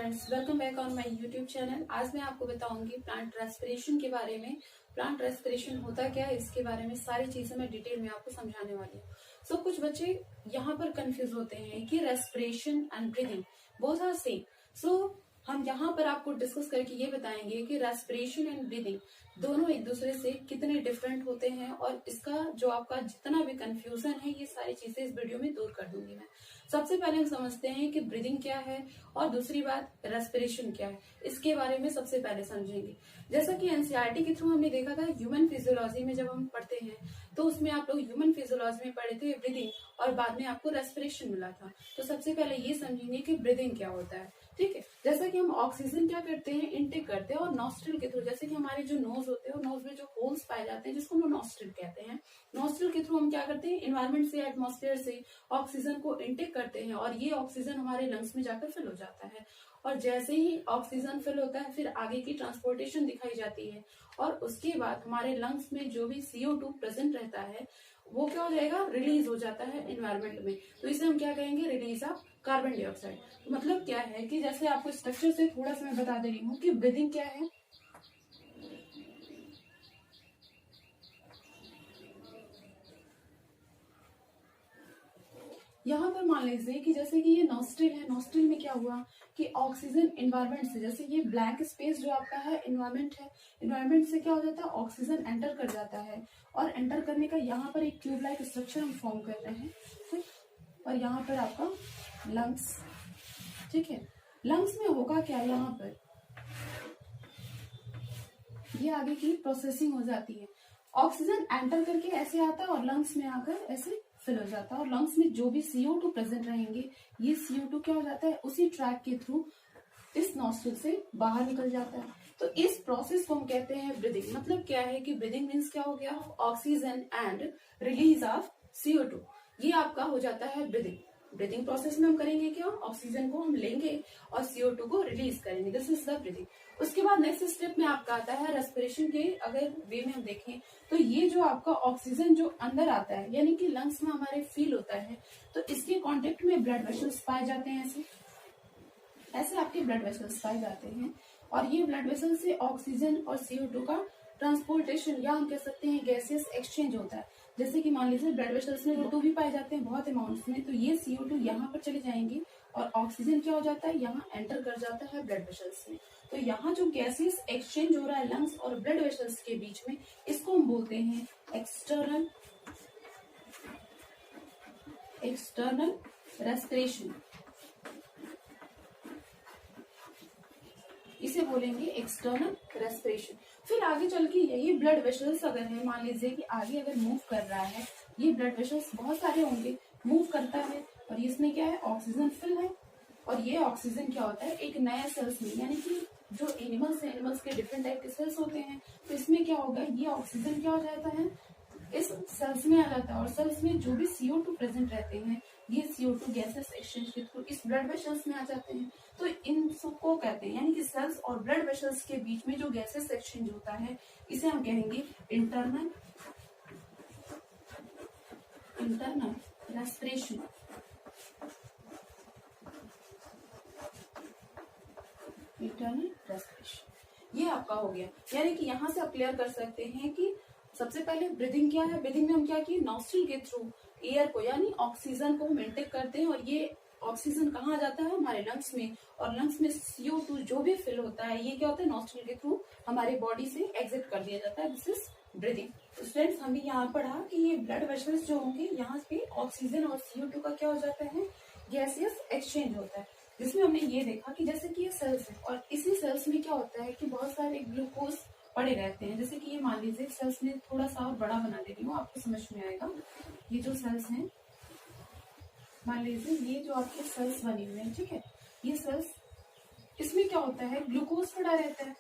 Friends, welcome back on my YouTube channel. आज मैं आपको बताऊंगी प्लांट रेस्पिरेशन के बारे में। प्लांट रेस्पिरेशन होता क्या है, इसके बारे में सारी चीजें मैं डिटेल में आपको समझाने वाली हूँ। सो कुछ बच्चे यहाँ पर कंफ्यूज होते हैं कि respiration and breathing both are same. So हम यहाँ पर आपको डिस्कस करके ये बताएंगे कि रेस्पिरेशन एंड ब्रीदिंग दोनों एक दूसरे से कितने डिफरेंट होते हैं, और इसका जो आपका जितना भी कंफ्यूजन है ये सारी चीजें इस वीडियो में दूर कर दूंगी मैं। सबसे पहले हम समझते हैं कि ब्रीदिंग क्या है और दूसरी बात रेस्पिरेशन क्या है, इसके बारे में सबसे पहले समझेंगे। जैसा कि एनसीईआरटी के थ्रू हमने देखा था, ह्यूमन फिजियोलॉजी में जब हम पढ़ते हैं तो उसमें आप लोग ह्यूमन फिजियोलॉजी में पढ़े थे ब्रीदिंग, और बाद में आपको रेस्पिरेशन मिला था। तो सबसे पहले ये समझेंगे कि ब्रीदिंग क्या होता है। ठीक है, जैसा कि हम ऑक्सीजन क्या करते हैं, इनटेक करते हैं, और नॉस्ट्रिल के थ्रू, जैसे कि हमारे जो नोज होते हैं, नोज में जो होल्स पाए जाते हैं जिसको हम नॉस्ट्रिल कहते हैं, नॉस्ट्रिल के थ्रू हम क्या करते हैं, इन्वायरमेंट से, एटमॉस्फेयर से ऑक्सीजन को इनटेक करते हैं, और ये ऑक्सीजन हमारे लंग्स में जाकर फिल हो जाता है। और जैसे ही ऑक्सीजन फिल होता है फिर आगे की ट्रांसपोर्टेशन दिखाई जाती है, और उसके बाद हमारे लंग्स में जो भी CO2 प्रेजेंट रहता है वो क्या हो जाएगा, रिलीज हो जाता है एनवायरमेंट में। तो इसे हम क्या कहेंगे, रिलीज ऑफ कार्बन डाइऑक्साइड। तो मतलब क्या है कि जैसे आपको स्ट्रक्चर से थोड़ा सा मैं बता दे रही हूँ कि ब्रीदिंग क्या है। यहाँ पर मान लीजिए कि जैसे कि ये नॉस्ट्रिल है, नॉस्ट्रिल में क्या हुआ कि ऑक्सीजन एनवायरमेंट से, जैसे ये ब्लैंक स्पेस जो आपका है एनवायरमेंट है, एनवायरमेंट से क्या हो जाता है, ऑक्सीजन एंटर कर जाता है, और एंटर करने का यहाँ पर एक ट्यूब लाइक स्ट्रक्चर हम फॉर्म कर रहे हैं। ठीक, और यहाँ पर आपका लंग्स। ठीक है, लंग्स में होगा क्या, यहाँ पर ये आगे की प्रोसेसिंग हो जाती है, ऑक्सीजन एंटर करके ऐसे आता है और लंग्स में आकर ऐसे फिल हो जाता है, और लंग्स में जो भी CO2 प्रेजेंट रहेंगे ये CO2 क्या हो जाता है, उसी ट्रैक के थ्रू इस नॉस्ट्रिल से बाहर निकल जाता है। तो इस प्रोसेस को हम कहते हैं ब्रीदिंग। मतलब क्या है कि ब्रीदिंग मीन्स क्या हो गया, oxygen and release of CO2, ये आपका हो जाता है ब्रीदिंग। ब्रीदिंग प्रोसेस में हम करेंगे क्या, ऑक्सीजन को हम लेंगे और CO2 को रिलीज करेंगे, दिस इज द ब्रीदिंग। उसके बाद नेक्स्ट स्टेप में आपका आता है रेस्पिरेशन के। अगर वे में हम देखें तो ये जो आपका ऑक्सीजन जो अंदर आता है, यानी कि लंग्स में हमारे फील होता है, तो इसके कांटेक्ट में ब्लड वेसल्स पाए जाते हैं। ऐसे आपके ब्लड वेसल्स पाए जाते हैं, और ये ब्लड वेसल से ऑक्सीजन और CO2 का ट्रांसपोर्टेशन, या हम कह सकते हैं गैसेस एक्सचेंज होता है। जैसे कि मान लीजिए ब्लड वेसल्स में CO2 भी पाए जाते हैं बहुत अमाउंट्स में, तो ये CO2 यहाँ पर चले जाएंगे और ऑक्सीजन क्या हो जाता है, यहाँ एंटर कर जाता है ब्लड वेसल्स में। तो यहाँ जो गैसेस एक्सचेंज हो रहा है लंग्स और ब्लड वेसल्स के बीच में, इसको हम बोलते हैं एक्सटर्नल रेस्पिरेशन। इसे बोलेंगे एक्सटर्नल रेस्पिरेशन। फिर आगे चल के यही ब्लड वेसल्स अगर है, मान लीजिए कि आगे अगर मूव कर रहा है, ये ब्लड वेसल्स बहुत सारे होंगे, मूव करता है, और इसमें क्या है, ऑक्सीजन फिल है, और ये ऑक्सीजन क्या होता है, एक नया सेल्स में, यानी कि जो एनिमल्स है, एनिमल्स के डिफरेंट टाइप के सेल्स होते हैं, तो इसमें क्या होगा, ये ऑक्सीजन क्या हो जाता है, इस सेल्स में आ जाता है, और सेल्स में जो भी CO2 प्रेजेंट रहते हैं, ये CO2 गैसेस एक्सचेंज के थ्रू इस ब्लड वेसल्स में आ जाते हैं। तो इन सबको कहते हैं, यानी कि सेल्स और ब्लड वेसल्स के बीच में जो गैसेस एक्सचेंज होता है, इसे हम कहेंगे इंटरनल रेस्पिरेशन। इंटरनल रेस्पिरेशन ये आपका हो गया। यानी कि यहाँ से आप क्लियर कर सकते हैं कि सबसे पहले ब्रीदिंग क्या है। ब्रीदिंग में हम क्या किए, नॉस्ट्रिल के थ्रू एयर को, यानी ऑक्सीजन को हम इनटेक करते हैं, और ये ऑक्सीजन कहाँ जाता है, हमारे लंग्स में, और लंग्स में CO2 जो भी फिल होता है, ये क्या होता है, नॉस्ट्रिल के थ्रू हमारे बॉडी से एग्जिट कर दिया जाता है, दिस इज ब्रीदिंग। स्टूडेंट्स, हमने यहाँ पढ़ा कि ये ब्लड वेसल्स जो होंगे, यहाँ पे ऑक्सीजन और CO2 का क्या हो जाता है, गैसियस एक्सचेंज होता है, जिसमें हमने ये देखा कि जैसे कि ये सेल्स है, और इसी सेल्स में क्या होता है कि बहुत सारे ग्लूकोज पड़े रहते हैं। जैसे कि ये मान लीजिए सेल्स में थोड़ा सा और बड़ा बना दे रही हूँ, आपको समझ में आएगा। ये जो सेल्स हैं, मान लीजिए ये जो आपके सेल्स बने हुए हैं, ठीक है, ये सेल्स, इसमें क्या होता है, ग्लूकोज पड़ा रहता है,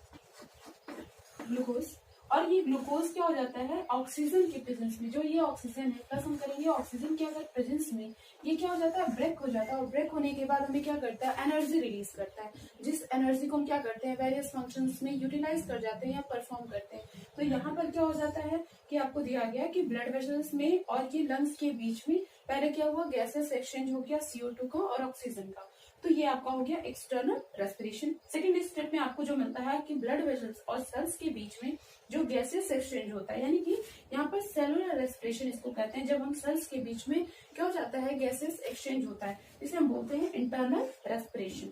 ग्लूकोज, और ये ग्लूकोज क्या हो जाता है, ऑक्सीजन के प्रेजेंस में, जो ये ऑक्सीजन है प्लस हम करेंगे ऑक्सीजन के अगर प्रेजेंस में, ये क्या हो जाता है, ब्रेक हो जाता है, और ब्रेक होने के बाद हमें क्या करता है, एनर्जी रिलीज करता है, जिस एनर्जी को हम क्या करते हैं, वेरियस फंक्शंस में यूटिलाइज कर जाते हैं या परफॉर्म करते हैं। तो यहाँ पर क्या हो जाता है कि आपको दिया गया कि ब्लड वेसल्स में और ये लंग्स के बीच में पहले क्या हुआ, गैसेस एक्सचेंज हो गया CO2 का और ऑक्सीजन का। तो ये आपका हो गया एक्सटर्नल रेस्पिरेशन। सेकेंड स्टेप में आपको जो मिलता है कि ब्लड वेसल्स और सेल्स के बीच में जो गैसेस एक्सचेंज होता है, यानी कि यहाँ पर सेलुलर रेस्पिरेशन इसको कहते हैं। जब हम सेल्स के बीच में क्या हो जाता है, गैसेस एक्सचेंज होता है, इसे हम बोलते हैं इंटरनल रेस्पिरेशन।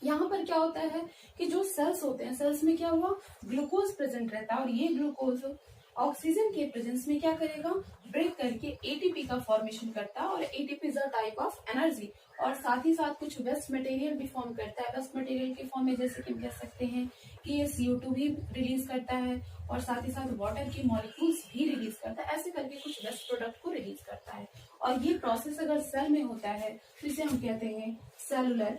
यहाँ पर क्या होता है कि जो सेल्स होते हैं, सेल्स में क्या हुआ, ग्लूकोज प्रेजेंट रहता है और ये ग्लूकोज ऑक्सीजन के प्रेजेंस में क्या करेगा, ब्रेक करके एटीपी का फॉर्मेशन करता है और ATP is a type of energy, और साथ ही साथ कुछ वेस्ट मटेरियल भी फॉर्म करता है। वेस्ट मटेरियल के फॉर्म में जैसे कि हम कह सकते हैं कि ये CO2 भी रिलीज करता है और साथ ही साथ वाटर की मॉलिक्यूल्स भी रिलीज करता है, ऐसे करके कुछ वेस्ट प्रोडक्ट को रिलीज करता है। और ये प्रोसेस अगर सेल में होता है तो इसे हम कहते हैं सेलुलर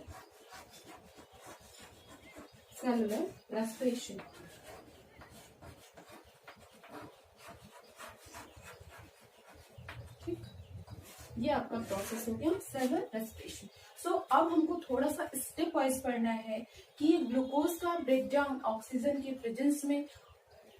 रेस्पिरेशन। ये आपका प्रोसेस हो गया सेलुलर रेस्पिरेशन। सो अब हमको थोड़ा सा स्टेप वाइज पढ़ना है कि ये ग्लूकोज का ब्रेकडाउन ऑक्सीजन के प्रेजेंस में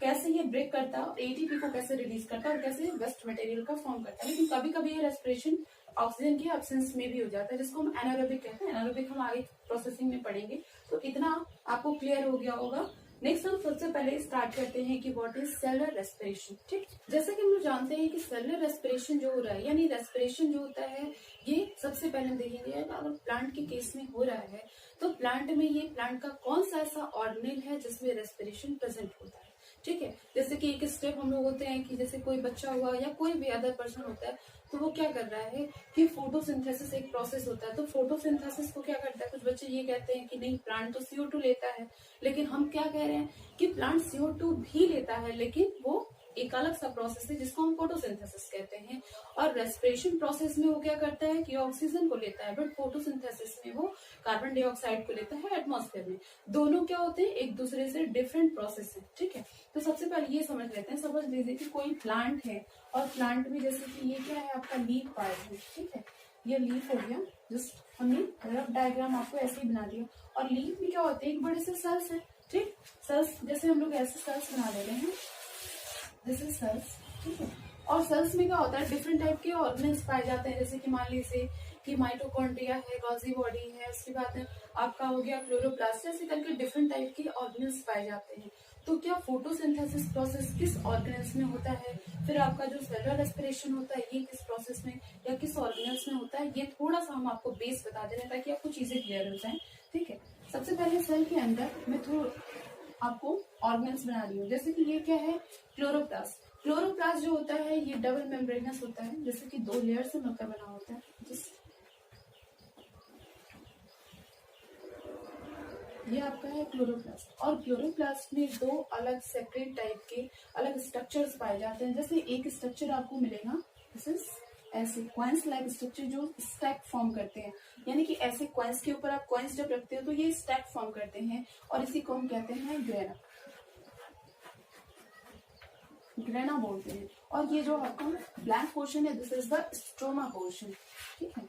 कैसे ये ब्रेक करता है और एटीपी को कैसे रिलीज करता है और कैसे वेस्ट मटेरियल का फॉर्म करता है। लेकिन कभी कभी ये रेस्पिरेशन ऑक्सीजन के एब्सेंस में भी हो जाता है, जिसको हम एनारोबिक कहते हैं। एनारोबिक हम आगे प्रोसेसिंग में पढ़ेंगे, तो इतना आपको क्लियर हो गया होगा। नेक्स्ट हम सबसे पहले स्टार्ट करते हैं कि व्हाट इज सेलुलर रेस्पिरेशन। ठीक, जैसे कि हम लोग जानते हैं कि सेलुलर रेस्पिरेशन जो हो रहा है, यानी रेस्पिरेशन जो होता है, ये सबसे पहले हम देखेंगे अगर प्लांट के केस में हो रहा है तो प्लांट में ये प्लांट का कौन सा ऐसा ऑर्गेनेल है जिसमें रेस्पिरेशन प्रेजेंट होता है। ठीक है, जैसे कि एक स्टेप हम लोग होते हैं कि जैसे कोई बच्चा हुआ या कोई भी अदर पर्सन होता है तो वो क्या कर रहा है कि फोटोसिंथेसिस एक प्रोसेस होता है। तो फोटोसिंथेसिस को क्या करता है, कुछ बच्चे ये कहते हैं कि नहीं प्लांट तो CO2 लेता है, लेकिन हम क्या कह रहे हैं कि प्लांट CO2 भी लेता है, लेकिन वो एक अलग सा प्रोसेस है जिसको हम फोटोसिंथेसिस कहते हैं। और रेस्पिरेशन प्रोसेस में वो क्या करता है कि ऑक्सीजन को लेता है, बट फोटोसिंथेसिस में वो कार्बन डाइऑक्साइड को लेता है एटमॉस्फेयर में। दोनों क्या होते हैं, एक दूसरे से डिफरेंट प्रोसेस है। ठीक है, तो सबसे पहले ये समझ लेते हैं। समझ लीजिए कि कोई प्लांट है और प्लांट में जैसे कि ये क्या है, आपका लीफ पार्ट है। ठीक है, ये लीफ हो गया, जस्ट हमने रफ डायग्राम आपको ऐसे ही बना दिया। और लीफ में क्या होते हैं, एक बड़े से सेल्स है। ठीक, सेल्स जैसे हम लोग ऐसे सेल्स बना ले रहे हैं, दिस इज सेल्स। ठीक है, और सेल्स में क्या होता है, डिफरेंट टाइप के ऑर्गेनेल्स पाए जाते हैं। जैसे कि मान लीजिए कि माइटोकॉन्ड्रिया है, गॉल्गी बॉडी है, उसके बाद आपका हो गया क्लोरोप्लास्ट, ऐसे करके डिफरेंट टाइप के ऑर्गेनेल्स पाए जाते हैं। तो क्या फोटोसिंथेसिस प्रोसेस किस ऑर्गेनेल्स में होता है, फिर आपका जो सेलुलर रेस्पिरेशन होता है ये किस प्रोसेस में या किस ऑर्गेनेल्स में होता है, ये थोड़ा सा हम आपको बेस बता दे रहे हैं ताकि आपको चीजें क्लियर हो जाए। ठीक है, सबसे पहले सेल के अंदर मैं थोड़ा आपको ऑर्गेनेल्स बना रही हूँ। जैसे कि ये क्या है, क्लोरोप्लास्ट। क्लोरोप्लास्ट जो होता है ये डबल मेम्ब्रेनस होता है, जैसे कि 2 लेयर से मिलकर बना होता है। ये आपका है क्लोरोप्लास्ट। और क्लोरोप्लास्ट में 2 अलग सेपरेट टाइप के अलग स्ट्रक्चर्स पाए जाते हैं। जैसे एक स्ट्रक्चर आपको मिलेगा, दिस इज ऐसे क्वाइंस लाइक स्ट्रक्चर जो स्टैक फॉर्म करते हैं, यानी कि ऐसे क्वाइंस के ऊपर आप क्वाइंस जब रखते हो तो ये स्टैक फॉर्म करते हैं और इसी को हम कहते हैं ग्रेना, ग्रेना बोलते हैं। और ये जो आपका ब्लैंक पोर्शन है, this is the stroma portion. ठीक है,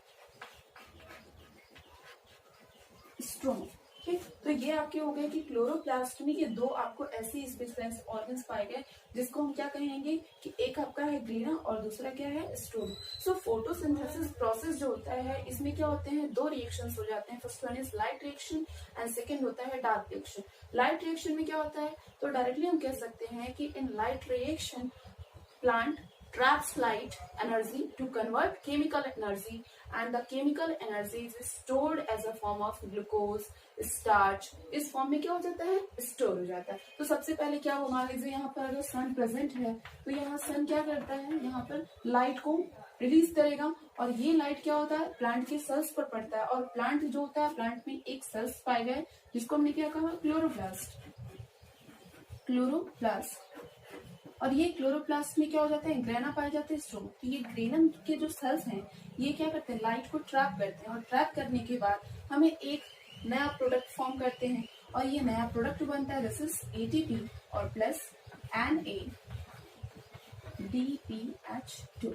स्ट्रोमा। ठीक, तो ये आपके हो गए कि क्लोरोप्लास्ट में ये 2 आपको ऐसे स्पेशलाइज्ड ऑर्गन्स पाए गए जिसको हम क्या कहेंगे कि एक आपका है ग्रेना और दूसरा क्या है, स्ट्रोमा। सो फोटोसिंथेसिस प्रोसेस जो होता है इसमें क्या होते हैं, 2 रिएक्शंस हो जाते हैं। First one is light reaction and second होता है डार्क रिएक्शन। लाइट रिएक्शन में क्या होता है, तो डायरेक्टली हम कह सकते हैं कि in light reaction plant traps light energy to convert chemical energy, and the chemical energy is stored as a form of glucose, starch। इस फॉर्म में क्या हो जाता है, स्टोर हो जाता है। तो सबसे पहले क्या हो, मान लीजिए यहाँ पर अगर सन प्रेजेंट है तो यहाँ सन क्या करता है, यहाँ पर लाइट को रिलीज करेगा और ये लाइट क्या होता है, प्लांट के सेल्स पर पड़ता है। और प्लांट जो होता है, प्लांट में एक सेल्स पाए गए जिसको हमने क्या कहा, क्लोरोप्लास्ट। क्लोरोप्लास्ट, और ये क्लोरोप्लास्ट में क्या हो जाता है, ग्रेना पाए जाते हैं, स्ट्रोमा। तो ये ग्रेनम के जो सेल्स हैं ये क्या करते हैं, लाइट को ट्रैप करते हैं और ट्रैप करने के बाद हमें एक नया प्रोडक्ट फॉर्म करते हैं और ये नया प्रोडक्ट बनता है, दिस इज ATP और प्लस NADPH2।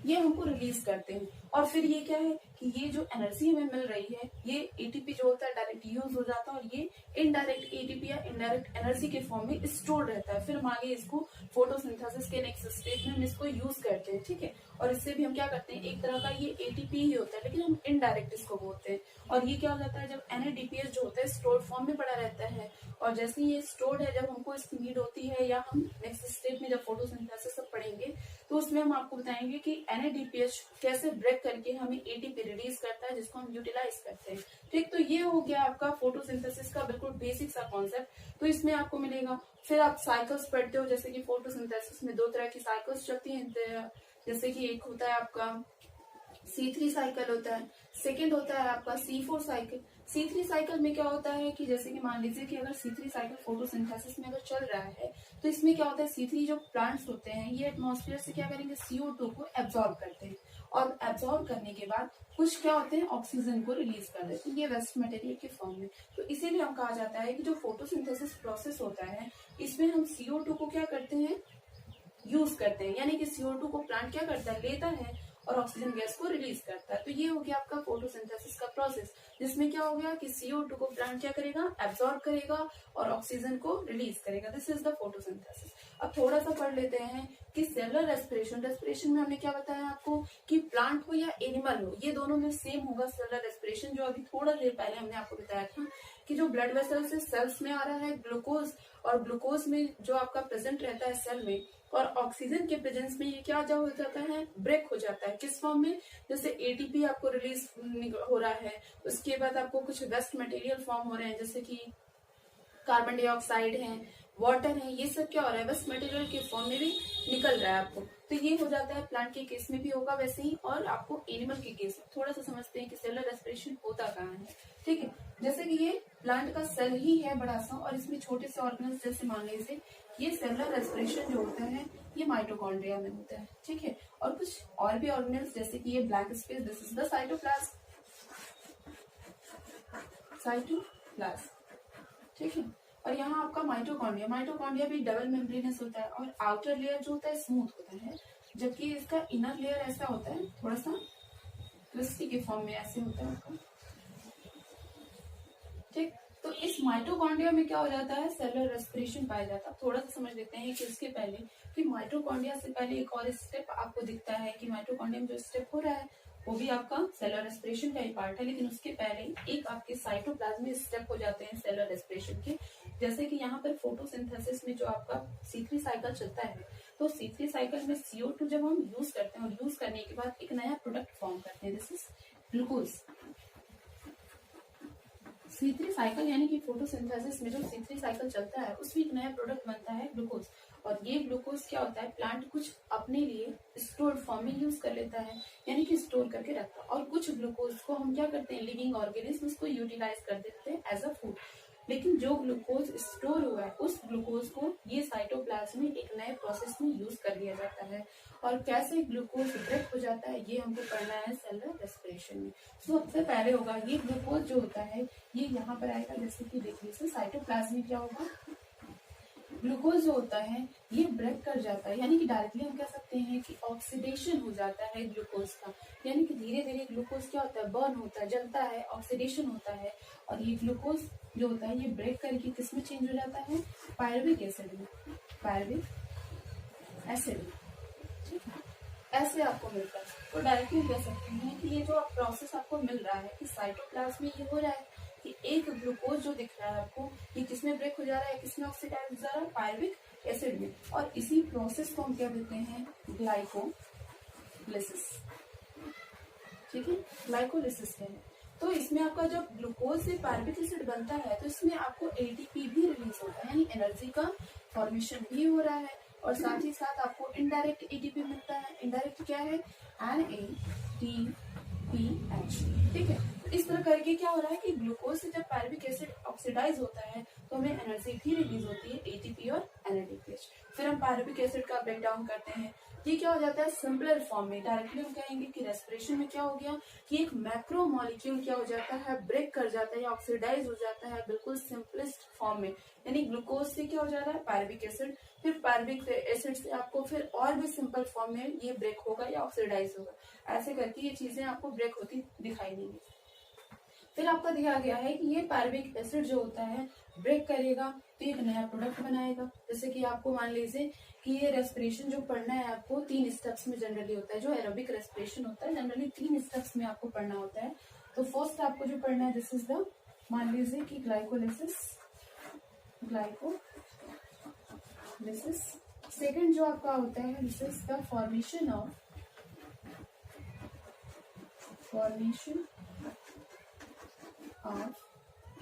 ये हमको रिलीज करते हैं। और फिर ये क्या है कि ये जो एनर्जी हमें मिल रही है ये एटीपी जो होता है डायरेक्ट यूज हो जाता है और ये इनडायरेक्ट एटीपी या इनडायरेक्ट एनर्जी के फॉर्म में स्टोर रहता है। फिर हम आगे इसको फोटोसिंथेसिस के नेक्स्ट स्टेज में हम इसको यूज करते हैं, ठीक है। और इससे भी हम क्या करते हैं, एक तरह का ये एटीपी ही होता है लेकिन हम इनडायरेक्ट इसको बोलते हैं। और ये क्या हो जाता है, जब NADPH जो होता है स्टोर्ड फॉर्म में पड़ा रहता है और जैसे ये स्टोर्ड है, जब हमको इसकी नीड होती है या हम नेक्स्ट स्टेप में जब फोटोसिंथेसिस सब पढ़ेंगे तो उसमें हम आपको बताएंगे कि NADPH कैसे ब्रेक करके हमें एटीपी रिलीज करता है जिसको हम यूटिलाइज करते हैं, ठीक। तो ये हो गया आपका फोटोसिंथेसिस का बिल्कुल बेसिक सा कॉन्सेप्ट। तो इसमें आपको मिलेगा, फिर आप साइकिल्स पढ़ते हो, जैसे कि फोटोसिंथेसिस में 2 तरह की साइकिल्स चलती हैं, जैसे कि एक होता है आपका C3 साइकिल होता है, सेकेंड होता है आपका C4 साइकिल। C3 साइकिल में क्या होता है कि जैसे कि मान लीजिए कि अगर C3 साइकिल फोटोसिंथेसिस में अगर चल रहा है तो इसमें क्या होता है, C3 जो प्लांट्स होते हैं ये एटमॉस्फेयर से क्या करेंगे, CO2 को एब्जॉर्ब करते हैं और एब्जॉर्ब करने के बाद कुछ क्या होते हैं, ऑक्सीजन को रिलीज कर देते हैं, ये वेस्ट मटेरियल के फॉर्म में। तो इसीलिए हम कहा जाता है कि जो फोटोसिंथेसिस प्रोसेस होता है इसमें हम CO2 को क्या करते हैं, यूज करते हैं, यानी कि CO2 को प्लांट क्या करता है, लेता है और ऑक्सीजन गैस को रिलीज करता है। तो ये हो गया आपका फोटोसिंथेसिस का प्रोसेस, जिसमें क्या हो गया कि CO2 को प्लांट क्या करेगा, एब्जॉर्ब करेगा और ऑक्सीजन को रिलीज करेगा। This is the photosynthesis. अब थोड़ा सा पढ़ लेते हैं कि सेलुलर रेस्पिरेशन में हमने क्या बताया आपको कि प्लांट हो या एनिमल हो ये दोनों में सेम होगा सेलुलर रेस्पिरेशन। जो अभी थोड़ा देर पहले हमने आपको बताया था कि जो ब्लड वेसल से सेल्स में आ रहा है ग्लूकोज, और ग्लूकोज में जो आपका प्रेजेंट रहता है सेल में, और ऑक्सीजन के प्रेजेंस में ये क्या जो हो जाता है, ब्रेक हो जाता है। किस फॉर्म में, जैसे एटीपी आपको रिलीज हो रहा है, उसके बाद आपको कुछ वेस्ट मटेरियल फॉर्म हो रहे हैं जैसे कि कार्बन डाइऑक्साइड है, वाटर है, ये सब क्या हो रहा है, वेस्ट मटेरियल के फॉर्म में भी निकल रहा है आपको। तो ये हो जाता है, प्लांट के केस में भी होगा वैसे ही, और आपको एनिमल के केस में थोड़ा सा समझते हैं कि सेलुलर रेस्पिरेशन होता कहाँ है, ठीक है। जैसे कि ये प्लांट का सेल ही है बड़ा सा और इसमें छोटे से ऑर्गेनल्स, जैसे मान लीजिए ये सेलुलर रेस्पिरेशन जो होता है ये माइटोकॉन्ड्रिया में होता है, ठीक है। और कुछ और भी ऑर्गेनल्स जैसे कि ये blank space, this is the cytoplasm, ठीक है। और यहाँ आपका माइटोकॉन्ड्रिया भी डबल मेम्ब्रेनस होता है और आउटर लेयर जो होता है स्मूथ होता है, जबकि इसका इनर लेयर ऐसा होता है थोड़ा सा क्रिस्टी के फॉर्म में ऐसे होता है आपका, ठीक। तो इस माइटोकॉन्ड्रिया में क्या हो जाता है, सेलुलर रेस्पिरेशन पाया जाता है। थोड़ा सा समझ लेते हैं कि उसके पहले कि माइटोकॉन्ड्रिया से पहले एक और स्टेप आपको दिखता है कि माइटोकॉन्ड्रिया में जो स्टेप हो रहा है वो भी आपका सेलुलर रेस्पिरेशन का ही पार्ट है, लेकिन उसके पहले एक आपके साइटोप्लाज्म में स्टेप हो जाते हैं सेलुलर रेस्पिरेशन के। जैसे कि यहाँ पर फोटोसिंथेसिस में जो आपका C3 साइकिल चलता है, तो C3 साइकिल में CO2 जब हम यूज करते हैं और यूज करने के बाद एक नया प्रोडक्ट फॉर्म करते हैं, this is glucose. C3 cycle यानी कि फोटोसिंथेसिस में जो C3 साइकिल चलता है उसमें एक नया प्रोडक्ट बनता है ग्लूकोज, और ये ग्लूकोज क्या होता है, प्लांट कुछ अपने लिए स्टोर्ड फॉर्म में यूज कर लेता है, यानी कि स्टोर करके रखता है। और कुछ ग्लूकोज को हम क्या करते हैं, लिविंग ऑर्गेनिज्म उसको यूटिलाइज कर देते हैं एज अ फूड। लेकिन जो ग्लूकोज स्टोर हुआ है उस ग्लूकोज को ये साइटोप्लाज्म में एक नए प्रोसेस में यूज कर लिया जाता है। और कैसे ग्लूकोज ब्रेक हो जाता है ये हमको पढ़ना है सेलुलर रेस्पिरेशन में। तो सबसे पहले होगा ये ग्लूकोज जो होता है ये यहाँ पर आएगा, जैसे कि देख लीजिए साइटोप्लाज्म में क्या होगा, ग्लूकोज जो होता है ये ब्रेक कर जाता है, यानी कि डायरेक्टली हम कह सकते हैं कि ऑक्सीडेशन हो जाता है ग्लूकोज का, यानी कि धीरे धीरे ग्लूकोज क्या होता है, बर्न होता है, जलता है, ऑक्सीडेशन होता है। और ये ग्लूकोज जो होता है ये ब्रेक करके किस में चेंज हो जाता है, पायरुविक एसिड में, पायरुविक एसिड, ठीक है, ऐसे आपको मिलता है। तो डायरेक्टली कह सकते हैं कि ये जो प्रोसेस आपको मिल रहा है कि साइटोप्लाज्म में ये हो रहा है कि एक ग्लूकोज जो दिख रहा है आपको ये किसमें ब्रेक हो जा रहा है, किसमें ऑक्सीडाइज हो जा रहा है, पायरुविक एसिड में। और इसी प्रोसेस को हम क्या देते हैं, ग्लाइकोलिसिस, ठीक है, ग्लाइकोलिसिस है। तो इसमें आपका जब ग्लूकोज से पायरुविक एसिड बनता है तो इसमें आपको एटीपी भी रिलीज होता है, यानी एनर्जी का फॉर्मेशन भी हो रहा है, और साथ ही साथ आपको इनडायरेक्ट एटीपी मिलता है। इनडायरेक्ट क्या है, NADPH, ठीक है। इस तरह करके क्या हो रहा है कि ग्लूकोज से जब पायरुविक एसिड ऑक्सीडाइज होता है तो हमें एनर्जी भी रिलीज होती है, एटीपी और NADPH। फिर हम पायरुविक एसिड का ब्रेक डाउन करते हैं, ये क्या हो जाता है सिंपलर फॉर्म में। डायरेक्टली हम कहेंगे कि रेस्पिरेशन में क्या हो गया कि एक मैक्रो मॉलिक्यूल क्या हो जाता है, ब्रेक कर जाता है या ऑक्सीडाइज हो जाता है बिल्कुल सिंपलेस्ट फॉर्म में, यानी ग्लूकोज से क्या हो जाता है पायरुविक एसिड, फिर पायरुविक एसिड से आपको फिर और भी सिंपल फॉर्म में ये ब्रेक होगा या ऑक्सीडाइज होगा, ऐसे करके ये चीजें आपको ब्रेक होती दिखाई देंगी। फिर आपका दिया गया है कि ये पायरुविक एसिड जो होता है ब्रेक करेगा तो एक नया प्रोडक्ट बनाएगा। जैसे कि आपको मान लीजिए कि ये रेस्पिरेशन जो पढ़ना है आपको 3 स्टेप्स में जनरली होता है, जो एरोबिक रेस्पिरेशन होता है जनरली 3 स्टेप्स में आपको पढ़ना होता है। तो फर्स्ट आपको जो पढ़ना है दिस इज द, मान लीजिए कि ग्लाइकोलिसिस, सेकंड जो आपका होता है this is the formation of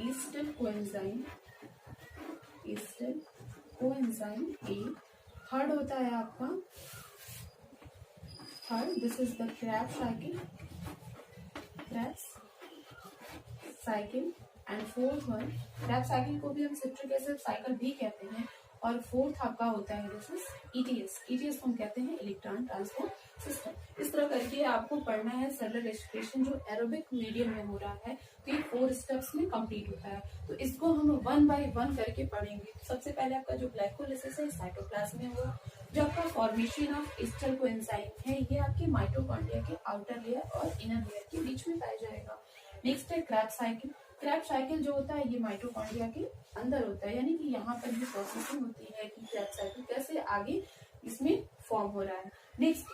acetyl coenzyme A. Third होता है आपका this is the Krebs cycle and fourth one, Krebs cycle को भी हम सिट्रिक एसिड साइकिल भी कहते हैं। और फोर्थ आपका होता है दिस इज ETS को हम कहते हैं इलेक्ट्रॉन ट्रांसपोर्ट सिस्टम। इस तरह करके आपको पढ़ना है सेलुलर रेस्पिरेशन जो एरोबिक मीडियम में हो रहा है, तो ये 4 स्टेप्स में कंप्लीट होता है। तो इसको हम 1 बाय 1 करके पढ़ेंगे। सबसे पहले आपका जो ग्लाइकोलिसिस है साइटोप्लाज्म में होगा, जो आपका फॉर्मेशन ऑफ एस्टर कोएंजाइम है ये आपके माइटोकॉन्ड्रिया के आउटर लेयर और इनर लेयर के बीच में पाया जाएगा। नेक्स्ट है Krebs साइकिल जो होता है ये माइटोकॉन्ड्रिया के अंदर होता है, यानी कि यहाँ पर भी प्रोसेसिंग होती है कि Krebs साइकिल कैसे आगे इसमें फॉर्म हो रहा है। नेक्स्ट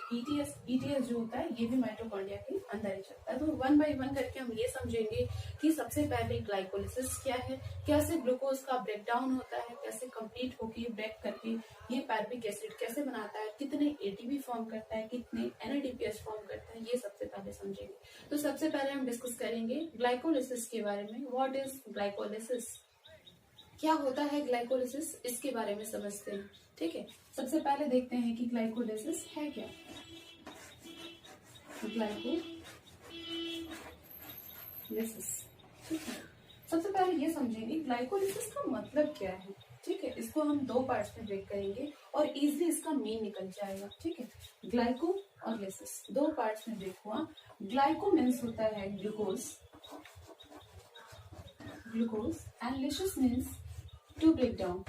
ETS जो होता है ये भी माइटोकॉन्ड्रिया के अंदर ही चलता है। तो 1 बाय 1 करके हम ये समझेंगे कि सबसे पहले ग्लाइकोलिसिस क्या है, कैसे ग्लूकोज का ब्रेक डाउन होता है, कैसे कंप्लीट होकर ब्रेक करके ये पायरुविक एसिड कैसे बनाता है, कितने ATP फॉर्म करता है, कितने NADPH फॉर्म करता है, ये सबसे पहले समझेंगे। तो सबसे पहले हम डिस्कस करेंगे ग्लाइकोलिसिस के बारे में। व्हाट इज ग्लाइकोलिसिस, क्या होता है ग्लाइकोलिसिस, इसके बारे में समझते हैं। ठीक है, सबसे पहले देखते हैं कि ग्लाइकोलिसिस है क्या। ग्लाइकोलिसिस, ठीक है, सबसे पहले ये समझेंगे ग्लाइकोलिसिस का मतलब क्या है। ठीक है, इसको हम 2 पार्ट्स में ब्रेक करेंगे और इजीली इसका मीन निकल जाएगा। ठीक है, ग्लाइको और लिसिस 2 पार्ट्स में ब्रेक हुआ। ग्लाइको मीन्स होता है glucose and lysis means to break down,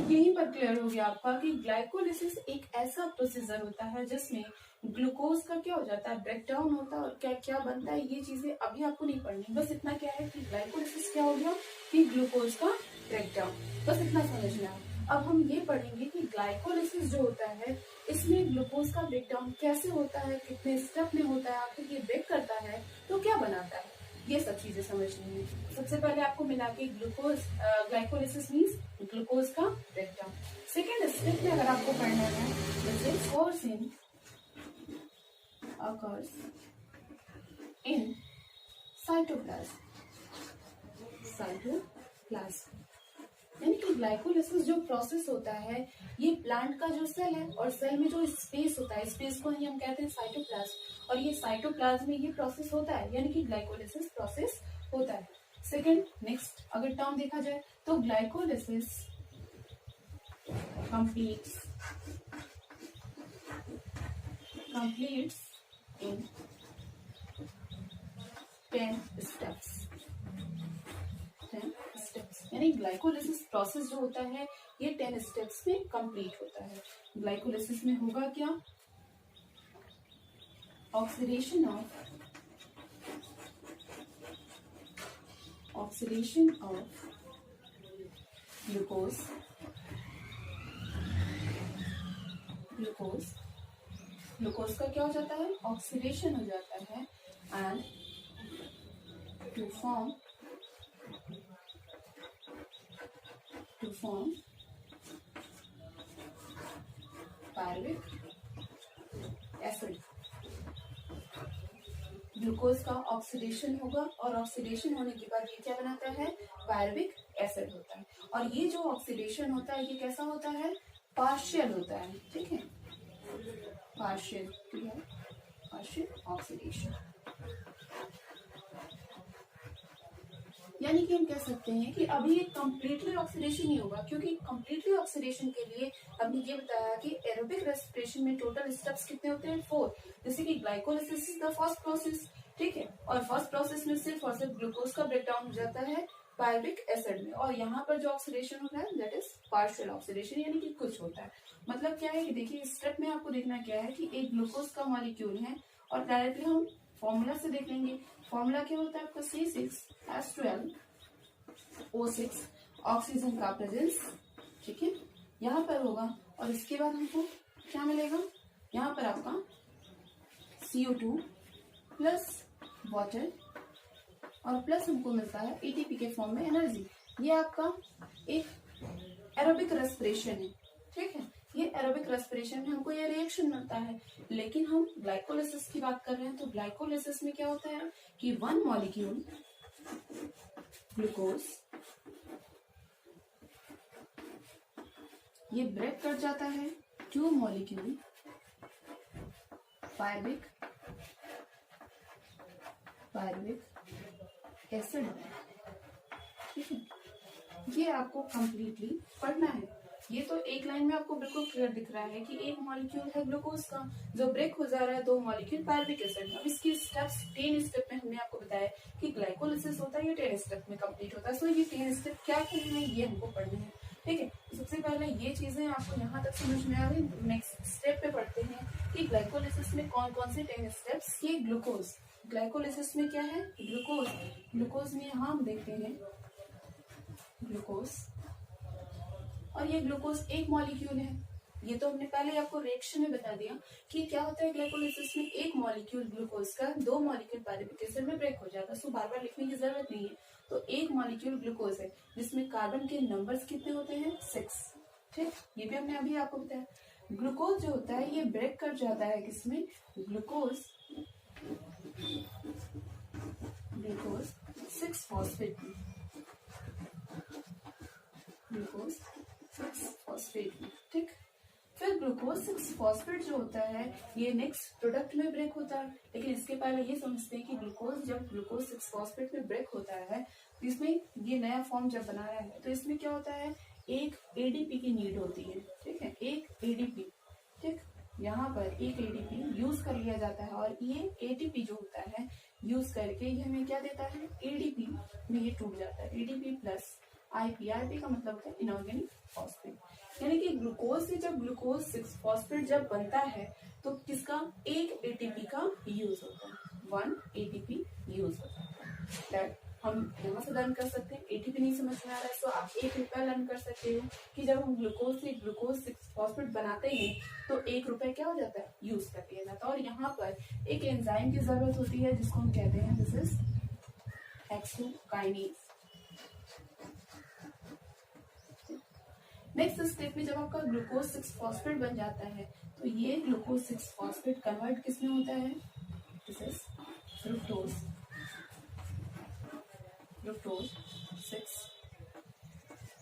यहीं पर क्लियर हो गया आपका कि ग्लाइकोलिसिस एक ऐसा प्रोसीजर होता है जिसमें ग्लूकोज का क्या हो जाता है ब्रेक डाउन होता है और क्या क्या बनता है ये चीजें अभी आपको नहीं पढ़नी। बस इतना क्या है कि ग्लाइकोलिसिस क्या हो गया कि ग्लूकोज का ब्रेक डाउन, बस इतना समझना है। अब हम ये पढ़ेंगे कि ग्लाइकोलिसिस जो होता है इसमें ग्लूकोज का ब्रेक डाउन कैसे होता है, कितने स्टेप में होता है, आखिर ये ब्रेक करता है तो क्या बनाता है, ये सब चीजें समझनी है। सबसे पहले आपको मिला के ग्लाइकोलिसिस मीन्स ग्लूकोज का ब्रेकडाउन। सेकेंड स्टेप में अगर आपको पढ़ना है जैसे occurs in cytoplasm, यानी कि ग्लाइकोलिसिस जो प्रोसेस होता है ये प्लांट का जो सेल है और सेल में जो स्पेस होता है स्पेस को ही हम कहते हैं साइटोप्लाज्म, और ये साइटोप्लाज्म में ये प्रोसेस होता है यानी कि ग्लाइकोलिसिस प्रोसेस होता है। सेकंड, नेक्स्ट अगर टर्म देखा जाए तो ग्लाइकोलिसिस completes in 10 steps, यानी ग्लाइकोलिसिस प्रोसेस जो होता है ये 10 स्टेप्स में कंप्लीट होता है। ग्लाइकोलिसिस में होगा क्या, ऑक्सीडेशन ऑफ ग्लूकोज का क्या हो जाता है ऑक्सीडेशन हो जाता है and to form pyruvic acid. Glucose का ऑक्सीडेशन होगा और ऑक्सीडेशन होने के बाद ये क्या बनाता है पायरुविक एसिड होता है, और ये जो ऑक्सीडेशन होता है ये कैसा होता है पार्शियल होता है। ठीक है, पार्शियल ऑक्सीडेशन। यानी कि हम कह सकते हैं कि अभी ये कंप्लीटली ऑक्सीडेशन नहीं होगा, क्योंकि कंप्लीटली ऑक्सीडेशन के लिए हमने ये बताया कि एरोबिक रेस्पिरेशन में टोटल स्टेप्स कितने होते हैं, 4। जैसे कि glycolysis is the first process, ठीक है, और फर्स्ट प्रोसेस में सिर्फ और सिर्फ ग्लूकोज का ब्रेकडाउन हो जाता है पायरुविक एसिड में, और यहाँ पर जो ऑक्सीडेशन होता है दैट इज पार्शियल ऑक्सीडेशन, यानी कि कुछ होता है। मतलब क्या है कि देखिए स्टेप में आपको देखना क्या है कि एक ग्लूकोज का मॉलिक्यूल है, और डायरेक्टली हम फॉर्मूला से देख लेंगे। फॉर्मूला क्या होता है आपका, C6H12O6, ऑक्सीजन का प्रेजेंस, ठीक है, यहाँ पर होगा, और इसके बाद हमको क्या मिलेगा, यहाँ पर आपका CO2 प्लस वाटर, और प्लस हमको मिलता है एटीपी के फॉर्म में एनर्जी। ये आपका एक एरोबिक रेस्पिरेशन है, ठीक है, ये एरोबिक रेस्पिरेशन में हमको ये रिएक्शन मिलता है। लेकिन हम ग्लाइकोलिसिस की बात कर रहे हैं, तो ग्लाइकोलिसिस में क्या होता है कि वन मॉलिक्यूल ग्लूकोज ये ब्रेक कर जाता है 2 मॉलिक्यूल पायरुविक एसिड, ठीक है। ये आपको कंप्लीटली पढ़ना है। ये तो एक लाइन में आपको बिल्कुल क्लियर दिख रहा है कि एक मॉलिक्यूल है ग्लूकोज का जो ब्रेक हो जा रहा है 2 मॉलिक्यूल पायरुविक एसिड में। अब इसकी स्टेप्स 10 स्टेप में हमने आपको बताया कि ग्लाइकोलिसिस होता है, ये 10 स्टेप में कंप्लीट होता है। सो ये 10 स्टेप क्या करना है ये हमको पढ़ना है, ठीक है। सबसे पहले ये चीजें आपको यहाँ तक समझ में आ रही। नेक्स्ट स्टेप पे पढ़ते हैं कि ग्लाइकोलिसिस में कौन कौन से 10 स्टेप्स। ये ग्लूकोज ग्लाइकोलिसिस में क्या है, ग्लूकोज में यहाँ हम देखते हैं ग्लूकोज, और ये ग्लूकोज एक मॉलिक्यूल है। ये तो हमने पहले आपको रिएक्शन में बता दिया कि क्या होता है ग्लाइकोलिसिस में, एक मॉलिक्यूल ग्लूकोज का 2 मॉलिक्यूल पायरुविक एसिड में ब्रेक हो जाता है। सो बार बार लिखने की जरूरत नहीं है। तो एक मॉलिक्यूल ग्लूकोज है जिसमें कार्बन के नंबर्स कितने होते हैं, 6, ठीक। ये भी हमने अभी आपको बताया। ग्लूकोज जो होता है ये ब्रेक कर जाता है किसमें, ग्लूकोज 6-फॉस्फेट में, ग्लूकोज 6-फॉस्फेट में, ठीक। फिर ग्लूकोज 6-फॉस्फेट जो होता है ये नेक्स्ट प्रोडक्ट में ब्रेक होता है। लेकिन इसके पहले ये समझते हैं कि ग्लूकोज जब ग्लूकोज 6-फॉस्फेट में ब्रेक होता है तो इसमें ये नया फॉर्म जब बनाया है तो इसमें क्या होता है, एक एडीपी की नीड होती है, ठीक है, एक एडीपी, ठीक। यहाँ पर एक एडीपी यूज कर लिया जाता है, और ये एटीपी जो होता है यूज करके ये हमें क्या देता है, एडीपी में ये टूट जाता है, एडीपी प्लस आईपी। आईपी का मतलब होता है इनऑर्गेनिक फॉस्फेट, यानी कि ग्लूकोज से जब ग्लूकोज 6-फॉस्फेट जब बनता है तो किसका, एक एटीपी का यूज होता है, 1 एटीपी यूज होता है। हम यहाँ से लर्न कर सकते हैं। एटीपी नहीं समझ में आ रहा है तो आप 1 रुपया लर्न कर सकते हो कि जब हम ग्लूकोज से ग्लूकोज 6-फॉस्फेट बनाते हैं तो 1 रुपया क्या हो जाता है, यूज कर लिया जाता है। और यहाँ पर एक एंजाइम की जरूरत होती है जिसको हम कहते हैं this is hexokinase. Next step में जब आपका ग्लूकोज 6-फॉस्फेट बन जाता है तो ये ग्लूकोज 6-फॉस्फेट कन्वर्ट किसमें होता है, दिस इज फ्रुक्टोज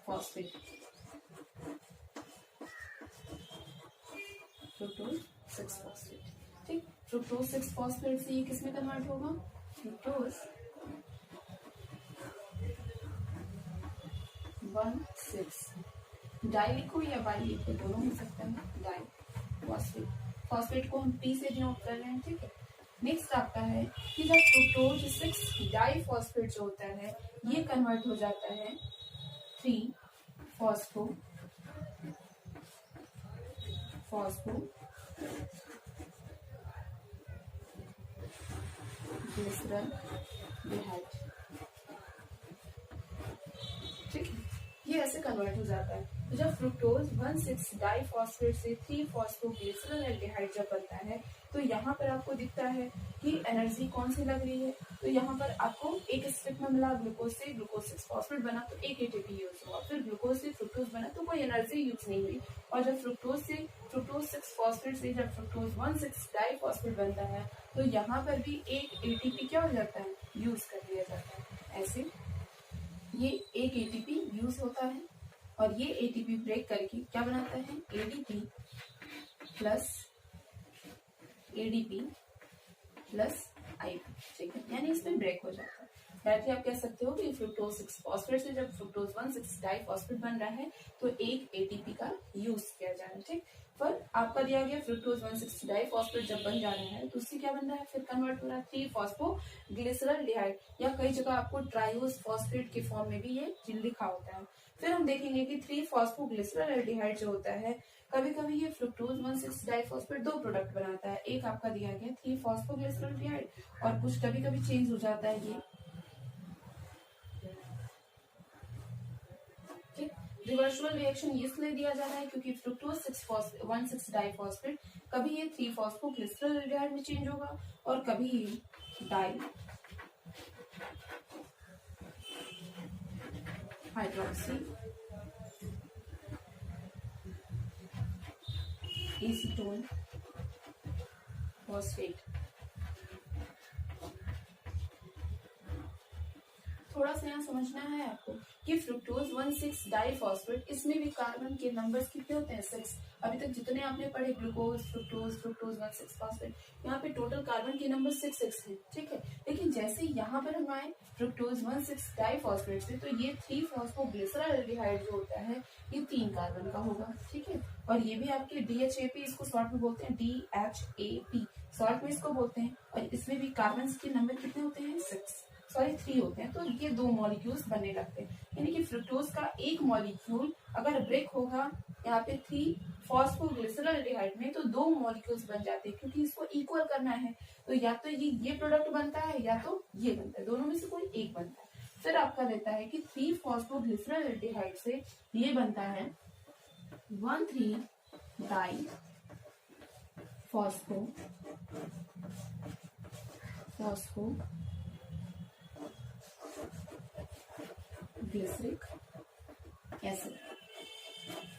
6-फॉस्फेट, फ्रुक्टोज 6-फॉस्फेट, ठीक। फ्रुक्टोज 6-फॉस्फेट से ये किसमें कन्वर्ट होगा, फ्रुक्टोज 1,6 डाई लिखो या बाई लिखो, दोनों हो सकता है, डाई फॉस्फेट। फॉस्फेट को हम पी से डिनोट कर रहे हैं, ठीक है। नेक्स्ट आपका है कि जब फ्रुक्टोज 6 डाई फॉस्फेट जो होता है ये कन्वर्ट हो जाता है 3-फॉस्फो ग्लिसरॉल्डिहाइड, ठीक है, ये ऐसे कन्वर्ट हो जाता है। तो जब फ्रुक्टोज 1,6 डाई फॉस्फेट से 3-फॉस्फोग्लिसरॉल्डिहाइड जब बनता है तो यहाँ पर आपको दिखता है कि एनर्जी कौन सी लग रही है। तो यहाँ पर आपको एक स्टेप में मिला, ग्लूकोज से ग्लूकोज 6-फॉस्फेट बना तो एक एटीपी यूज हुआ, फिर ग्लूकोज से फ्रुक्टोज बना तो कोई एनर्जी यूज नहीं हुई। और जब फ्रुक्टोज 6-फॉस्फेट से जब फ्रुक्टोज 1,6 डाई फॉस्फेट बनता है तो यहाँ पर भी एक एटीपी क्या हो जाता है, यूज कर लिया जाता है। ऐसे ये एक एटीपी यूज होता है और ये एटीपी ब्रेक करके क्या बनाता है, एडीपी प्लस आईपी, ठीक है, यानी इसमें ब्रेक हो जाता है। डायरेक्टली आप कह सकते हो कि फ्रुक्टोज 6 फॉस्फेट से जब फ्रुक्टोज 1,6 डाइफॉस्फेट बन रहा है तो एक एटीपी का यूज किया जा रहा है। ठीक, पर आपका दिया गया फ्रुक्टोज 1,6 डाइफॉस्फेट जब बन जा रहा है तो उससे क्या बन रहा है, फिर कन्वर्ट हो रहा है 3-फॉस्फोग्लिसरॉल्डिहाइड, या कई जगह आपको ट्राइओस फॉस्फेट के फॉर्म में भी ये लिखा होता है। फिर हम देखेंगे कि 3-फॉस्फोग्लिसरॉल्डिहाइड जो होता है, कभी कभी ये फ्रुक्टोज 1,6 डाइफॉस्फेट दो प्रोडक्ट बनाता है। एक आपका दिया गया 3-फॉस्फोग्लिसरॉल्डिहाइड और कुछ कभी कभी चेंज हो जाता है ये। रिवर्सुअल रिएक्शन इसलिए दिया जा रहा है क्योंकि फ्रुक्टोज 1,6 डाइफॉस्फेट कभी ये 3-फॉस्फोग्लिसरॉल्डिहाइड में चेंज होगा और कभी डाई हाइड्रोक्सी एसीटोन फॉस्फेट। थोड़ा सा यहाँ समझना है आपको कि फ्रुक्टोज 1,6 डाइफॉस्फेट, इसमें भी कार्बन के नंबर्स कितने होते हैं, 6। अभी तक जितने आपने पढ़े ग्लूकोज, फ्रुक्टोज 1,6 फॉस्फेट, यहाँ पे टोटल कार्बन के नंबर 6 हैं। ठीक है, लेकिन जैसे यहाँ पर हम आए फ्रुक्टोज 1,6 डाइफॉस्फेट से, तो ये 3-फॉस्फोग्लिसरॉल्डिहाइड जो होता है ये 3 कार्बन का होगा। ठीक है, और ये भी आपके DHAP, इसको शॉर्ट में बोलते हैं DHAP, शॉर्ट में इसको बोलते हैं। और इसमें भी कार्बन के नंबर कितने होते हैं, 3 होते हैं। तो ये 2 मॉलिक्यूल्स बनने लगते हैं, यानी कि फ्रुक्टोज का एक मॉलिक्यूल अगर ब्रेक होगा यहाँ पे 3-फॉस्फोग्लिसरॉल्डिहाइड में, तो 2 मॉलिक्यूल्स बन जाते हैं, क्योंकि इसको इक्वल करना है। तो या तो ये प्रोडक्ट बनता है या तो ये बनता है, दोनों में से कोई एक बनता है। फिर आपका रहता है कि 3-फॉस्फोग्लिसरॉल्डिहाइड से ये बनता है 1,3-डाई फॉस्फोग्लिसरिक एसिड।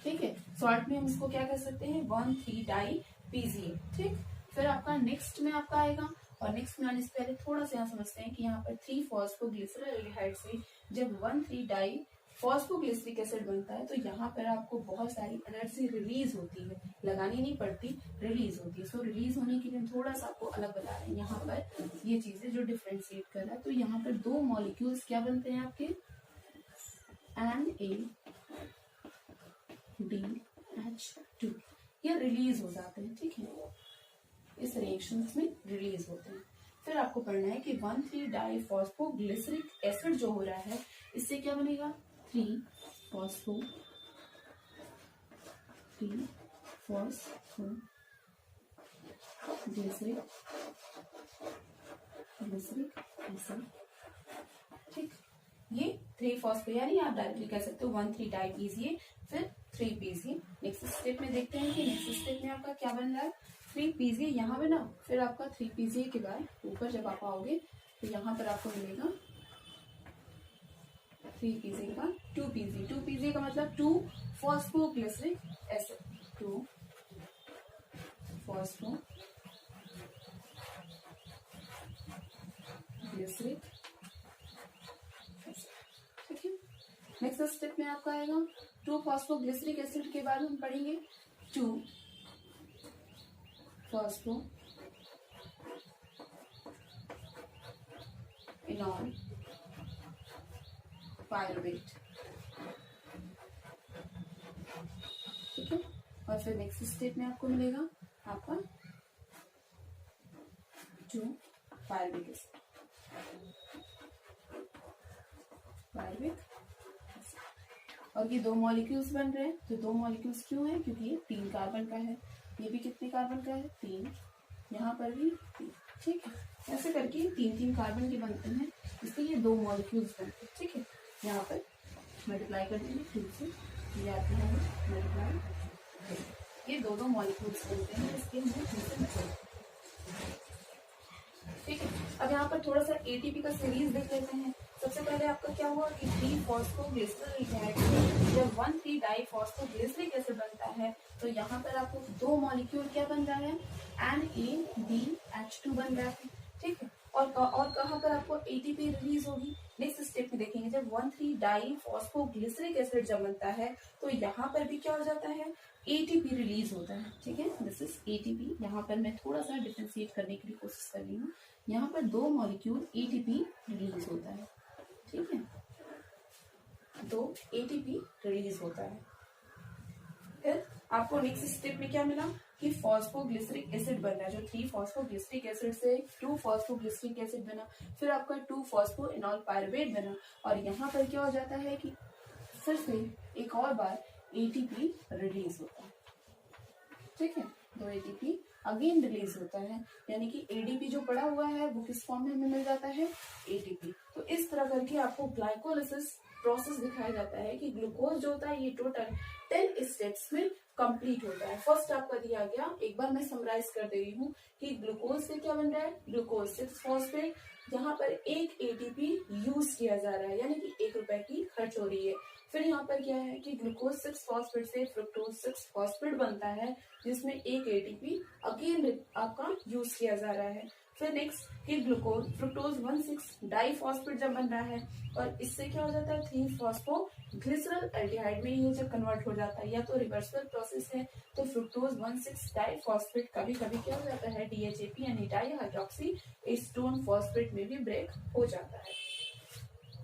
ठीक है, शॉर्ट में हम इसको क्या कर सकते हैं, 1,3-डाई PGA। ठीक, फिर आपका नेक्स्ट में आपका आएगा, और नेक्स्ट में आने से पहले थोड़ा सा यहाँ समझते हैं कि यहाँ पर 3-फॉस्फोग्लिसरॉल्डिहाइड से जब 1,3-डाई फॉस्फोग्लिसरिक एसिड बनता है, तो यहाँ पर आपको बहुत सारी एनर्जी रिलीज होती है, लगानी नहीं पड़ती, रिलीज होती है। सो रिलीज होने के लिए थोड़ा सा आपको अलग बता रहे हैं यहाँ पर ये चीजें जो डिफ्रेंशिएट कर रहा है। तो यहाँ पर 2 मॉलिक्यूल्स क्या बनते हैं आपके, NADH2, ये रिलीज हो जाते हैं। ठीक है, इस रिएक्शन में रिलीज होते हैं। फिर आपको पढ़ना है कि 1,3-डाइफॉस्फोग्लिसरिक एसिड जो हो रहा है, इससे क्या बनेगा, 3-फॉस्फोग्लिसरिक एसिड। ठीक, ये 3-फॉस्फो, यानी आप डायरेक्टली कह सकते हो 1,3-डाई PGA, फिर 3 PGA। नेक्स्ट स्टेप में देखते हैं कि नेक्स्ट स्टेप में आपका क्या बन रहा है, 3 PGA यहाँ बना, फिर आपका 3 PGA के बाद ऊपर जब आप आओगे तो यहाँ पर आपको मिलेगा 3 PGA के बाद 2 PGA। 2 PGA का मतलब 2-फॉस्फोग्लिसरिक एसिड, 2-फॉस्फोग्लिसरिक। ठीक है, नेक्स्ट स्टेप में आपका आएगा 2-फॉस्फोग्लिसरिक एसिड के बाद हम पढ़ेंगे 2-फॉस्फोइनॉल पायरुवेट। ठीक है, और फिर नेक्स्ट स्टेप में आपको मिलेगा आपका 2-पायरुविक एसिड। और ये 2 मॉलिक्यूल्स बन रहे हैं। तो 2 मॉलिक्यूल्स क्यों है, क्योंकि ये 3 कार्बन का है, ये भी कितने कार्बन का है, 3, यहाँ पर भी 3। ठीक है, ऐसे करके 3-3 कार्बन के बनते हैं, इसलिए ये 2 मॉलिक्यूल्स बनते हैं। ठीक है, यहाँ पर मल्टीप्लाई कर देंगे 2 से, ये आते हैं मल्टीप्लाई, ये 2 मॉलिक्यूल्स बनते हैं, इसलिए हमें 2 से मतलब। ठीक है, अब यहाँ पर थोड़ा सा ATP का सीरीज देख लेते हैं। सबसे पहले आपका क्या हुआ कि 3-फॉस्फोग्लिसरॉल्डिहाइड जब 1,3-डाइफॉस्फोग्लिसरिक एसिड बनता है, तो यहाँ पर आपको 2 मॉलिक्यूल क्या बन रहा है, NADH2 बन रहा है। ठीक है, और कहाँ पर आपको ATP रिलीज होगी, नेक्स्ट स्टेप में देखेंगे जब 1,3 डाई फॉस्फोग्लिसरिक एसिड जब बनता है तो यहाँ पर भी क्या हो जाता है, एटीपी रिलीज होता है। ठीक है, दिस इज एटीपी। यहाँ पर मैं थोड़ा सा डिफ्रेंशिएट करने की कोशिश कर रही हूँ। यहाँ पर 2 मॉलिक्यूल एटीपी रिलीज होता है। ठीक है, 2 एटीपी रिलीज होता है। फिर आपको नेक्स्ट स्टेप में क्या मिला कि फॉस्फोग्लिसरिक एसिड बना, जो 3 फॉस्फोग्लिसरिक एसिड से 2 फॉस्फोग्लिसरिक एसिड बना, फिर आपका 2 फॉस्फोइनॉल पायरुवेट बना, और यहाँ पर क्या हो जाता है कि फिर से एक और बार एटीपी रिलीज होता है। ठीक है, 2 एटीपी अगेन रिलीज होता है, यानी कि एडीपी जो पड़ा हुआ है वो किस फॉर्म में हमें मिल जाता है, एटीपी। तो इस तरह करके आपको ग्लाइकोलिसिस प्रोसेस दिखाया जाता है कि ग्लूकोज जो होता है ये टोटल 10 स्टेप्स में कंप्लीट होता है। फर्स्ट आपका दिया गया, एक बार मैं समराइज कर दे रही हूँ कि ग्लूकोज से क्या बन रहा है, ग्लूकोज 6 फॉस्फेट, यहाँ पर 1 एटीपी यूज किया जा रहा है, यानी कि 1 रुपए की खर्च हो रही है। फिर यहाँ पर क्या है कि ग्लूकोज 6 फॉस्फेट से फ्रुक्टोज 6 फॉस्फेट बनता है, जिसमें 1 एटीपी अगेन आपका यूज किया जा रहा है। फिर नेक्स्ट कि ग्लूकोज फ्रुक्टोज 1,6 डाई फॉस्फेट जब बन रहा है, और इससे क्या हो जाता है 3 फॉस्फोग्लिसरल एल्डिहाइड में ये जब कन्वर्ट हो जाता है, या तो रिवर्सल प्रोसेस है, तो फ्रुक्टोज 1,6 डाई फॉस्फेट कभी कभी क्या हो जाता है डीएचएपी यानी डाई हाइड्रोक्सी एसीटोन फॉस्फेट में भी ब्रेक हो जाता है।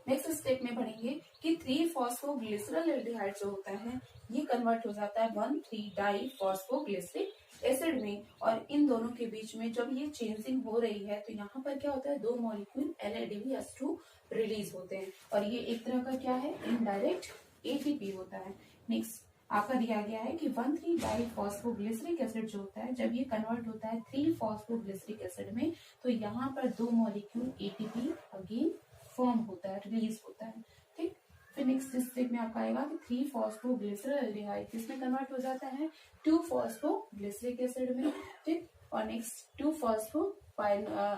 नेक्स्ट स्टेप में पढ़ेंगे कि 3 फॉस्फोग्लिसरल एल्डिहाइड जो होता है ये कन्वर्ट हो जाता है 1,3 डाई फॉस्फोग्लिसरिक एसिड में, और इन दोनों के बीच में जब ये चेंजिंग हो रही है तो यहाँ पर क्या होता है 2 मॉलिक्यूल NADPH2 रिलीज होते हैं, और ये एक तरह का क्या है, इनडायरेक्ट एटीपी होता है। नेक्स्ट आपका दिया गया है कि 1,3 डाई फॉस्फोग्लिसरिक एसिड जो होता है जब ये कन्वर्ट होता है 3 फॉस्फोग्लिसरिक एसिड में, तो यहाँ पर 2 मॉलिक्यूल एटीपी अगेन फॉर्म होता है, रिलीज होता है। ठीक, फिर नेक्स्ट स्टेप में आपका आएगा कि 3 फॉस्फोग्लिसरल एल्डिहाइड किसमें कन्वर्ट हो जाता है, 2 फॉस्फोग्लिसरिक एसिड में। ठीक, और नेक्स्ट 2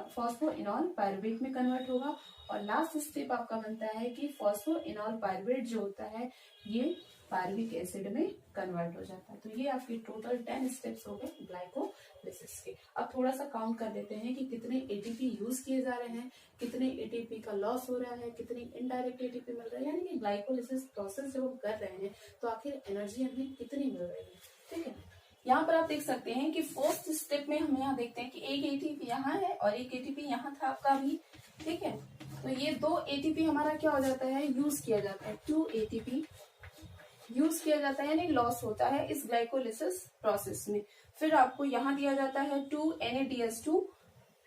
फॉस्फोइनॉल पायरुवेट में कन्वर्ट होगा, और लास्ट स्टेप आपका बनता है कि फॉस्फोइनॉल पायरुवेट जो होता है ये पायरुविक एसिड में कन्वर्ट हो जाता है। तो ये आपके टोटल 10 स्टेप्स हो गए ग्लाइकोलिसिस के। अब थोड़ा सा काउंट कर लेते हैं कि कितने एटीपी यूज किए जा रहे हैं, कितने एटीपी का लॉस हो रहा है, कितनी इनडायरेक्ट एटीपी मिल रहा है, यानी कि ग्लाइकोलिसिस प्रोसेस जब हम कर रहे हैं तो आखिर एनर्जी हमें कितनी मिल रही है। ठीक है, यहाँ पर आप देख सकते हैं कि फर्स्ट स्टेप में हम यहाँ देखते हैं कि 1 एटीपी यहाँ है और 1 एटीपी यहाँ था आपका भी। ठीक है, तो ये 2 एटीपी हमारा क्या हो जाता है, यूज किया जाता है, 2 एटीपी यूज किया जाता है, यानी लॉस होता है इस ग्लाइकोलिसिस प्रोसेस में। फिर आपको यहाँ दिया जाता है 2 NADH2,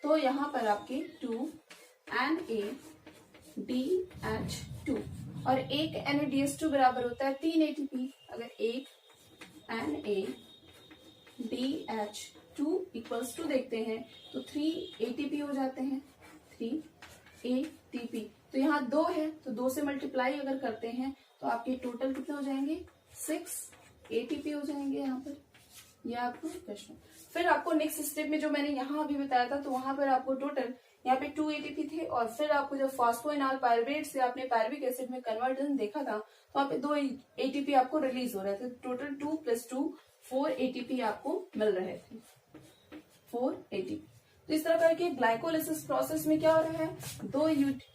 तो यहाँ पर आपके 2 NADH2 और 1 NADH2 बराबर होता है 3 ATP। अगर 1 NADH2 इक्वल्स टू देखते हैं तो 3 ATP हो जाते हैं, 3 ATP। तो यहाँ 2 है तो 2 से मल्टीप्लाई अगर करते हैं तो आपके टोटल कितने हो जाएंगे, 6 ATP हो जाएंगे यहाँ पर। यह आपको प्रश्न। फिर आपको नेक्स्ट स्टेप में जो मैंने यहाँ अभी बताया था तो वहां पर आपको टोटल यहाँ पे 2 ATP थे, और फिर आपको जब फॉस्फोइनॉल पायरुवेट से आपने पायरुविक एसिड में कन्वर्जन देखा था तो वहाँ पे 2 ATP आपको रिलीज हो रहे थे। टोटल 2 + 2 4 ATP आपको मिल रहे थे, 4 ATP। तो इस तरह करके ग्लाइकोलिसिस प्रोसेस में क्या हो रहा है, 2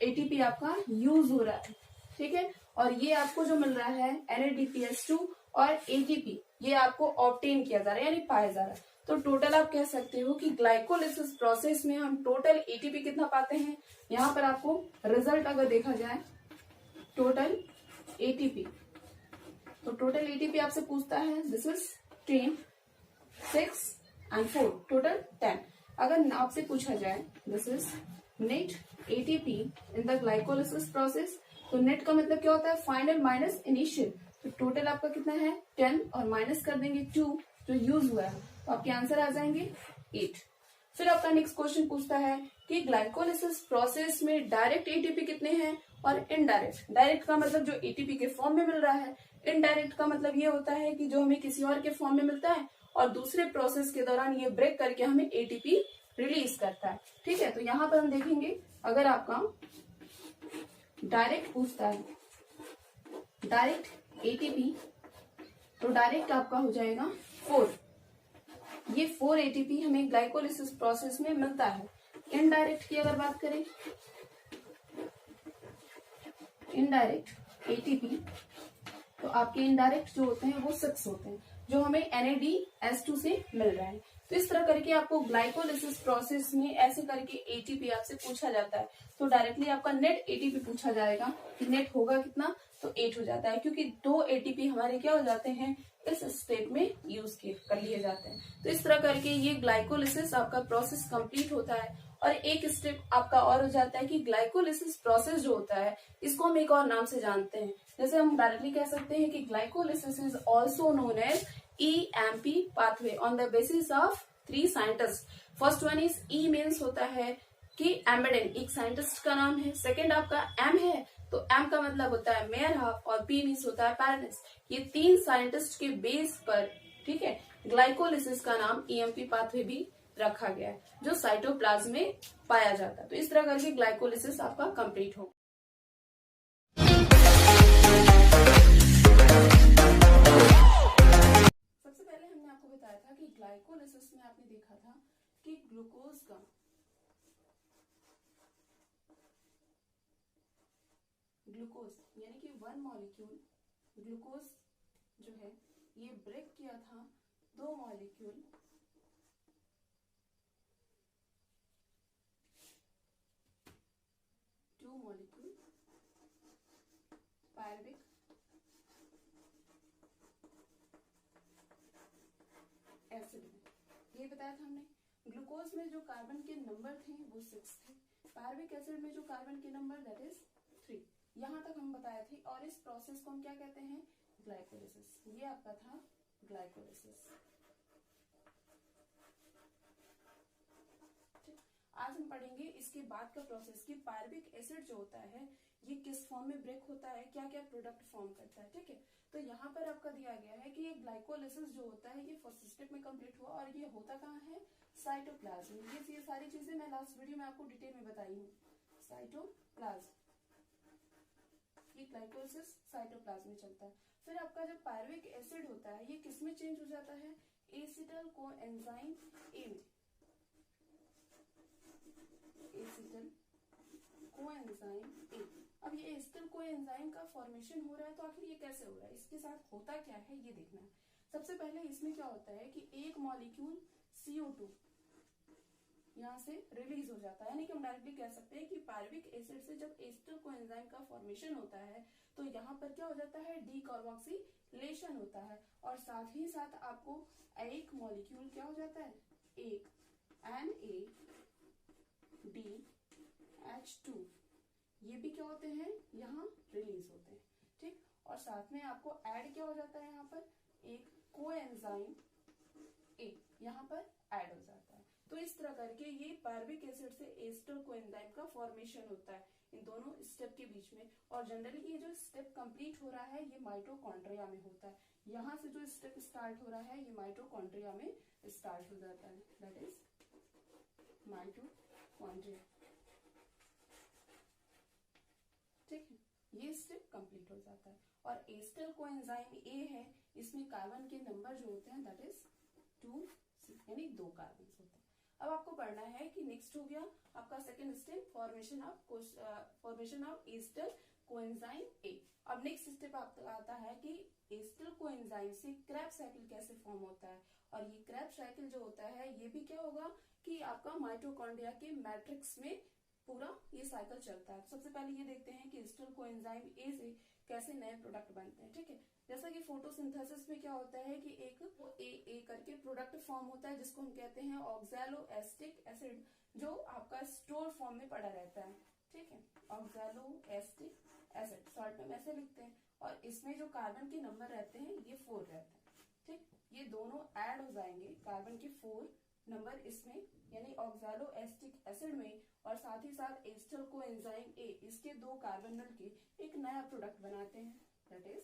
ATP आपका यूज हो रहा है। ठीक है, और ये आपको जो मिल रहा है NADPH2 और ATP ये आपको ऑब्टेन किया जा रहा है, यानी पाया जा रहा है। तो टोटल आप कह सकते हो कि ग्लाइकोलिसिस प्रोसेस में हम टोटल ATP कितना पाते हैं। यहाँ पर आपको रिजल्ट अगर देखा जाए टोटल ATP, तो टोटल ATP आपसे पूछता है, दिस इज 10, 6 and 4, टोटल 10। अगर आपसे पूछा जाए this is net ATP in the glycolysis process, तो नेट का मतलब क्या होता है, फाइनल माइनस इनिशियल। तो टोटल आपका कितना है 10 और माइनस कर देंगे 2 जो यूज हुआ है, तो आपके आंसर आ जाएंगे 8। फिर आपका नेक्स्ट क्वेश्चन पूछता है कि ग्लाइकोलिसिस प्रोसेस में डायरेक्ट ATP कितने हैं और इनडायरेक्ट। डायरेक्ट का मतलब जो ATP के फॉर्म में मिल रहा है, इनडायरेक्ट का मतलब ये होता है कि जो हमें किसी और के फॉर्म में मिलता है और दूसरे प्रोसेस के दौरान ये ब्रेक करके हमें ATP रिलीज करता है। ठीक है, तो यहाँ पर हम देखेंगे अगर आपका डायरेक्ट पूछता है डायरेक्ट ATP, तो डायरेक्ट आपका हो जाएगा 4। ये 4 ATP हमें ग्लाइकोलिसिस प्रोसेस में मिलता है। इनडायरेक्ट की अगर बात करें इनडायरेक्ट एटीपी, तो आपके इनडायरेक्ट जो होते हैं वो 6 होते हैं, जो हमें NADH2 से मिल रहा है। तो इस तरह करके आपको ग्लाइकोलिसिस प्रोसेस में ऐसे करके एटीपी आपसे पूछा जाता है, तो डायरेक्टली आपका नेट एटीपी पूछा जाएगा कि नेट होगा कितना, तो 8 हो जाता है, क्योंकि 2 एटीपी हमारे क्या हो जाते हैं, इस स्टेप में यूज कर लिए जाते हैं। तो इस तरह करके ये ग्लाइकोलिसिस आपका प्रोसेस कंप्लीट होता है। और एक स्टेप आपका और हो जाता है कि ग्लाइकोलिसिस प्रोसेस जो होता है इसको हम एक और नाम से जानते हैं, जैसे हम डायरेक्टली कह सकते हैं कि glycolysis is also known as EMP pathway on the basis of 3 scientist. First one is E means होता है कि एम्बेडेन, एक साइंटिस्ट का नाम है। सेकेंड आपका M है, तो M का मतलब होता है मेयरहाफ, और P मीन्स होता है पैरेंट्स। ये 3 साइंटिस्ट के बेस पर, ठीक है, ग्लाइकोलिसिस का नाम EMP पाथवे भी रखा गया है, जो साइटोप्लाज्म में पाया जाता है। तो इस तरह करके ग्लाइकोलिसिस आपका कंप्लीट हो। सबसे पहले हमने आपको बताया था कि ग्लाइकोलिसिस में आपने देखा था कि ग्लूकोज का यानी कि 1 मॉलिक्यूल ग्लूकोज जो है ये ब्रेक किया था 2 मॉलिक्यूल पायरुविक एसिड में। ये बताया था हमने। ग्लूकोज में जो कार्बन के नंबर थे वो 6 थे, पायरुविक एसिड में जो कार्बन के नंबर दैट इज 3। यहाँ तक हम बताए थे। और इस प्रोसेस को हम क्या कहते हैं, ग्लाइकोलिसिस। ये आपका था ग्लाइकोलिसिस। आज हम पढ़ेंगे इसके बाद का प्रोसेस कि पायरुविक एसिड जो होता है ये किस फॉर्म में ब्रेक होता है, क्या क्या प्रोडक्ट फॉर्म करता है। ठीक है, तो यहाँ पर आपका दिया गया है कि ये ग्लाइकोलिसिस जो होता है ये फर्स्ट स्टेप में कंप्लीट हुआ, और ये होता कहाँ है, साइटोप्लाज्म। ये सारी चीजें मैं लास्ट वीडियो में आपको डिटेल में बताई हूँ। साइटोप्लाज्म, ये ग्लाइकोलिसिस साइटोप्लाज्म में चलता है। फिर आपका जब पायरुविक एसिड होता है ये किसमें चेंज हो जाता है, एसिटल कोएंजाइम ए में। Acetyl coenzyme A. अब ये एसिटल कोएंजाइम का फॉर्मेशन हो रहा है, तो आखिर ये कैसे हो रहा है, इसके साथ होता क्या है ये देखना है। सबसे पहले इसमें क्या होता है कि एक मॉलिक्यूल CO2 यहाँ से रिलीज हो जाता है, यानी कि हम डायरेक्टली कह सकते हैं कि पायरुविक एसिड से जब एसिटल कोएंजाइम का फॉर्मेशन होता है तो यहाँ पर क्या हो जाता है, डीकार्बोक्सिलेशन होता है, और साथ ही साथ आपको एक मॉलिक्यूल क्या हो जाता है, एक NADH2 ये भी क्या होते हैं, यहाँ रिलीज होते हैं। ठीक, और साथ में आपको ऐड क्या हो जाता है, यहाँ पर एक कोएंजाइम ए यहाँ पर ऐड हो जाता है। तो इस तरह करके ये पायरुविक एसिड से एसिटल कोएंजाइम का फॉर्मेशन होता है इन दोनों स्टेप के बीच में। और जनरली ये जो स्टेप कंप्लीट हो रहा है ये माइटोकॉन्ड्रिया में होता है। यहाँ से जो स्टेप स्टार्ट हो रहा है ये माइटोकॉन्ड्रिया में स्टार्ट हो जाता है, दैट इज माइटोकॉन्ड्रिया। ठीक है, ये स्टेप कंप्लीट हो जाता है। और एसिटल कोएंजाइम ए है, इसमें कार्बन के नंबर जो होते हैं दैट इज 2 यानी 2 कार्बन होते हैं। अब आपको पढ़ना है कि नेक्स्ट हो गया आपका second step, formation of acetyl coenzyme A. अब नेक्स्ट स्टेप आपका आता है कि एसिटल कोएंजाइम से क्रेब्स साइकिल कैसे फॉर्म होता है। और ये क्रेब्स साइकिल जो होता है ये भी क्या होगा कि आपका माइटोकॉन्ड्रिया के मैट्रिक्स में पूरा ये साइकिल चलता है। सबसे पहले ये देखते हैं कि एसिटल कोएंजाइम ए से कैसे नए प्रोडक्ट बनते हैं। ठीक है, जैसा कि फोटोसिंथेसिस में क्या होता है कि एक ए करके प्रोडक्ट फॉर्म होता है जिसको हम कहते हैं ऑक्सैलोएसिटिक एसिड, जो आपका स्टोर फॉर्म में पड़ा रहता है। ठीक है, ऑक्सैलोएसिटिक एसिड शॉर्ट में ऐसे लिखते हैं, और इसमें जो कार्बन के नंबर रहते हैं ये 4 रहते हैं। ठीक, ये दोनों ऐड हो जाएंगे, कार्बन के 4 नंबर इसमें यानी ऑक्सैलोएसिटिक एसिड में, और साथ ही साथ एसिटल कोएंजाइम ए इसके 2 कार्बन मिलके एक नया प्रोडक्ट बनाते हैं, that is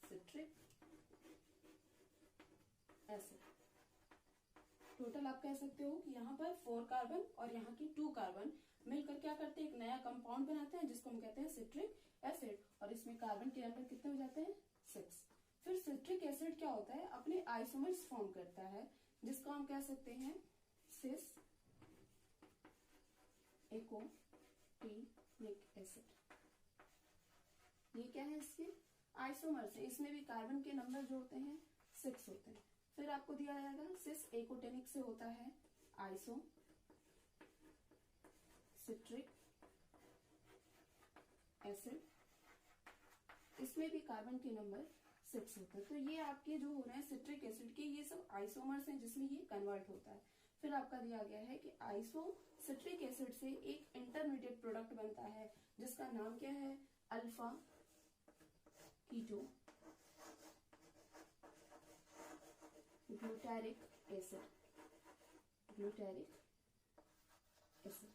citric acid. Total आप कह सकते हो कि यहाँ पर 4 कार्बन और यहाँ की 2 कार्बन मिलकर क्या करते हैं, एक नया कंपाउंड बनाते हैं जिसको हम कहते हैं सिट्रिक एसिड। और इसमें कार्बन के नंबर कितने हो जाते हैं, 6। फिर सिट्रिक एसिड क्या होता है, अपने आइसोमर्स फॉर्म करता है जिसको हम कह सकते हैं सिस, एको, टी आइसोनिक एसिड। ये क्या है, इसके आइसोमर्स है, इसमें भी कार्बन के नंबर जो होते हैं 6 होते हैं। फिर आपको दिया जाएगा सिस एकोटेनिक से होता है आइसो सिट्रिक एसिड, इसमें भी कार्बन के नंबर 6 होते हैं। तो ये आपके जो हो रहे हैं सिट्रिक एसिड के, ये सब आइसोमर्स हैं जिसमें ये कन्वर्ट होता है। फिर आपका दिया गया है कि आइसो सिट्रिक एसिड से एक इंटरमीडिएट प्रोडक्ट बनता है जिसका नाम क्या है, alpha keto glutaric acid, glutaric acid.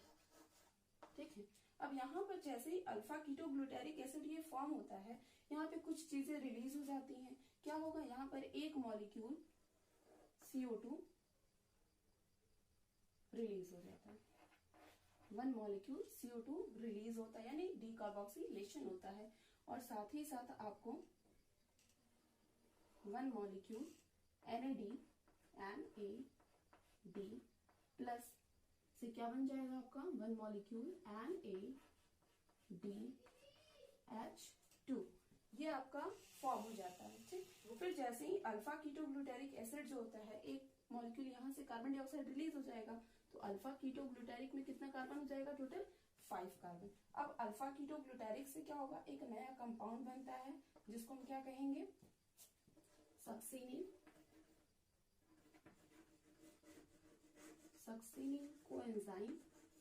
ठीक है, अब यहाँ पर जैसे ही अल्फा कीटो ग्लूटारिक एसिड ये फॉर्म होता है, यहाँ पे कुछ चीजें रिलीज हो जाती हैं। क्या होगा, यहाँ पर एक मॉलिक्यूल CO2 रिलीज हो जाता है, 1 मॉलिक्यूल CO2 रिलीज होता है, यानी डीकार्बोक्सिलेशन होता है। और साथ ही साथ आपको 1 मॉलिक्यूल NAD प्लस से क्या बन जाएगा आपका, 1 मॉलिक्यूल NADH2, ये आपका फॉर्म हो जाता है। ठीक, फिर जैसे ही अल्फा कीटो ग्लूटारिक एसिड जो होता है, एक मॉलिक्यूल यहाँ से कार्बन डाइऑक्साइड रिलीज हो जाएगा, तो अल्फा कीटो ग्लूटारिक में कितना कार्बन हो जाएगा, टोटल 5 कार्बन। अब अल्फा कीटो ग्लूटारिक से क्या होगा, एक नया कंपाउंड बनता है जिसको हम क्या कहेंगे, सक्सिनिल कोएंजाइम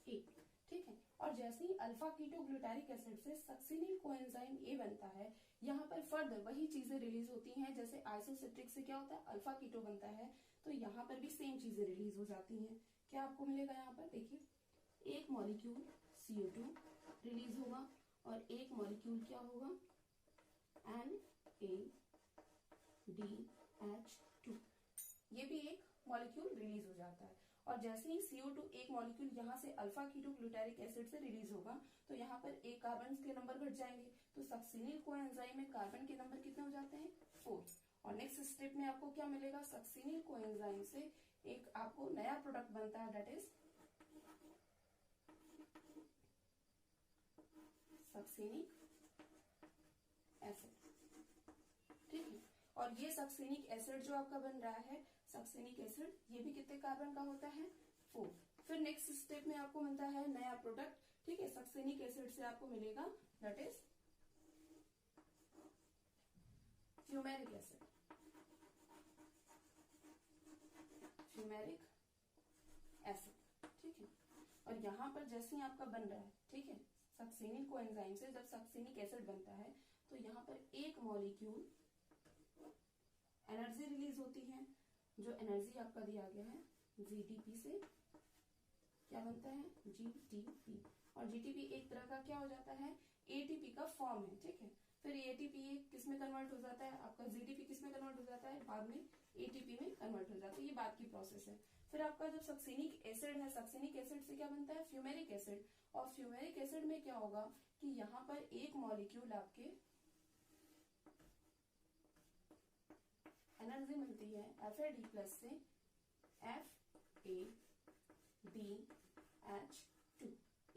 ए। ठीक है, और जैसे ही अल्फा कीटो ग्लूटारिक एसिड से सक्सिनिल कोएंजाइम ए बनता है, यहाँ पर फर्दर वही चीजें रिलीज होती हैं जैसे आइसोसिट्रिक से क्या होता है, अल्फा कीटो बनता है, तो यहाँ पर भी सेम चीजें रिलीज हो जाती हैं। क्या आपको मिलेगा, यहाँ पर देखिए एक मॉलिक्यूल CO2 रिलीज होगा और एक मॉलिक्यूल क्या होगा, NADH2, ये भी एक मॉलिक्यूल रिलीज हो जाता है। और जैसे ही CO2 एक मॉलिक्यूल यहाँ से अल्फा कीटो ग्लूटारिक एसिड से रिलीज होगा, तो यहाँ पर एक कार्बन के नंबर घट जाएंगे, तो सक्सिनिल कोएंजाइम में कार्बन के नंबर कितने हो जाते हैं, 4। और नेक्स्ट स्टेप में आपको क्या मिलेगा, सक्सिनिल कोएंजाइम से एक आपको नया प्रोडक्ट बनता है, दैट इज सक्सिनिक एसिड। ठीक है, और ये सक्सिनिक एसिड जो आपका बन रहा है, सक्सिनिक एसिड, ये भी कितने कार्बन का होता है, 4। फिर नेक्स्ट स्टेप में आपको मिलता है नया प्रोडक्ट। ठीक है, सक्सिनिक एसिड से आपको मिलेगा that is fumaric acid, fumaric acid. ठीक है, और यहां पर जैसे ही आपका बन रहा है, ठीक है, सक्सिनिल कोएंजाइम से जब सक्सिनिक एसिड बनता है, तो यहाँ पर एक मॉलिक्यूल एनर्जी रिलीज होती है, जो एनर्जी आपका दिया गया है GTP से क्या बनता है, GTP। और GTP एक तरह का क्या हो जाता है, ATP का फॉर्म है। ठीक है, फिर ATP किस में कन्वर्ट हो जाता है, आपका GTP किस में कन्वर्ट हो जाता है, बाद में ATP में कन्वर्ट हो जाता है, ये बाद की प्रोसेस है। फिर आपका जब सक्सिनिक एसिड है, सक्सिनिक एसिड से क्या बनता है, फ्यूमेरिक एसिड। और फ्यूमेरिक एसिड में क्या होगा कि यहाँ पर एक मॉलिक्यूल आपके एनर्जी मिलती है FAD+ से FADH2,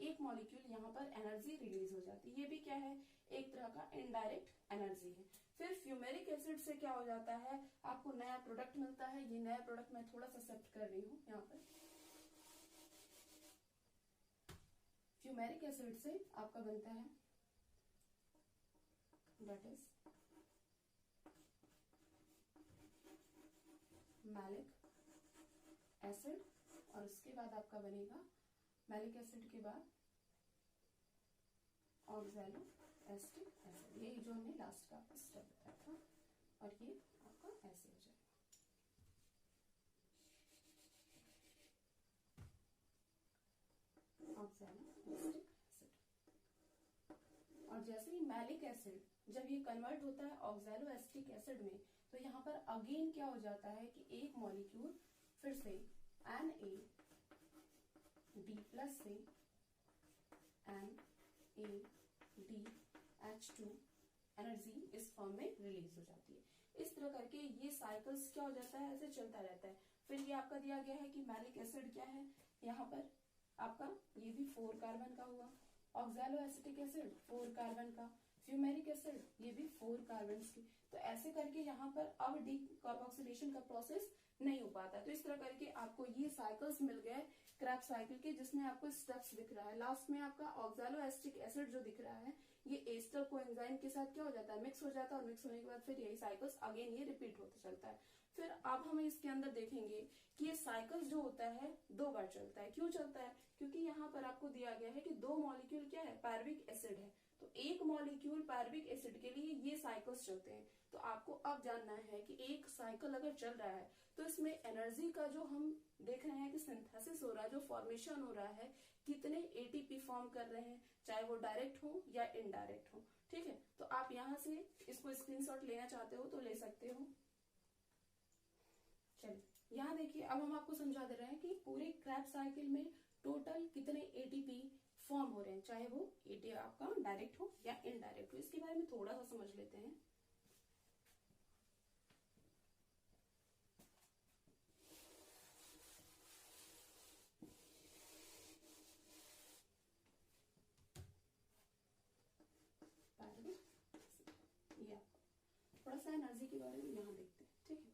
एक मॉलिक्यूल यहाँ पर एनर्जी रिलीज हो जाती है, ये भी क्या है, एक तरह का इनडायरेक्ट एनर्जी है। फिर फ्यूमेरिक एसिड से क्या हो जाता है, आपको नया प्रोडक्ट मिलता है। ये नया प्रोडक्ट मैं थोड़ा सा सेट कर रही हूँ यहाँ पर। फ्यूमेरिक एसिड से आपका बनता है दैट इज मैलिक एसिड, और उसके बाद आपका बनेगा मैलिक एसिड के बाद ऑक्सैलो एसिटिक एसिड। ये जो हमने लास्ट का आपको स्टेप बताया था, और ये आपका ऐसे हो जाएगा। Oxalo acetic acid. और जैसे ही मैलिक एसिड जब ये कन्वर्ट होता है ऑक्सैलो एसिटिक एसिड में, तो यहाँ पर अगेन क्या हो जाता है कि एक मॉलिक्यूल फिर से NAD+ से NADH2 एनर्जी इस फॉर्म में रिलीज हो जाती है। इस तरह करके ये साइकिल्स क्या हो जाता है, ऐसे चलता रहता है। फिर ये आपका दिया गया है कि मैलिक एसिड क्या है, यहाँ पर आपका ये भी 4 कार्बन का हुआ, ऑक्सैलो एसिटिक एसिड 4 कार्बन का, फ्यूमेरिक एसिड ये भी 4 कार्बन की। तो ऐसे करके यहाँ पर अब डीकार्बोक्सिलेशन का प्रोसेस नहीं हो पाता। तो इस तरह करके आपको ये साइकिल्स मिल गए क्रैब्स साइकिल के, जिसमें आपको स्टेप्स दिख रहा है। लास्ट में आपका ऑक्सैलो एसिटिक एसिड जो दिख रहा है ये एस्टर कोएंजाइम के साथ क्या हो जाता है, मिक्स हो जाता है, और मिक्स होने के बाद फिर यही साइकिल्स अगेन ये रिपीट होता चलता है। फिर अब हम इसके अंदर देखेंगे कि ये साइकिल्स जो होता है 2 बार चलता है। क्यों चलता है, क्योंकि यहाँ पर आपको दिया गया है कि 2 मॉलिक्यूल क्या है, पायरुविक एसिड है, तो एक मॉलिक्यूल पायरुविक एसिड के लिए ये साइकिल्स चलते हैं। तो आपको अब जानना है कि एक साइकिल अगर चल रहा है तो इसमें एनर्जी का जो हम देख रहे हैं कि सिंथेसिस हो रहा है, जो फॉर्मेशन हो रहा है, कितने एटीपी फॉर्म कर रहे हैं, चाहे वो डायरेक्ट हो या इनडायरेक्ट हो। ठीक है, तो आप यहाँ से इसको स्क्रीनशॉट लेना चाहते हो तो ले सकते हो। चलिए यहाँ देखिए, अब हम आपको समझा दे रहे हैं कि पूरे क्रैब्स साइकिल में टोटल कितने एटीपी फॉर्म हो रहे हैं, चाहे वो एटीपी आपका डायरेक्ट हो या इनडायरेक्ट हो। इसके बारे में थोड़ा सा समझ लेते हैं। थोड़ा सा एनर्जी के बारे में यहाँ देखते हैं। ठीक है,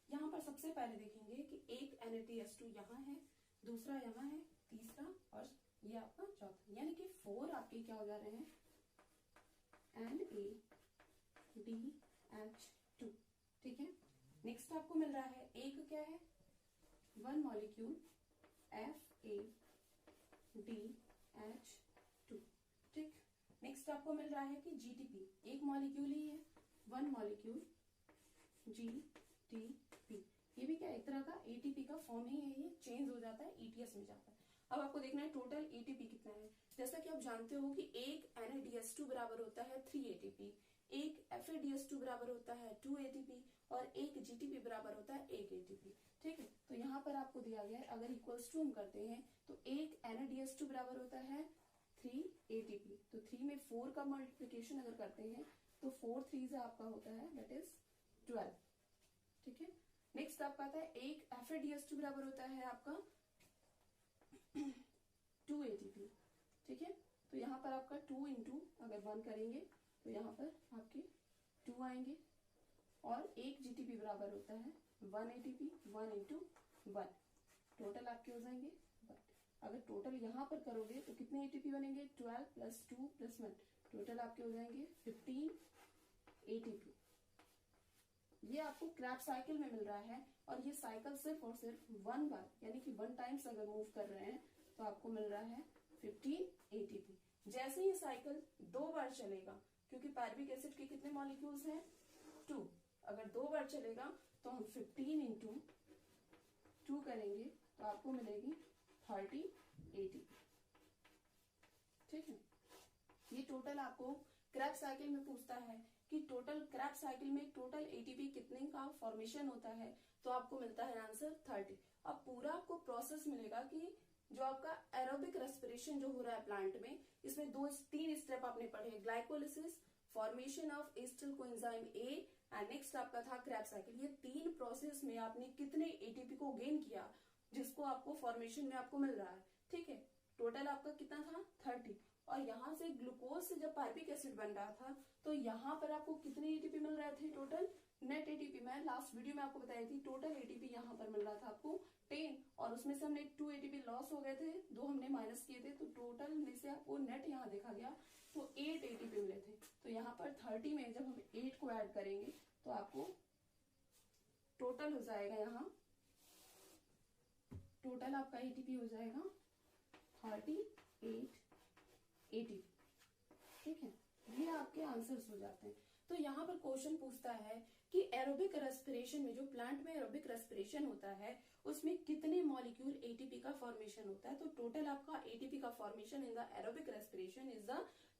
यहाँ पर सबसे पहले देखेंगे कि एक NaDH2 यहाँ है, दूसरा यहाँ है, तीसरा और ये आपका चौथा, यानी कि 4 आपके क्या हो जा रहे हैं, NaDH2। ठीक है, नेक्स्ट आपको मिल रहा है एक क्या है, 1 मॉलिक्यूल FADH2। ठीक, नेक्स्ट आपको मिल रहा है कि GTP, एक मॉलिक्यूल ही है, 1 मॉलिक्यूल GTP। ये भी क्या एक तरह का ATP का फॉर्म ही है, ये चेंज हो जाता है, ETS में जाता है। अब आपको देखना है टोटल ATP कितना है। जैसा कि आप जानते हो कि एक NaDH2 बराबर होता है 3 ATP, एक FADH2 बराबर होता है 2 ATP और एक GTP बराबर होता है 1 ATP। ठीक है, तो यहाँ पर आपको दिया गया है, अगर इक्वल्स टू हम करते हैं तो एक NaDH2 बराबर होता है 3 ATP। तो 3 में 4 का मल्टीप्लीकेशन अगर करते हैं तो 4 3 से आपका होता है दैट इज 12। ठीक है, नेक्स्ट आपका आता है एक FADH2 बराबर होता है आपका 2 ATP। ठीक है, तो यहाँ पर आपका 2 इंटू अगर 1 करेंगे तो यहाँ पर आपके 2 आएंगे, और एक GTP बराबर होता है 1 ATP, 1 इंटू 1, टोटल आपके हो जाएंगे। अगर टोटल यहाँ पर करोगे तो कितने ATP बनेंगे, 12 प्लस 2 प्लस 1, टोटल आपके हो जाएंगे 15 ATP। ये आपको क्रैब साइकिल में मिल रहा है, और ये साइकिल सिर्फ और सिर्फ 1 बार यानी कि 1 टाइम्स अगर मूव कर रहे हैं तो आपको मिल रहा है 15 ATP। जैसे ये साइकिल 2 बार चलेगा, क्योंकि पायरुविक एसिड के कितने मॉलिक्यूल्स हैं, 2, अगर 2 बार चलेगा तो हम 15 इंटू 2 करेंगे तो आपको मिलेगी 30 ATP। ठीक है, ये टोटल आपको क्रैब साइकिल में पूछता है कि टोटल क्रैब साइकिल में टोटल ATP कितने का फॉर्मेशन होता है, तो आपको मिलता है आंसर 30। अब पूरा आपको प्रोसेस मिलेगा कि जो आपका एरोबिक रेस्पिरेशन जो हो रहा है प्लांट में, इसमें 2-3 स्टेप आपने पढ़े, glycolysis, formation of acetyl coenzyme A and next आपका था क्रैब साइकिल। ये 3 प्रोसेस में आपने कितने ATP को गेन किया, जिसको आपको फॉर्मेशन में आपको मिल रहा है। ठीक है, टोटल आपका कितना था 30, और यहाँ से ग्लूकोज से जब पायरुविक एसिड बन रहा था तो यहाँ पर आपको कितने ATP मिल रहे थे, टोटल नेट ATP, मैं लास्ट वीडियो में आपको बताई थी, टोटल ATP यहाँ पर मिल रहा था आपको 10, और उसमें से हमने 2 ATP लॉस हो गए थे, 2 हमने माइनस किए थे, तो टोटल में से आपको नेट यहाँ देखा गया तो 8 ATP मिले थे। तो यहाँ पर 30 में जब हम 8 को ऐड करेंगे तो आपको टोटल हो जाएगा, यहाँ टोटल आपका ATP हो जाएगा 38 ATP। ठीक है, ये आपके आंसर्स हो जाते हैं। तो यहाँ पर क्वेश्चन पूछता है कि एरोबिक रेस्पिरेशन में, जो प्लांट में एरोबिक रेस्पिरेशन होता है, उसमें कितने मॉलिक्यूल ATP का फॉर्मेशन होता है। तो टोटल आपका ATP का formation in the aerobic respiration is the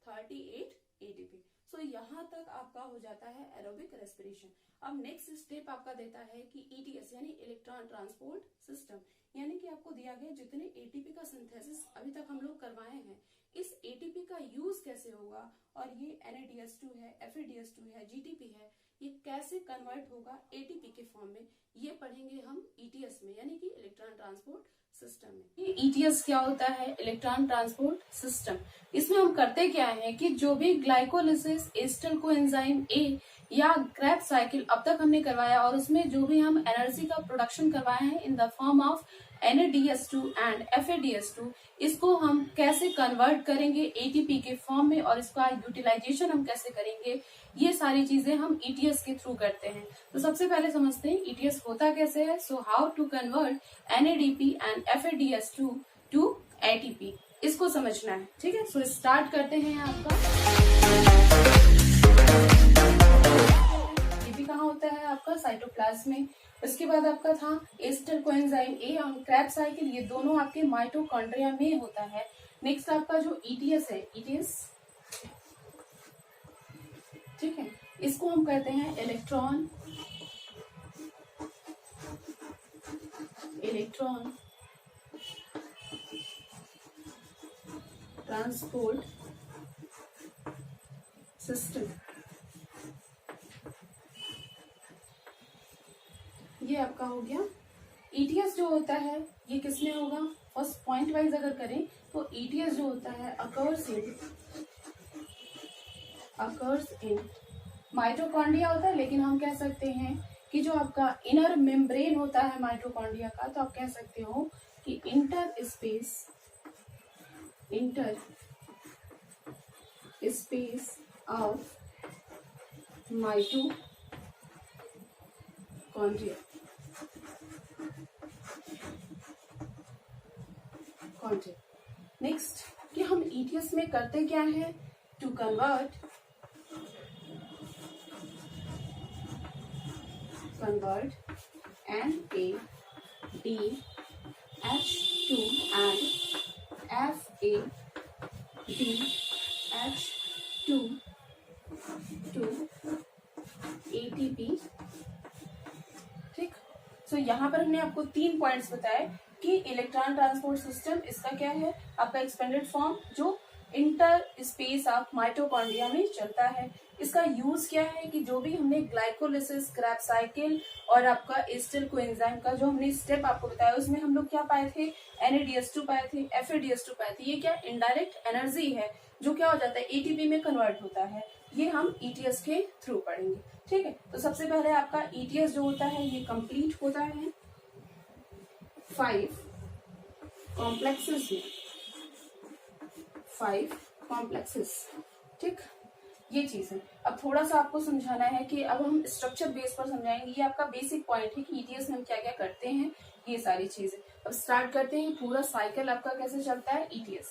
38 ATP। सो यहाँ तक आपका हो जाता है एरोबिक रेस्पिरेशन। अब नेक्स्ट स्टेप आपका देता है कि ETS यानी इलेक्ट्रॉन ट्रांसपोर्ट सिस्टम, यानी कि आपको दिया गया जितने ATP का सिंथेसिस अभी तक हम लोग करवाए हैं, इस ATP का यूज कैसे होगा, और ये NaDH2 है, FADH2 है, GTP है, ये कैसे कन्वर्ट होगा ATP के फॉर्म में, ये पढ़ेंगे हम ETS में, यानी कि इलेक्ट्रॉन ट्रांसपोर्ट सिस्टम में। ये ETS क्या होता है? Electron transport system. इसमें हम करते क्या है कि जो भी ग्लाइकोलिसिस एस्टर कोएंजाइम ए या क्रैब साइकिल अब तक हमने करवाया और उसमें जो भी हम एनर्जी का प्रोडक्शन करवाए हैं in the form of NADS2 and FADS2, इसको हम कैसे कन्वर्ट करेंगे ATP के फॉर्म में और इसका यूटिलाइजेशन हम कैसे करेंगे, ये सारी चीजें हम ETS के थ्रू करते हैं। तो सबसे पहले समझते हैं ETS होता कैसे है। So how to convert NADP and FADS2 to ATP, इसको समझना है। ठीक है, सो स्टार्ट करते हैं। आपका ATP कहाँ होता है? आपका साइटोप्लाज्म में। उसके बाद आपका था एस्टर कोएंजाइम ए और क्रैब साइकिल, ये दोनों आपके माइटोकॉन्ड्रिया में होता है। नेक्स्ट आपका जो ETS है, ETS ठीक है, इसको हम कहते हैं इलेक्ट्रॉन ट्रांसपोर्ट सिस्टम। ये आपका हो गया। ETS जो होता है ये किसमें होगा? फर्स्ट पॉइंट वाइज अगर करें तो ETS जो होता है अकर्स इन माइटोकॉन्ड्रिया होता है, लेकिन हम कह सकते हैं कि जो आपका इनर मेम्ब्रेन होता है माइटोकॉन्ड्रिया का, तो आप कह सकते हो कि inter space of mitochondria. Next कि हम ETS में करते क्या है? To convert NADH2 and FADH2 to ATP। ठीक, सो यहाँ पर हमने आपको 3 पॉइंट्स बताए कि इलेक्ट्रॉन ट्रांसपोर्ट सिस्टम इसका क्या है? आपका एक्सपेंडेड फॉर्म जो इंटर स्पेस ऑफ माइटोकॉन्ड्रिया में चलता है। इसका यूज क्या है कि जो भी हमने ग्लाइकोलिसिस, क्रैब साइकिल और आपका एस्टर कोएंजाइम का जो हमने स्टेप आपको बताया, उसमें हम लोग क्या पाए थे? NADS2 पाए थे, FADS2 पाए थे। ये क्या इनडायरेक्ट एनर्जी है जो क्या हो जाता है? ATP में कन्वर्ट होता है। ये हम ETS के थ्रू पढ़ेंगे। ठीक है, तो सबसे पहले आपका ETS जो होता है ये कंप्लीट होता है 5 कॉम्प्लेक्सेस में, 5 कॉम्प्लेक्सेस। ठीक, ये चीज है। अब थोड़ा सा आपको समझाना है कि अब हम स्ट्रक्चर बेस पर समझाएंगे। ये आपका बेसिक पॉइंट है कि ETS में हम क्या क्या करते हैं, ये सारी चीजें। अब स्टार्ट करते हैं पूरा साइकिल आपका कैसे चलता है ETS।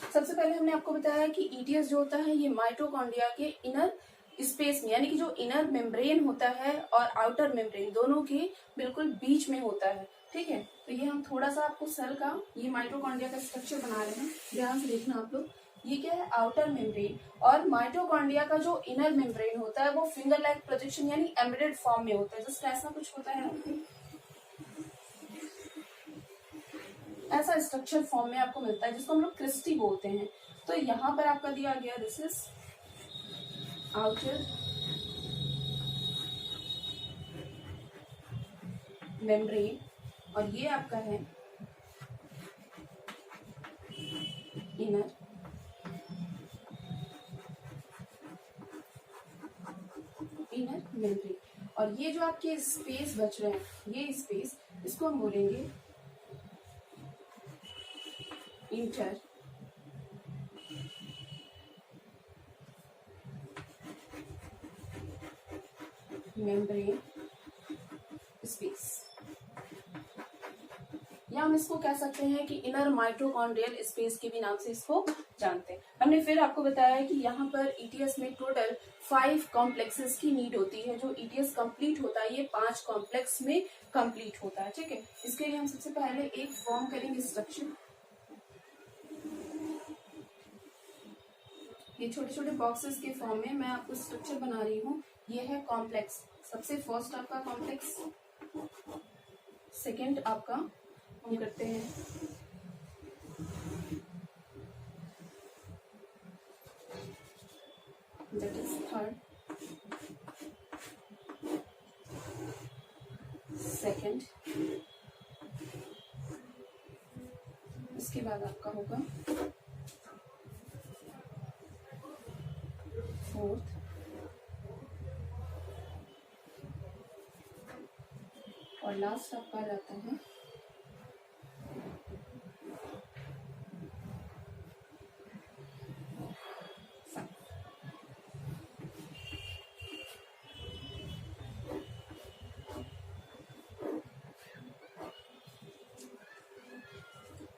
सबसे पहले हमने आपको बताया कि ETS जो होता है ये माइटोकॉन्ड्रिया के इनर स्पेस में, यानी कि जो इनर मेम्ब्रेन होता है और आउटर मेम्ब्रेन दोनों के बिल्कुल बीच में होता है। ठीक है, तो ये हम थोड़ा सा आपको सेल का ये माइटोकॉन्ड्रिया का स्ट्रक्चर बना रहे हैं, ध्यान से देखना आप लोग। ये क्या है? Outer membrane. और माइटोकॉन्ड्रिया का जो इनर मेम्ब्रेन होता है वो फिंगर लाइक प्रोजेक्शन यानी एम्बेडेड फॉर्म में होता है। जस्ट ऐसा कुछ होता है, ऐसा स्ट्रक्चर फॉर्म में आपको मिलता है जिसको हम लोग क्रिस्टी बोलते हैं। तो यहाँ पर आपका दिया गया दिस इज आउटर मेम्ब्रेन और ये आपका है इनर मेम्ब्रेन। और ये जो आपके स्पेस बच रहे हैं, ये स्पेस, इसको हम बोलेंगे इंटर मेम्ब्रेन स्पेस, या हम इसको कह सकते हैं कि इनर माइटोकॉन्ड्रियल स्पेस के भी नाम से इसको जानते हैं। हमने फिर आपको बताया कि यहाँ पर ETS में टोटल 5 कॉम्प्लेक्सेस की नीड होती है। जो ETS कंप्लीट होता है ये 5 कॉम्प्लेक्स में कंप्लीट होता है। ठीक है, इसके लिए हम सबसे पहले एक फॉर्म करेंगे स्ट्रक्चर। ये छोटे छोटे बॉक्सेस के फॉर्म में मैं आपको स्ट्रक्चर बना रही हूँ। ये है कॉम्प्लेक्स, सबसे फर्स्ट आपका कॉम्प्लेक्स, सेकेंड आपका हम करते हैं दैट इज थर्ड, सेकेंड, इसके बाद आपका होगा फोर्थ, और लास्ट आपका आ जाता है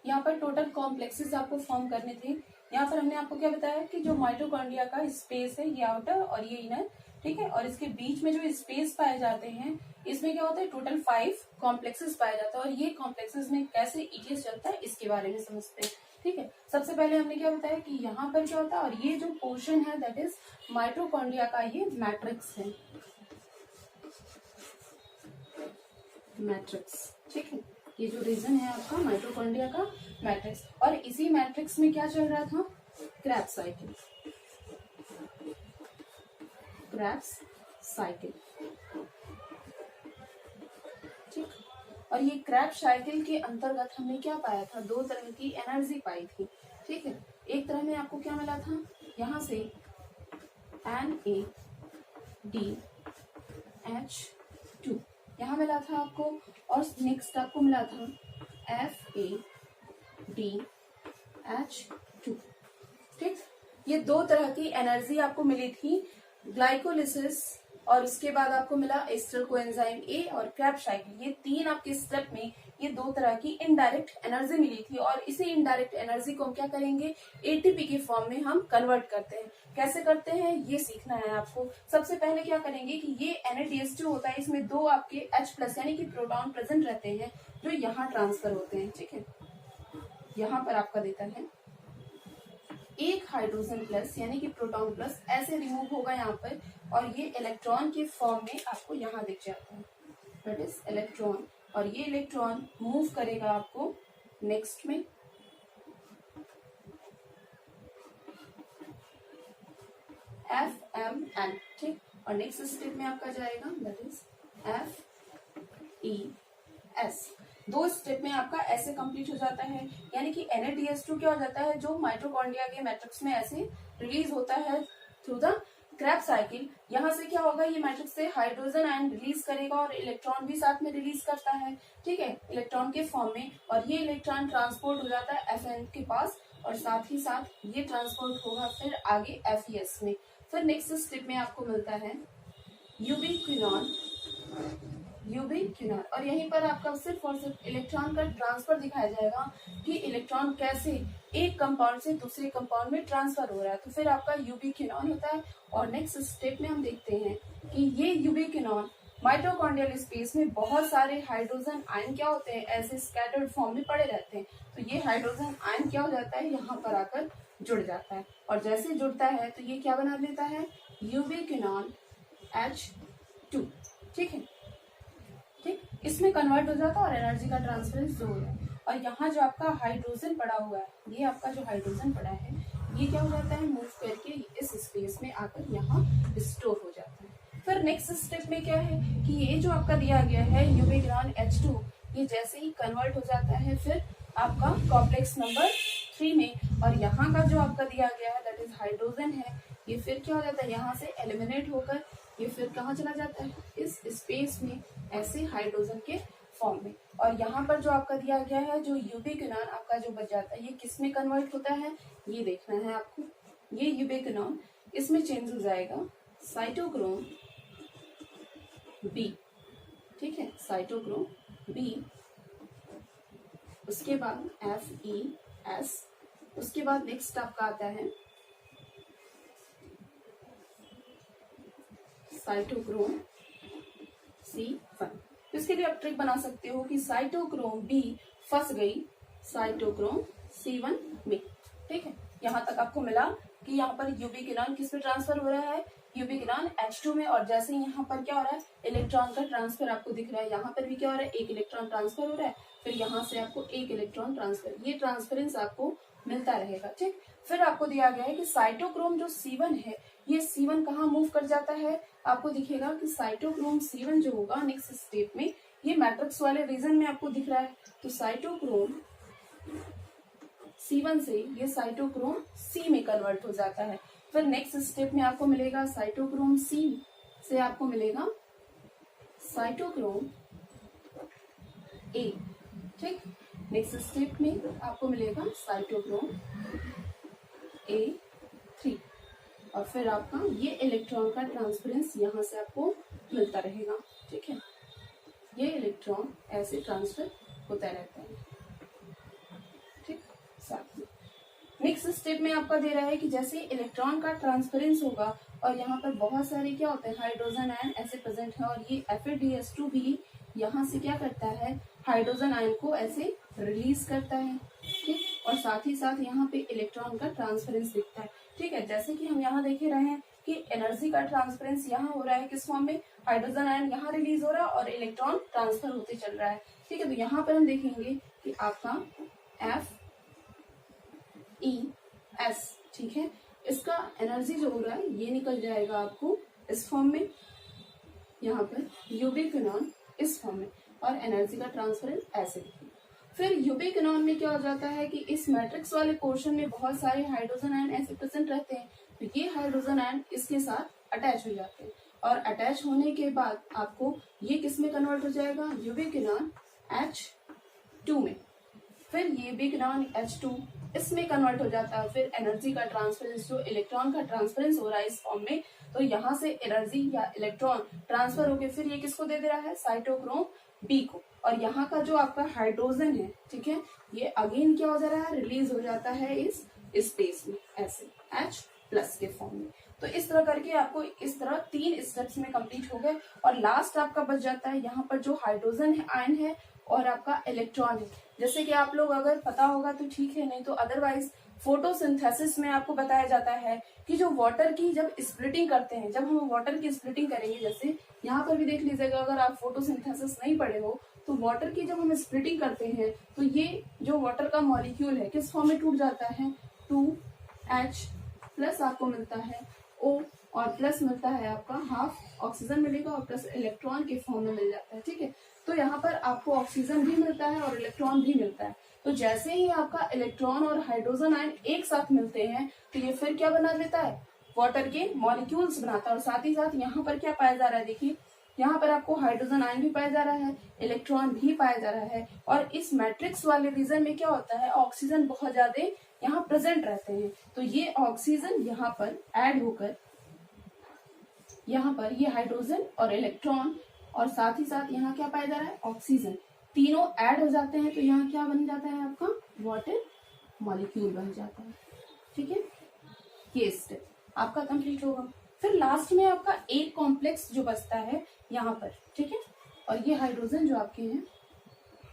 यहाँ पर टोटल कॉम्प्लेक्सेस आपको फॉर्म करने थे। यहाँ पर हमने आपको क्या बताया कि जो माइटोकॉन्ड्रिया का स्पेस है ये आउटर और ये इनर, ठीक है, और इसके बीच में जो स्पेस पाए जाते हैं इसमें क्या होता है टोटल 5 कॉम्प्लेक्सेस पाए जाता है, और ये कॉम्प्लेक्सेस में कैसे ईटीएस चलता है इसके बारे में समझते हैं। ठीक है, सबसे पहले हमने क्या बताया कि यहाँ पर क्या होता है, और ये जो पोर्शन है दैट इज माइटोकॉन्ड्रिया का ये मैट्रिक्स है, मैट्रिक्स, ठीक है, ये जो रीजन है आपका माइटोकॉन्ड्रिया का मैट्रिक्स, और इसी मैट्रिक्स में क्या चल रहा था, क्रेब्स साइकिल, क्रेब्स साइकिल, ठीक। और ये क्रेब्स साइकिल के अंतर्गत हमने क्या पाया था, दो तरह की एनर्जी पाई थी, ठीक है। एक तरह में आपको क्या मिला था, यहाँ से NaDH2 यहाँ मिला था आपको, और नेक्स्ट आपको मिला था FADH2, ठीक। ये दो तरह की एनर्जी आपको मिली थी, ग्लाइकोलिसिस और उसके बाद आपको मिला एस्टर कोएंजाइम ए और क्रेब्स साइकिल, ये तीन आपके स्टेप में ये दो तरह की इनडायरेक्ट एनर्जी मिली थी, और इसी इनडायरेक्ट एनर्जी को हम क्या करेंगे, एटीपी के फॉर्म में हम कन्वर्ट करते हैं। कैसे करते हैं ये सीखना है आपको। सबसे पहले क्या करेंगे कि ये NaDH2 होता है, इसमें दो आपके H+ यानी कि प्रोटॉन प्रेजेंट रहते हैं जो यहाँ ट्रांसफर होते हैं, ठीक है। यहाँ पर आपका देता है एक हाइड्रोजन प्लस यानी कि प्रोटॉन प्लस ऐसे रिमूव होगा यहाँ पर, और ये इलेक्ट्रॉन के फॉर्म में आपको यहाँ दिख जाता है, दैट इज इलेक्ट्रॉन, और ये इलेक्ट्रॉन मूव करेगा आपको नेक्स्ट में FMN, ठीक, और नेक्स्ट स्टेप में आपका जाएगा दैट इज FES। दो स्टेप में आपका ऐसे कंप्लीट हो जाता है, यानी कि NaDH2 क्या हो जाता है, जो माइटोकॉन्ड्रिया के मैट्रिक्स में ऐसे रिलीज होता है थ्रू द क्रेब्स साइकिल। यहाँ से क्या होगा, ये मैट्रिक्स से हाइड्रोजन आयन रिलीज करेगा और इलेक्ट्रॉन भी साथ में रिलीज करता है, ठीक है, इलेक्ट्रॉन के फॉर्म में, और ये इलेक्ट्रॉन ट्रांसपोर्ट हो जाता है FN के पास, और साथ ही साथ ये ट्रांसपोर्ट होगा फिर आगे FES में। फिर नेक्स्ट स्टेप में आपको मिलता है यूबिक्विनॉन, और यहीं पर आपका सिर्फ और सिर्फ इलेक्ट्रॉन का ट्रांसफर दिखाया जाएगा कि इलेक्ट्रॉन कैसे एक कंपाउंड से दूसरे कंपाउंड में ट्रांसफर हो रहा है, तो फिर आपका यूबिक्विनॉन होता है। और नेक्स्ट स्टेप में हम देखते हैं कि ये यूबिक्विनॉन माइटोकॉन्ड्रियल स्पेस में बहुत सारे हाइड्रोजन आयन क्या होते हैं, ऐसे स्कैटर्ड फॉर्म में पड़े रहते हैं, तो ये हाइड्रोजन आयन क्या हो जाता है, यहाँ पर आकर जुड़ जाता है, और जैसे जुड़ता है तो ये क्या बना देता है, यूबिक्विनॉन H2, ठीक है, ठीक, इसमें कन्वर्ट हो जाता है और एनर्जी का ट्रांसफरेंस हो रहा है। और यहाँ जो आपका हाइड्रोजन पड़ा हुआ है, ये आपका जो हाइड्रोजन पड़ा है ये क्या हो जाता है, मूव करके इस स्पेस में आकर यहाँ स्टोर हो जाता है। फिर नेक्स्ट स्टेप में क्या है कि ये जो आपका दिया गया है यूबिक्विनॉन H2, ये जैसे ही कन्वर्ट हो जाता है फिर आपका कॉम्प्लेक्स नंबर 3 में, और यहाँ का जो आपका दिया गया है दैट इज हाइड्रोजन है, ये फिर क्या हो जाता है, यहाँ से एलिमिनेट होकर ये फिर कहाँ चला जाता है, इस स्पेस में ऐसे हाइड्रोजन के फॉर्म में। और यहाँ पर जो आपका दिया गया है जो यूबिक्विनॉन आपका जो बच जाता है, ये किस में कन्वर्ट होता है ये देखना है आपको। ये यूबिक्विनॉन इसमें चेंज हो जाएगा साइटोक्रोम B, ठीक है, साइटोक्रोम B, उसके बाद FES, उसके बाद नेक्स्ट आपका आता है साइटोक्रोम C1। तो इसके लिए आप ट्रिक बना सकते हो कि साइटोक्रोम B फंस गई साइटोक्रोम C1 में, ठीक है। यहाँ तक आपको मिला कि यहाँ पर यूबिक्विनॉन किस पे ट्रांसफर हो रहा है, यूबिक्विनॉन H2 में, और जैसे यहाँ पर क्या हो रहा है, इलेक्ट्रॉन का ट्रांसफर आपको दिख रहा है, यहाँ पर भी क्या हो रहा है, एक इलेक्ट्रॉन ट्रांसफर हो रहा है, फिर यहाँ से आपको एक इलेक्ट्रॉन ट्रांसफर, ये ट्रांसफरेंस आपको मिलता रहेगा, ठीक। फिर आपको दिया गया है कि साइटोक्रोम जो C1 है, ये C1 कहाँ मूव कर जाता है, आपको दिखेगा कि साइटोक्रोम C1 जो होगा नेक्स्ट स्टेप में ये मैट्रिक्स वाले रीजन में आपको दिख रहा है, तो साइटोक्रोम C1 से ये साइटोक्रोम C में कन्वर्ट हो जाता है। फिर नेक्स्ट स्टेप में आपको मिलेगा साइटोक्रोम C से आपको मिलेगा साइटोक्रोम A, ठीक। नेक्स्ट स्टेप में आपको मिलेगा साइटोक्रोम A3 और फिर आपका ये इलेक्ट्रॉन का ट्रांसफरेंस यहाँ से आपको मिलता रहेगा, ठीक है। ये इलेक्ट्रॉन ऐसे ट्रांसफर होता रहता है, ठीक। साथ में नेक्स्ट स्टेप में आपका दे रहा है कि जैसे इलेक्ट्रॉन का ट्रांसफरेंस होगा और यहाँ पर बहुत सारे क्या होते हैं हाइड्रोजन आयन ऐसे प्रेजेंट है और ये FeDH2 भी यहाँ से क्या करता है हाइड्रोजन आयन को ऐसे रिलीज करता है, ठीक। और साथ ही साथ यहाँ पे इलेक्ट्रॉन का ट्रांसफरेंस दिखता है, ठीक है। जैसे कि हम यहाँ देख रहे हैं कि एनर्जी का ट्रांसफरेंस यहाँ हो रहा है किस फॉर्म में, हाइड्रोजन आयन यहाँ रिलीज हो रहा है और इलेक्ट्रॉन ट्रांसफर होते चल रहा है, ठीक है। तो यहाँ पर हम देखेंगे कि आपका FeS, ठीक है, इसका एनर्जी जो हो रहा है ये निकल जाएगा आपको इस फॉर्म में, यहाँ पर यूबिक्विनॉन इस फॉर्म में और एनर्जी का ट्रांसफरेंस ऐसे। फिर यूबिक्विनॉन में क्या हो जाता है कि इस मैट्रिक्स वाले पोर्शन में बहुत सारे हाइड्रोजन आयन ऐसे प्रेजेंट रहते हैं, तो ये हाइड्रोजन आयन इसके साथ अटैच हो जाते हैं और अटैच होने के बाद आपको ये किस में कन्वर्ट हो जाएगा यूबिक्विनॉन H2 में। फिर ये यूबिक्विनॉन H2 इसमें कन्वर्ट हो जाता है। फिर एनर्जी का ट्रांसफरेंस जो इलेक्ट्रॉन का ट्रांसफरेंस हो रहा है इस फॉर्म में, तो यहाँ से एनर्जी या इलेक्ट्रॉन ट्रांसफर होके फिर ये किसको दे रहा है साइटोक्रोम B को और यहाँ का जो आपका हाइड्रोजन है, ठीक है, ये अगेन क्या हो जा रहा है रिलीज हो जाता है इस स्पेस में ऐसे H+ के फॉर्म में। तो इस तरह करके आपको इस तरह 3 स्टेप्स में कंप्लीट हो गए और लास्ट आपका बच जाता है यहाँ पर जो हाइड्रोजन आयन है और आपका इलेक्ट्रॉन है। जैसे कि आप लोग अगर पता होगा तो ठीक है, नहीं तो अदरवाइज फोटोसिंथेसिस में आपको बताया जाता है कि जो वाटर की जब स्प्लिटिंग करते हैं, जब हम वाटर की स्प्लिटिंग करेंगे, जैसे यहाँ पर भी देख लीजिएगा अगर आप फोटोसिंथेसिस नहीं पढ़े हो तो वाटर की जब हम स्प्लिटिंग करते हैं तो ये जो वाटर का मॉलिक्यूल है किस फॉर्म में टूट जाता है 2H+ आपको मिलता है O और प्लस मिलता है आपका हाफ ऑक्सीजन मिलेगा और प्लस इलेक्ट्रॉन के फॉर्म में मिल जाता है, ठीक है। तो यहाँ पर आपको ऑक्सीजन भी मिलता है और इलेक्ट्रॉन भी मिलता है। तो जैसे ही आपका इलेक्ट्रॉन और हाइड्रोजन आयन एक साथ मिलते हैं तो ये फिर क्या बना लेता है वाटर के मॉलिक्यूल्स बनाता है और साथ ही साथ यहाँ पर क्या पाया जा रहा है, देखिए यहाँ पर आपको हाइड्रोजन आयन भी पाया जा रहा है, इलेक्ट्रॉन भी पाया जा रहा है और इस मैट्रिक्स वाले रीजन में क्या होता है ऑक्सीजन बहुत ज्यादा यहाँ प्रेजेंट रहते हैं। तो ये ऑक्सीजन यहाँ पर ऐड होकर यहाँ पर ये हाइड्रोजन और इलेक्ट्रॉन और साथ ही साथ यहाँ क्या पाया जा रहा है ऑक्सीजन, तीनों ऐड हो जाते हैं तो यहाँ क्या बन जाता है आपका वाटर मॉलिक्यूल बन जाता है, ठीक है। ये स्टेप आपका कंप्लीट होगा। फिर लास्ट में आपका एक कॉम्प्लेक्स जो बचता है यहाँ पर, ठीक है, और ये हाइड्रोजन जो आपके हैं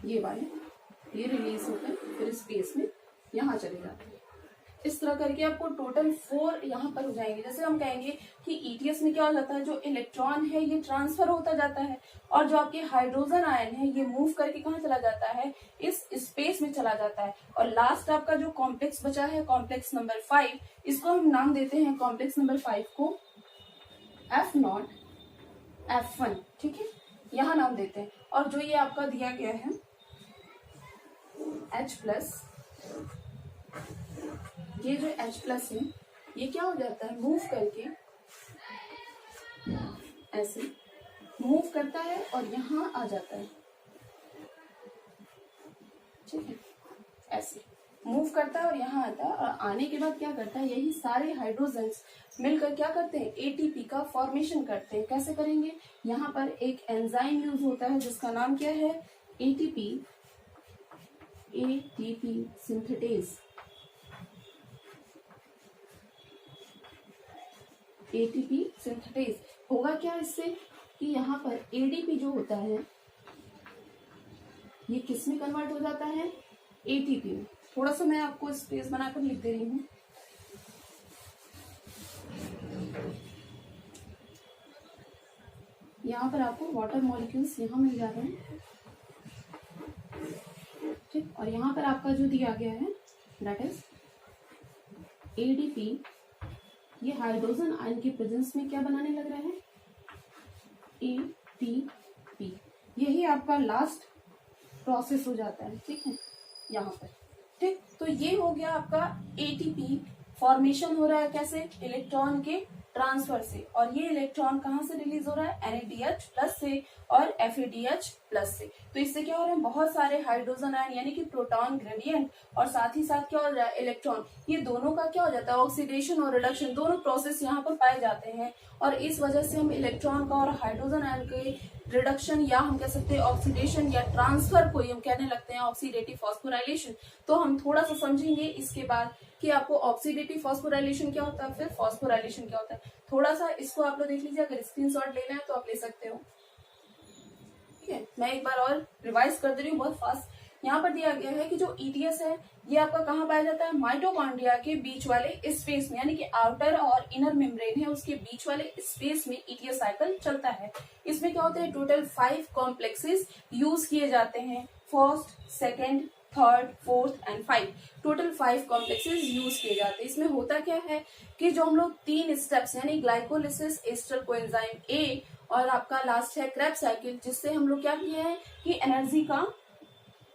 ये वाले ये रिलीज होकर फिर स्पेस में यहाँ चले जाते हैं। इस तरह करके आपको टोटल 4 यहाँ पर हो जाएंगे। जैसे हम कहेंगे कि ETS में क्या हो जाता है जो इलेक्ट्रॉन है ये ट्रांसफर होता जाता है और जो आपके हाइड्रोजन आयन है ये मूव करके कहाँ चला जाता है इस स्पेस में चला जाता है। और लास्ट आपका जो कॉम्प्लेक्स बचा है कॉम्प्लेक्स नंबर 5, इसको हम नाम देते हैं कॉम्प्लेक्स नंबर 5 को F0 F1, ठीक है, यहाँ नाम देते हैं। और जो ये आपका दिया गया है H+, ये जो H+ है ये क्या हो जाता है मूव करके ऐसे मूव करता है और यहाँ आ जाता है, ठीक है, ऐसे मूव करता है और यहाँ आता है और आने के बाद क्या करता है यही सारे हाइड्रोजन्स मिलकर क्या करते हैं ATP का फॉर्मेशन करते हैं। कैसे करेंगे, यहाँ पर एक एंजाइम यूज होता है जिसका नाम क्या है ATP सिंथेटेज। ATP सिंथेटेज होगा क्या इससे कि यहाँ पर ADP जो होता है ये किस में कन्वर्ट हो जाता है ATP में। थोड़ा सा मैं आपको स्पेस बनाकर लिख दे रही हूँ। यहाँ पर आपको वाटर मॉलिक्यूल्स यहाँ मिल जा रहे हैं, ठीक, और यहाँ पर आपका जो दिया गया है दैट इज ADP, ये हाइड्रोजन आयन की प्रेजेंस में क्या बनाने लग रहा है ATP। यही आपका लास्ट प्रोसेस हो जाता है, ठीक है, यहाँ पर, ठीक। तो ये हो गया आपका एटीपी फॉर्मेशन हो रहा है कैसे, इलेक्ट्रॉन के ट्रांसफर से, और ये इलेक्ट्रॉन कहाँ से रिलीज हो रहा है, NADH प्लस से और FADH प्लस से। तो इससे क्या हो रहा है, बहुत सारे हाइड्रोजन आयन यानी कि प्रोटॉन ग्रेडियंट और साथ ही साथ क्या हो रहा है, इलेक्ट्रॉन, ये दोनों का क्या हो जाता है, ऑक्सीडेशन और रिडक्शन दोनों प्रोसेस यहाँ पर पाए जाते हैं, और इस वजह से हम इलेक्ट्रॉन का और हाइड्रोजन आयन के रिडक्शन या हम कह सकते हैं ऑक्सीडेशन या ट्रांसफर को हम कहने लगते हैं ऑक्सीडेटिव फॉस्फोराइलेशन। तो हम थोड़ा सा समझेंगे इसके बाद कि आपको ऑक्सीडेटिव फॉस्फोराइलेशन क्या होता है, फिर फॉस्फोराइलेशन क्या होता है। थोड़ा सा इसको आप लोग देख लीजिए, अगर स्क्रीनशॉट लेना है तो आप ले सकते हो। ठीक है, मैं एक बार और रिवाइज कर दे रही हूँ बहुत फास्ट। यहाँ पर दिया गया है कि जो ईटीएस है ये आपका कहाँ पाया जाता है, माइटोकॉन्ड्रिया के बीच वाले स्पेस में, यानी कि आउटर और इनर मेम्ब्रेन है उसके बीच वाले स्पेस में ईटीएस साइकिल चलता है। इसमें क्या होता है, टोटल 5 कॉम्प्लेक्सेस यूज किए जाते हैं, first, second, third, fourth and 5, total 5 complexes use किए जाते हैं। इसमें होता क्या है कि जो हम लोग 3 स्टेप्स यानी ग्लाइकोलिसिस, एस्टर कोएंजाइम ए और आपका लास्ट है क्रेब्स साइकिल, जिससे हम लोग क्या किए हैं कि एनर्जी का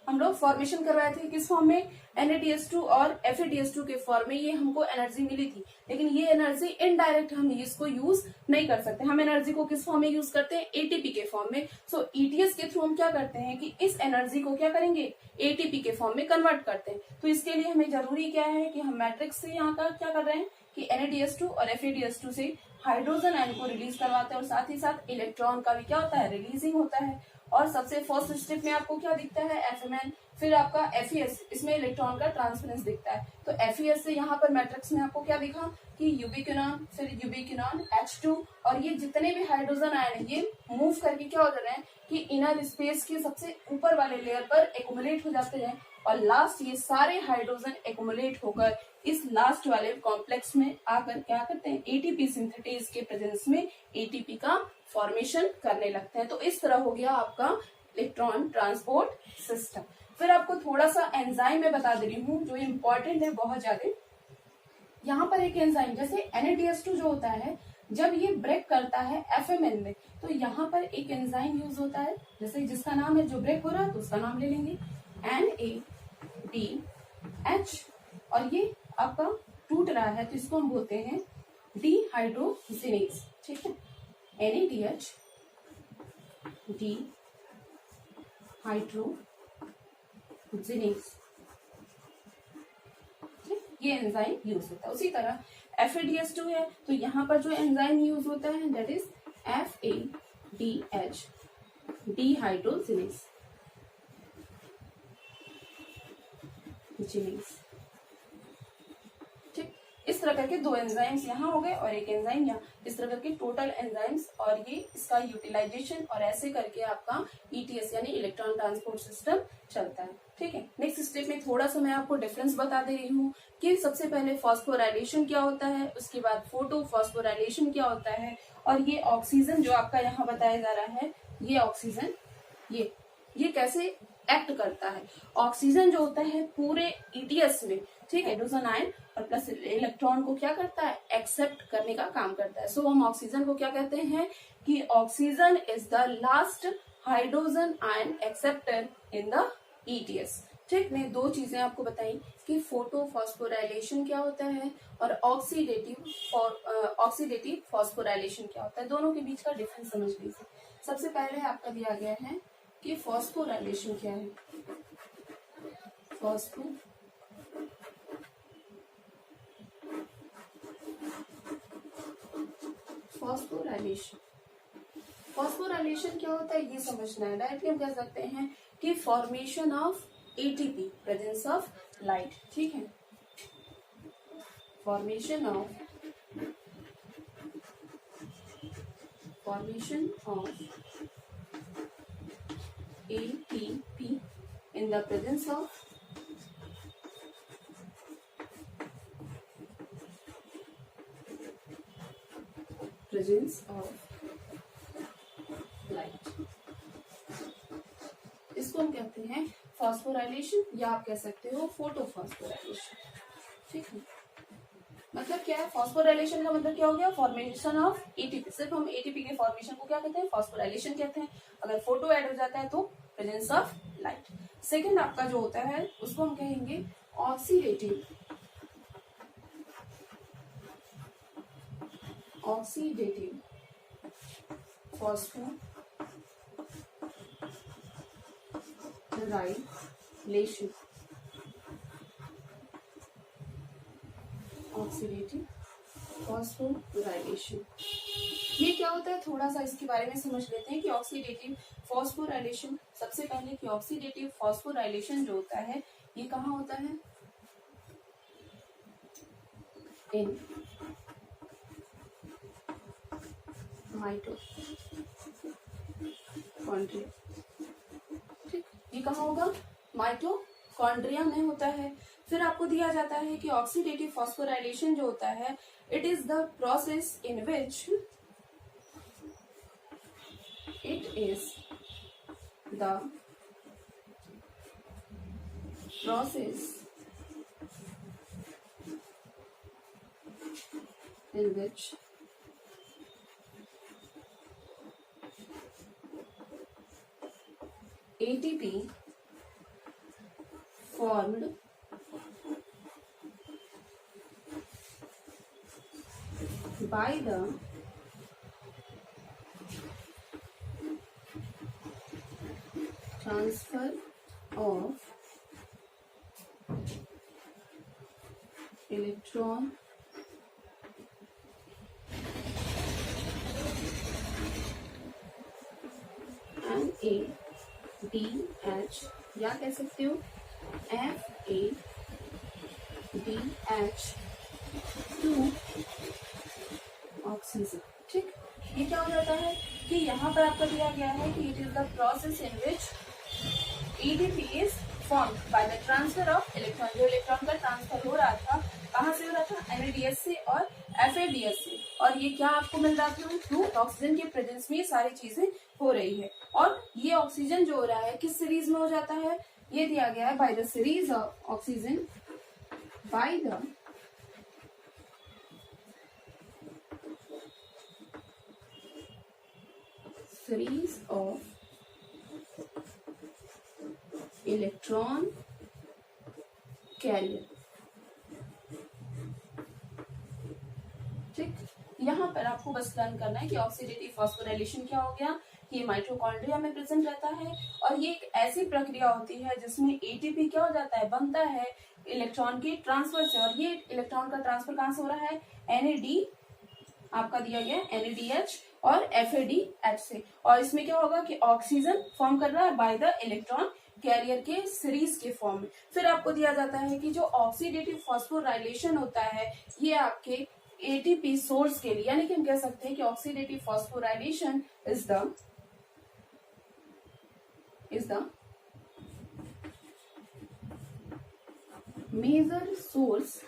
हम लोग फॉर्मेशन करवाए थे, किस फॉर्म में, NADH2 और FADH2 के फॉर्म में ये हमको एनर्जी मिली थी। लेकिन ये एनर्जी इनडायरेक्ट हम इसको यूज नहीं कर सकते, हम एनर्जी को किस फॉर्म में यूज करते हैं, ATP के फॉर्म में। सो ETS के थ्रू हम क्या करते हैं कि इस एनर्जी को क्या करेंगे, ATP के फॉर्म में कन्वर्ट करते हैं। तो इसके लिए हमें जरूरी क्या है कि हम मैट्रिक्स से यहाँ का क्या कर रहे हैं कि NADH2 और FADH2 से हाइड्रोजन आयन को रिलीज करवाते हैं, और साथ ही साथ इलेक्ट्रॉन का भी क्या होता है, रिलीजिंग होता है। और सबसे फर्स्ट स्टेप में आपको क्या दिखता है, FMN, फिर आपका FES, इसमें इलेक्ट्रॉन का ट्रांसफरेंस दिखता है। तो FES से यहाँ पर मैट्रिक्स में आपको क्या दिखा कि यूबिक्विनॉन, फिर यूबिक्विनॉन H2, और ये जितने भी हाइड्रोजन आयन है ये मूव करके क्या हो रहे हैं कि इनर स्पेस के सबसे ऊपर वाले लेयर पर एक्युमुलेट हो जाते हैं, और लास्ट ये सारे हाइड्रोजन एक्युमुलेट होकर इस लास्ट वाले कॉम्प्लेक्स में आकर क्या करते हैं, ATP सिंथेटेज के प्रेजेंस में ATP का फॉर्मेशन करने लगते हैं। तो इस तरह हो गया आपका इलेक्ट्रॉन ट्रांसपोर्ट सिस्टम। फिर आपको थोड़ा सा एंजाइम में बता दे रही हूँ जो इम्पोर्टेंट है बहुत ज्यादा। यहाँ पर एक एंजाइम जैसे NADH2 जो होता है, जब ये ब्रेक करता है FMN में, तो यहाँ पर एक एंजाइम यूज होता है, जैसे जिसका नाम है, जो ब्रेक हो रहा है तो उसका नाम ले लेंगे NADH, और ये आपका टूट रहा है तो इसको हम बोलते हैं डिहाइड्रोजिनेज। ठीक है, NADH डिहाइड्रोजिनेज, ये एंजाइम यूज होता है। उसी तरह FADH2 है तो यहाँ पर जो एंजाइम यूज होता है दैट इज FADH डिहाइड्रोजिनेज। ठीक, इस तरह करके 2 एंजाइम्स यहाँ हो गए और एक एंजाइम यहाँ, इस तरह करके टोटल एंजाइम्स, और ये इसका यूटिलाइजेशन, और ऐसे करके आपका ETS यानी इलेक्ट्रॉन ट्रांसपोर्ट सिस्टम चलता है। ठीक है, नेक्स्ट स्टेप में थोड़ा सा मैं आपको डिफरेंस बता दे रही हूँ कि सबसे पहले फॉस्फोराइलेशन क्या होता है, उसके बाद फोटो फॉस्फोराइलेशन क्या होता है, और ये ऑक्सीजन जो आपका यहाँ बताया जा रहा है, ये ऑक्सीजन ये कैसे एक्ट करता है। ऑक्सीजन जो होता है पूरे ETS में, ठीक है, हाइड्रोजन आयन और प्लस इलेक्ट्रॉन को क्या करता है, एक्सेप्ट करने का काम करता है। सो हम ऑक्सीजन को क्या कहते हैं कि oxygen is the last hydrogen ion acceptor in the ETS। ठीक, मैं 2 चीजें आपको बताई कि फोटो फॉस्फोराइलेशन क्या होता है और ऑक्सीडेटिव फॉस्फोराइलेशन क्या होता है, दोनों के बीच का डिफरेंस समझ लीजिए। सबसे पहले आपका दिया गया है कि फॉस्फोराइलेशन क्या है। फॉस्फोराइलेशन क्या होता है ये समझना है। डायरेक्टली हम कह सकते हैं कि formation of ATP, presence of light. ठीक है, formation of ATP in the presence of light. इसको हम कहते हैं फॉस्फोराइलेशन, या आप कह सकते हो फोटोफॉस्फोराइलेशन। ठीक है, मतलब क्या है, फॉस्फोराइलेशन का मतलब क्या हो गया, फॉर्मेशन ऑफ ATP। सिर्फ हम ATP के फॉर्मेशन को क्या कहते हैं, फॉस्फोराइलेशन कहते हैं। अगर फोटो ऐड हो जाता है तो प्रेजेंस ऑफ लाइट। सेकंड आपका जो होता है उसको हम कहेंगे ऑक्सीडेटिव फॉस्फोराइलेशन, ऑक्सीडेटिव फॉस्फोराइलेशन। ये क्या होता है, थोड़ा सा इसके बारे में समझ लेते हैं कि ऑक्सीडेटिव फॉस्फोराइलेशन, सबसे पहले कि ऑक्सीडेटिव फॉस्फोराइलेशन जो होता है ये कहाँ होता है, इन माइटोकॉन्ड्रिया। ठीक, ये कहाँ होगा, माइटोकॉन्ड्रिया में होता है। फिर आपको दिया जाता है कि ऑक्सीडेटिव फॉस्फोराइलेशन जो होता है it is the process in which ATP formed by the transfer of electron NADH, या कह सकते हो FADH टू ऑक्सीजन। ठीक, ये क्या हो जाता है कि यहाँ पर आपका दिया गया है कि it is the process in which ATP is formed by the transfer of electron. जो इलेक्ट्रॉन का ट्रांसफर हो रहा था, कहाँ से हो रहा था, NADH से और FADH से, और ये क्या आपको मिल रहा था, थ्रू ऑक्सीजन के प्रेजेंस में ये सारी चीजें हो रही है। और ये ऑक्सीजन जो हो रहा है किस सीरीज में हो जाता है, ये दिया गया है by the series of oxygen by the series of electron carrier. ठीक, यहाँ पर आपको बस लर्न करना है कि ऑक्सीडेटिव फॉस्फोराइलेशन क्या हो गया, ये माइटोकॉन्ड्रिया में प्रेजेंट रहता है और ये एक ऐसी प्रक्रिया होती है जिसमें ATP क्या हो जाता है, बनता है इलेक्ट्रॉन के ट्रांसफर से। और ये इलेक्ट्रॉन का ट्रांसफर कहाँ से हो रहा है, NAD आपका दिया गया NADH और FADH से। और इसमें क्या होगा कि ऑक्सीजन फॉर्म कर रहा है बाय द इलेक्ट्रॉन कैरियर के सीरीज के फॉर्म में। फिर आपको दिया जाता है कि जो ऑक्सीडेटिव फॉस्फोराइलेशन होता है ये आपके ATP सोर्स के लिए, यानी कि हम कह सकते हैं कि oxidative phosphorylation is the major source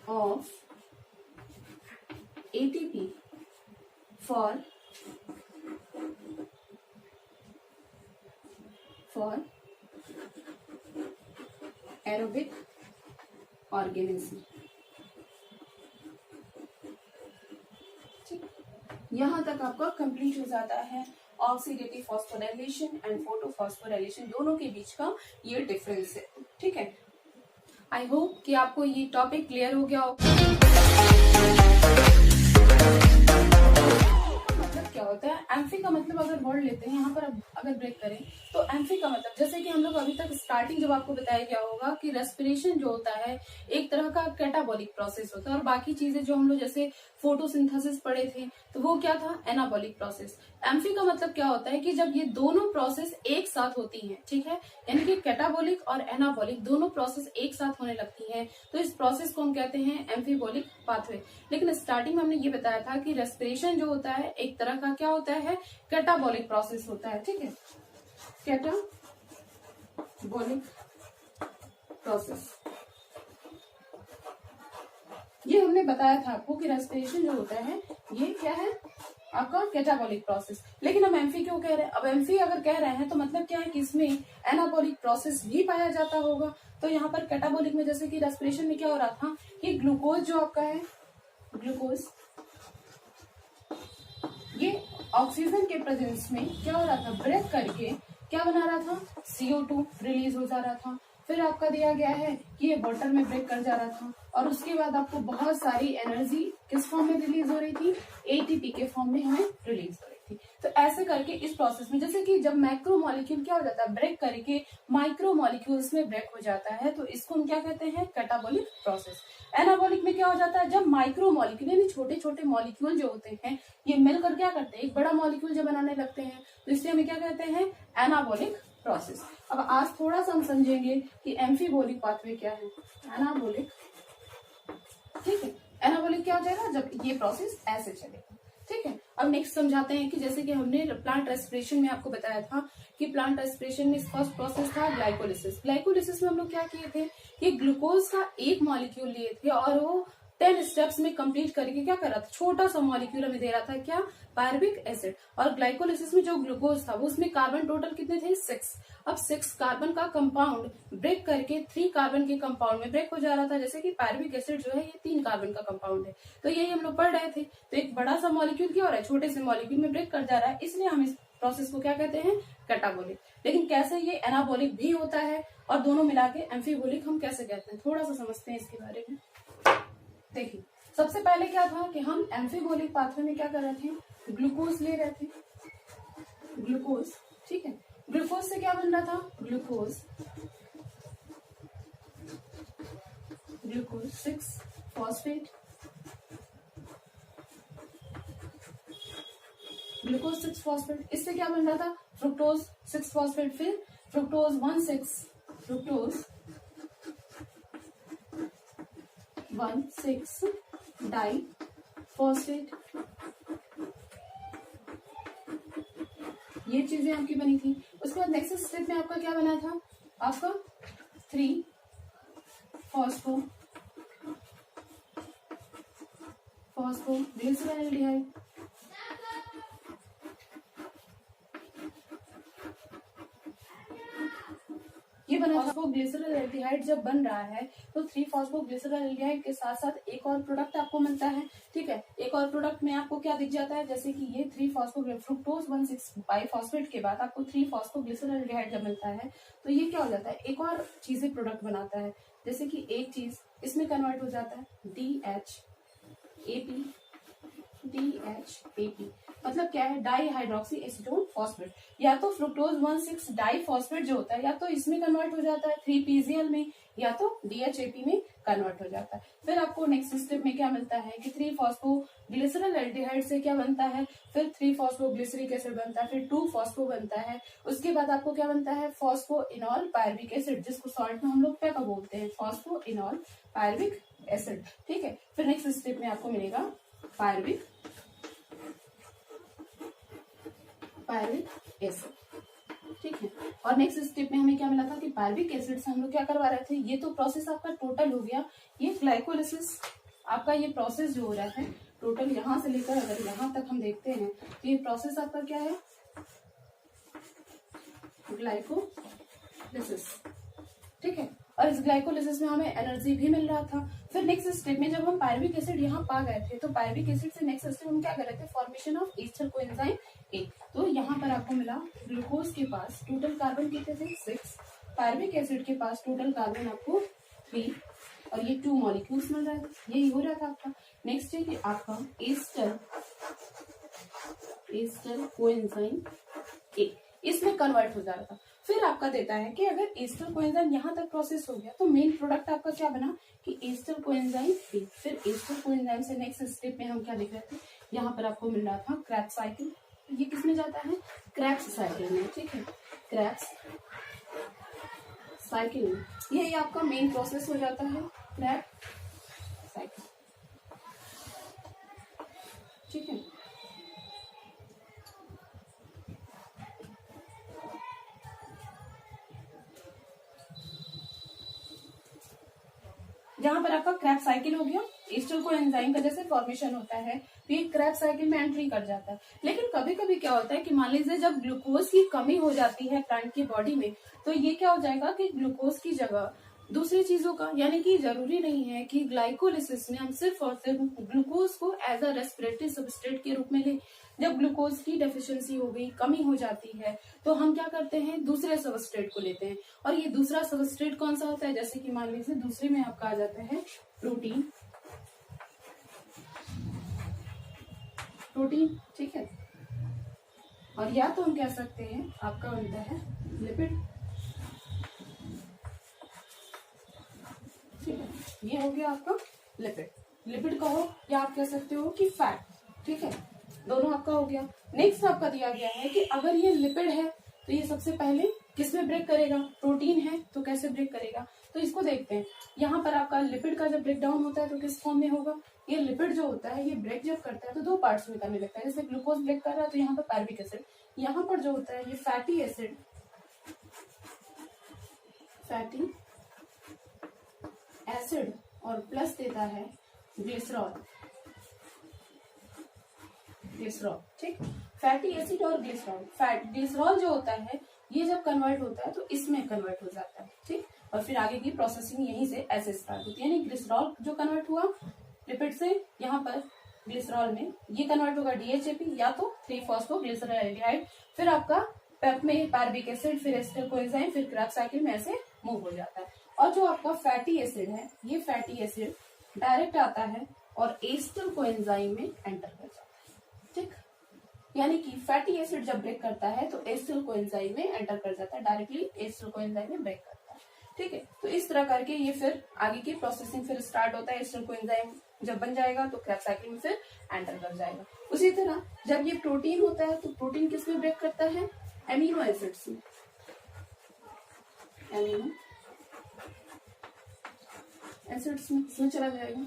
of ATP for aerobic organism। ठीक, यहाँ तक आपका कंप्लीट हो जाता है ऑक्सीडेटिव फॉस्फोराइलेशन एंड फोटोफॉस्फोराइलेशन, दोनों के बीच का ये डिफरेंस है। ठीक है, आई होप कि आपको ये टॉपिक क्लियर हो गया हो। मतलब क्या होता है, एम्फी का मतलब अगर वर्ड लेते हैं यहाँ पर अगर ब्रेक करें तो एम्फी का मतलब, जैसे कि हम लोग अभी तक स्टार्टिंग जब आपको बताया गया होगा कि रेस्पिरेशन जो होता है एक तरह का कैटाबॉलिक प्रोसेस होता है, और बाकी चीजें जो हम लोग जैसे फोटोसिंथेसिस पढ़े थे तो वो क्या था, एनाबॉलिक प्रोसेस। एम्फी का मतलब क्या होता है कि जब ये दोनों प्रोसेस एक साथ होती हैं, ठीक है, यानी कि कैटाबॉलिक और एनाबॉलिक दोनों प्रोसेस एक साथ होने लगती हैं, तो इस प्रोसेस को हम कहते हैं एम्फीबॉलिक पाथवे। लेकिन स्टार्टिंग में हमने ये बताया था कि रेस्पिरेशन जो होता है एक तरह का क्या होता है, कैटाबॉलिक प्रोसेस होता है। ठीक है, कैटाबॉलिक प्रोसेस, ये हमने बताया था आपको कि रेस्पिरेशन जो होता है ये क्या है, आपका कैटाबॉलिक प्रोसेस। लेकिन हम एम्फी क्यों कह रहे हैं, अब एम्फी अगर कह रहे हैं तो मतलब क्या है कि इसमें एनाबॉलिक प्रोसेस भी पाया जाता होगा। तो यहाँ पर कैटाबॉलिक में जैसे कि रेस्पिरेशन में क्या हो रहा था कि ग्लूकोज जो आपका है, ग्लूकोज ये ऑक्सीजन के प्रेजेंस में क्या हो रहा था, ब्रेथ करके क्या बना रहा था, CO2 रिलीज हो जा रहा था। फिर आपका दिया गया है कि ये वाटर में ब्रेक कर जा रहा था और उसके बाद आपको बहुत सारी एनर्जी किस फॉर्म में रिलीज हो रही थी, ATP के फॉर्म में हमें रिलीज हो रही थी। तो ऐसे करके इस प्रोसेस में, जैसे कि जब मैक्रो मॉलिक्यूल क्या हो जाता है, ब्रेक करके माइक्रो मॉलिक्यूल्स में ब्रेक हो जाता है, तो इसको हम क्या कहते हैं, कैटाबॉलिक प्रोसेस। एनाबॉलिक में क्या हो जाता है, जब माइक्रो मॉलिक्यूल यानी छोटे छोटे मॉलिक्यूल जो होते हैं ये मिलकर क्या करते हैं, एक बड़ा मॉलिक्यूल जब बनाने लगते हैं, तो इससे हमें क्या कहते हैं, एनाबॉलिक प्रोसेस। अब आज थोड़ा सा हम समझेंगे कि एम्फीबोलिक पाथवे क्या है, एनाबोलिक। ठीक है, एनाबोलिक क्या हो जाएगा, जब ये प्रोसेस ऐसे चलेगा। ठीक है, अब नेक्स्ट समझाते हैं कि जैसे कि हमने प्लांट रेस्पिरेशन में आपको बताया था कि प्लांट रेस्पिरेशन में फर्स्ट प्रोसेस था ग्लाइकोलिसिस। ग्लाइकोलिसिस में हम लोग क्या किए थे कि ग्लूकोज का एक मॉलिक्यूल लिए थे और वो 10 स्टेप्स में कंप्लीट करके क्या कर रहा था, छोटा सा मॉलिक्यूल हमें दे रहा था, क्या, पायरुविक एसिड। और ग्लाइकोलिसिस में जो ग्लूकोज था वो उसमें कार्बन टोटल कितने थे, 6। अब 6 कार्बन का कंपाउंड ब्रेक करके 3 कार्बन के कंपाउंड में ब्रेक हो जा रहा था, जैसे कि पायरुविक एसिड जो है ये 3 कार्बन का कंपाउंड है। तो यही हम लोग पढ़ रहे थे। तो एक बड़ा सा मॉलिक्यूल क्या हो रहा है, छोटे से मॉलिक्यूल में ब्रेक कर जा रहा है, इसलिए हम इस प्रोसेस को क्या कहते हैं, कैटाबोलिक। लेकिन कैसे ये एनाबोलिक भी होता है और दोनों मिला के एम्फीबोलिक हम कैसे कहते हैं, थोड़ा सा समझते हैं इसके बारे में। देखिए, सबसे पहले क्या था कि हम एम्फीबोलिक पाथवे में क्या कर रहे थे, ग्लूकोज ले रहे थे, ग्लूकोज। ठीक है, ग्लूकोज से क्या बन रहा था, ग्लूकोज 6 फॉस्फेट, ग्लूकोज 6 फॉस्फेट। इससे क्या बन रहा था, फ्रुक्टोज 6 फॉस्फेट, फिर फ्रुक्टोज 1,6 डाई फॉस्फेट। ये चीजें आपकी बनी थी। उसके बाद नेक्स्ट स्टेप में आपका क्या बना था, आपका 3 फॉस्फोग्लिसरॉल्डिहाइड। ये बना फॉस्फोग्लिसरॉल्डिहाइड जब बन रहा है तो 3 फॉस्फोग्लिसरॉल्डिहाइड के साथ साथ एक और प्रोडक्ट आपको मिलता है। ठीक है, एक और प्रोडक्ट में आपको क्या दिख जाता है, जैसे कि ये 3 फ्रुक्टोज 1,6 बाइफॉस्फेट के बाद आपको 3 फॉस्फोग्लिसरॉल्डिहाइड जब मिलता है तो ये क्या हो जाता है, एक और चीजें प्रोडक्ट बनाता है। जैसे कि एक चीज इसमें कन्वर्ट हो जाता है DHAP, मतलब क्या है, डाई हाइड्रोक्सी एसीटोन फॉस्फेट। या तो फ्रुक्टोज 1,6 डाई फॉस्फेट जो होता है या तो इसमें कन्वर्ट हो जाता है 3PGL में, या तो DHAP में कन्वर्ट हो जाता है। फिर आपको नेक्स्ट स्टेप में क्या मिलता है कि 3 फॉस्फोग्लिसरॉल्डिहाइड से क्या बनता है, फिर 3 फॉस्फोग्लिसरिक एसिड बनता है, फिर 2 फॉस्फो बनता है। उसके बाद आपको क्या बनता है, फॉस्फोइनॉल पायरुविक एसिड, जिसको सॉल्ट में हम लोग क्या बोलते हैं, फॉस्फोइनॉल पायरुविक एसिड। ठीक है, फिर नेक्स्ट स्टेप में आपको मिलेगा पायरुविक एसिड। ठीक है, और नेक्स्ट स्टेप में हमें क्या मिला था कि पायरुविक एसिड से हम लोग क्या करवा रहे थे, ये तो प्रोसेस आपका टोटल हो गया। ये ग्लाइकोलिसिस आपका ये प्रोसेस जो हो रहा है टोटल यहां से लेकर अगर यहां तक हम देखते हैं तो ये प्रोसेस आपका क्या है, ग्लाइकोलिसिस। ठीक है, और इस ग्लाइकोलिसिस में हमें एनर्जी भी मिल रहा था। फिर नेक्स्ट स्टेप में जब हम पायरुविक एसिड यहाँ पा गए थे तो पायरुविक एसिड से नेक्स्ट स्टेप हम क्या कर रहे थे, formation of Easter coenzyme A। तो यहाँ पर आपको मिला ग्लूकोज के पास टोटल कार्बन कितने थे, 6, पायरुविक एसिड के पास टोटल कार्बन आपको 3 और ये 2 मॉलिक्यूल्स मिल रहा है। यही हो रहा था आपका। नेक्स्ट है कि आपका ईस्टर कोएंजाइम A इसमें कन्वर्ट हो जा रहा था। फिर आपका देता है कि अगर ईस्टर कोएंजाइम यहाँ तक प्रोसेस हो गया तो मेन प्रोडक्ट आपका क्या बना कि ईस्टर कोएंजाइम B। फिर ईस्टर कोएंजाइम से नेक्स्ट स्टेप में हम क्या लिख रहे थे, यहाँ पर आपको मिल रहा था क्रेब्स साइकिल। ये किसमें जाता है, क्रेब्स साइकिल में। ठीक है, क्रेब्स साइकिल में यही आपका मेन प्रोसेस हो जाता है, क्रेब्स साइकिल। ठीक है, जहां पर आपका क्रेब्स साइकिल हो गया, ईस्टर कोएंजाइम का जैसे फॉर्मेशन होता है तो ये क्रेब्स साइकिल में एंट्री कर जाता है। लेकिन कभी कभी क्या होता है कि मान लीजिए जब ग्लूकोज की कमी हो जाती है प्लांट की बॉडी में तो ये क्या हो जाएगा कि ग्लूकोज की जगह दूसरी चीजों का, यानी कि जरूरी नहीं है कि ग्लाइकोलिसिस में हम सिर्फ और सिर्फ ग्लूकोज को एज अ रेस्पिरेटरी सबस्ट्रेट के रूप में लें। जब ग्लूकोज की डेफिशिएंसी हो गई, कमी हो जाती है, तो हम क्या करते हैं, दूसरे सबस्ट्रेट को लेते हैं। और ये दूसरा सबस्ट्रेट कौन सा होता है, जैसे कि मान लीजिए दूसरे में आपका आ जाता है प्रोटीन, ठीक है। और या तो हम कह सकते हैं आपका बनता है लिपिड, ठीक है। ये हो गया आपका लिपिड कहो या आप कह सकते हो कि फैट, ठीक है, दोनों आपका हो गया। नेक्स्ट आपका दिया गया है कि अगर ये लिपिड है तो ये सबसे पहले किस में ब्रेक करेगा, प्रोटीन है तो कैसे ब्रेक करेगा, तो इसको देखते हैं। यहाँ पर आपका लिपिड का जब ब्रेक डाउन होता है तो किस फॉर्म में होगा, ये लिपिड जो होता है ये ब्रेक जब करता है तो दो पार्ट्स में करने लगता है। जैसे ग्लूकोज ब्रेक कर रहा है तो यहाँ पर पैर्विक एसिड, यहाँ पर जो होता है ये फैटी एसिड और प्लस देता है ग्लिसरॉल, ठीक। फैटी एसिड और ग्लिसरॉल जो होता है ये जब कन्वर्ट होता है तो इसमें कन्वर्ट हो जाता है, ठीक। और फिर आगे की प्रोसेसिंग यहीं से ऐसे स्टार्ट होती है, यानी ग्लिसरॉल जो कन्वर्ट हुआ लिपिड से यहाँ पर ग्लिसरॉल में, ये कन्वर्ट होगा DHAP या तो 3-फॉस्फोग्लिसरॉल्डिहाइड, फिर आपका पेप में पैर्विक एसिड, फिर एस्टर कोएंजाइम, फिर क्रैब साइकिल में ऐसे मूव हो जाता है। और जो आपका फैटी एसिड है, ये फैटी एसिड डायरेक्ट आता है और एस्टर कोएंजाइम में एंटर कर जाता है, ठीक। यानी कि फैटी एसिड जब ब्रेक करता है तो एस्टर कोएंजाइम में एंटर कर जाता है, डायरेक्टली एस्टर कोएंजाइम में ब्रेक करता है, ठीक है। तो इस तरह करके ये फिर आगे की प्रोसेसिंग फिर स्टार्ट होता है। एस्टर कोएंजाइम जब बन जाएगा तो क्रैब साइकिल में फिर एंटर कर जाएगा। उसी तरह जब ये प्रोटीन होता है तो प्रोटीन किस में ब्रेक करता है, एमिनो एसिड्स में, एमिनो एसिड्स में, इसमें चला जाएगा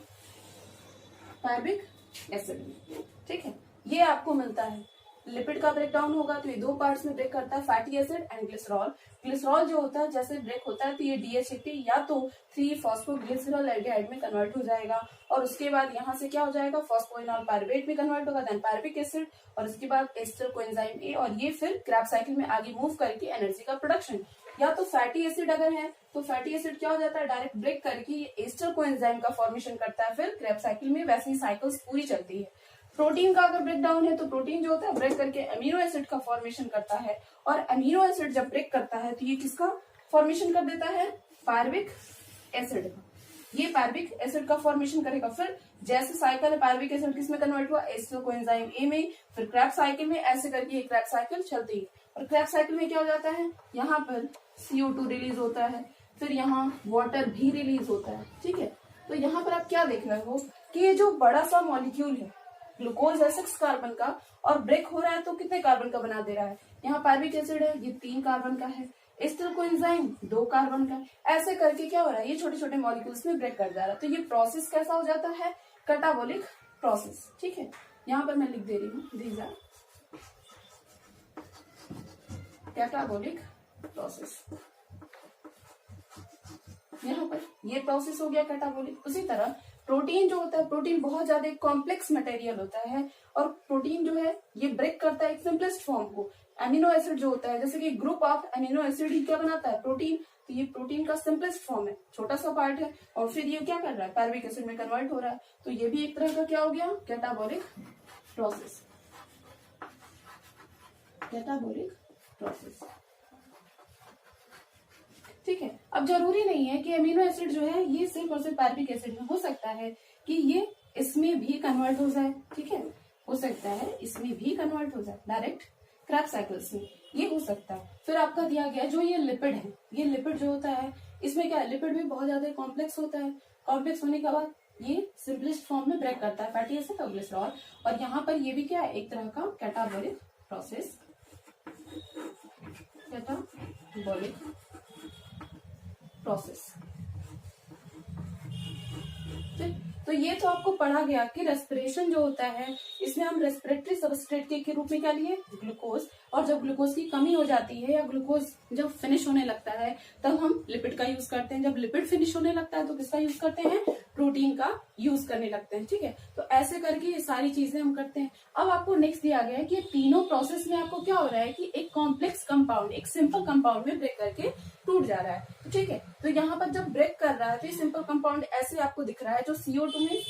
पैर्विक एसिड में, ठीक है। ये आपको मिलता है। लिपिड का ब्रेक डाउन होगा तो ये दो पार्ट्स में ब्रेक करता है, fatty acid and glycerol. Glycerol जो होता है जैसे ब्रेक होता है तो ये DHAP या तो 3-फॉस्फोग्लिसरॉल्डिहाइड में कन्वर्ट हो जाएगा, और उसके बाद यहाँ से क्या हो जाएगा, फॉस्फोइनॉल पायरुवेट में कन्वर्ट होगा, देन पैर्विक एसिड, और उसके बाद एस्टर कोएंजाइम A, और ये फिर क्रैब साइकिल में आगे मूव करके एनर्जी का प्रोडक्शन। या तो फैटी एसिड अगर है तो फैटी एसिड क्या हो जाता है, डायरेक्ट ब्रेक करके ये एस्टर कोएंजाइम का फॉर्मेशन करता है, फिर क्रैब साइकिल में वैसी साइकिल्स पूरी चलती है। प्रोटीन का अगर ब्रेक डाउन है तो प्रोटीन जो होता है ब्रेक करके अमीनो एसिड का फॉर्मेशन करता है, और अमीनो एसिड जब ब्रेक करता है तो ये किसका फॉर्मेशन कर देता है, पैर्विक एसिड का। ये पैर्विक एसिड का फॉर्मेशन करेगा। फिर जैसे साइकिल है, पैर्विक एसिड किस में कन्वर्ट हुआ, एस्टर कोएंजाइम A में, फिर क्रैब साइकिल में, ऐसे करके ये क्रैब साइकिल चलती है। और क्रैब साइकिल में क्या हो जाता है, यहाँ पर CO2 रिलीज होता है, फिर यहाँ वाटर भी रिलीज होता है, ठीक है। तो यहाँ पर आप क्या देख रहे हो कि ये जो बड़ा सा मॉलिक्यूल है ग्लूकोज है 6 कार्बन का, और ब्रेक हो रहा है तो कितने कार्बन का बना दे रहा है, यहाँ पैर्विक एसिड है ये 3 कार्बन का है, एस्टर कोएंजाइम 2 कार्बन का है। ऐसे करके क्या हो रहा है, ये छोटे छोटे मॉलिक्यूल्स में ब्रेक कर जा रहा है। तो ये प्रोसेस कैसा हो जाता है, कैटाबोलिक प्रोसेस, ठीक है। यहाँ पर मैं लिख दे रही हूँ, दीज आर कैटाबोलिक प्रोसेस। यहाँ पर ये प्रोसेस हो गया कैटाबोलिक। उसी तरह प्रोटीन जो होता है, प्रोटीन बहुत ज्यादा कॉम्प्लेक्स मटेरियल होता है, और प्रोटीन जो है ये ब्रेक करता है एक सिंपलेस्ट फॉर्म को। एमिनो एसिड जो होता है, जैसे कि ग्रुप ऑफ एमिनो एसिड ही क्या बनाता है, प्रोटीन। तो ये प्रोटीन का सिंपलेस्ट फॉर्म है, छोटा सा पार्ट है, और फिर ये क्या कर रहा है, पैर्विक एसिड में कन्वर्ट हो रहा है। तो ये भी एक तरह का क्या हो गया, कैटाबोलिक प्रोसेस, कैटाबोलिक प्रोसेस, ठीक है। अब जरूरी नहीं है कि अमीनो एसिड जो है ये सिर्फ और सिर्फ पैर्विक एसिड में, हो सकता है कि ये इसमें भी कन्वर्ट हो जाए, ठीक है, हो सकता है इसमें भी कन्वर्ट हो जाए डायरेक्ट क्रैब साइकिल्स में, ये हो सकता है। फिर आपका दिया गया जो ये लिपिड है, ये लिपिड जो होता है इसमें क्या है, लिपिड भी बहुत ज्यादा कॉम्प्लेक्स होता है। कॉम्प्लेक्स होने के बाद ये सिंपलेस्ट फॉर्म में ब्रेक करता है, फैटी एसिड और ग्लिसरॉल। और यहाँ पर ये भी क्या है, एक तरह का कैटाबोलिक प्रोसेस, कैटाबोलिक प्रोसेस। तो ये तो आपको पढ़ा गया कि रेस्पिरेशन जो होता है इसमें हम रेस्पिरेटरी सबस्ट्रेट के रूप में क्या लिए, ग्लूकोज। और जब ग्लूकोज की कमी हो जाती है या ग्लूकोज जब फिनिश होने लगता है तब हम लिपिड का यूज करते हैं। जब लिपिड फिनिश होने लगता है तो किसका यूज करते हैं, प्रोटीन का यूज करने लगते हैं, ठीक है। तो ऐसे करके ये सारी चीजें हम करते हैं। अब आपको नेक्स्ट दिया गया है कि तीनों प्रोसेस में आपको क्या हो रहा है कि एक कॉम्प्लेक्स कंपाउंड एक सिंपल कंपाउंड में ब्रेक करके टूट जा रहा है, ठीक है। तो यहाँ पर जब ब्रेक कर रहा है तो ये सिंपल कंपाउंड ऐसे आपको दिख रहा है जो CO2 में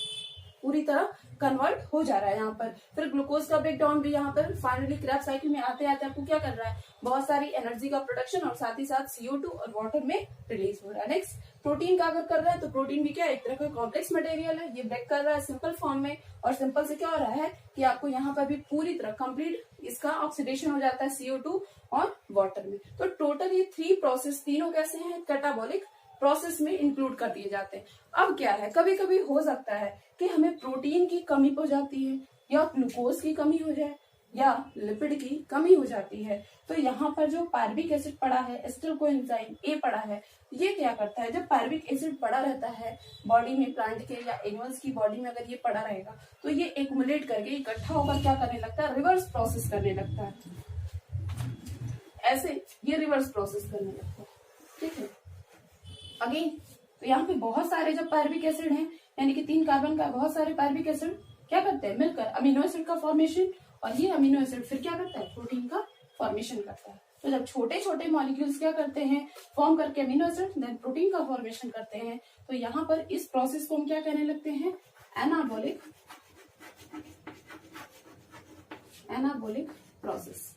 पूरी तरह कन्वर्ट हो जा रहा है। यहाँ पर फिर ग्लूकोज का ब्रेकडाउन भी यहाँ पर फाइनली क्रैब साइकिल में आते आते आपको क्या कर रहा है, बहुत सारी एनर्जी का प्रोडक्शन और साथ ही साथ CO2 और वाटर में रिलीज हो रहा है। नेक्स्ट प्रोटीन का अगर कर रहा है तो प्रोटीन भी क्या एक तरह का कॉम्प्लेक्स मटेरियल है, ये ब्रेक कर रहा है सिंपल फॉर्म में, और सिंपल से क्या हो रहा है कि आपको यहाँ पर भी पूरी तरह कंप्लीट इसका ऑक्सीडेशन हो जाता है CO2 और वाटर में। तो टोटल ये 3 प्रोसेस तीनों कैसे हैं, कैटाबॉलिक प्रोसेस में इंक्लूड कर दिए जाते हैं। अब क्या है, कभी कभी हो सकता है कि हमें प्रोटीन की कमी हो जाती है, या ग्लूकोज की कमी हो जाए, या लिपिड की कमी हो जाती है। तो यहाँ पर जो पायरुविक एसिड पड़ा है, एसिटिल कोएंजाइम ए पड़ा है, ये क्या करता है, जब पायरुविक एसिड पड़ा रहता है बॉडी में, प्लांट के या एनिमल्स की बॉडी में अगर ये पड़ा रहेगा तो ये एक्युमुलेट करके इकट्ठा होकर क्या करने लगता है, रिवर्स प्रोसेस करने लगता है। ऐसे ये रिवर्स प्रोसेस करने लगता है, ठीक है। अगेन तो यहाँ पे बहुत सारे जब पायरुविक एसिड हैं, यानी कि 3 कार्बन का बहुत सारे पायरुविक एसिड क्या करते हैं, मिलकर अमीनो एसिड का फॉर्मेशन, और ये अमीनो एसिड फिर क्या करता है, प्रोटीन का फॉर्मेशन करता है। तो जब छोटे छोटे मॉलिक्यूल्स क्या करते हैं, फॉर्म करके अमीनो एसिड देन प्रोटीन का फॉर्मेशन करते हैं, तो यहाँ पर इस प्रोसेस को हम क्या कहने लगते हैं, एनाबॉलिक प्रोसेस,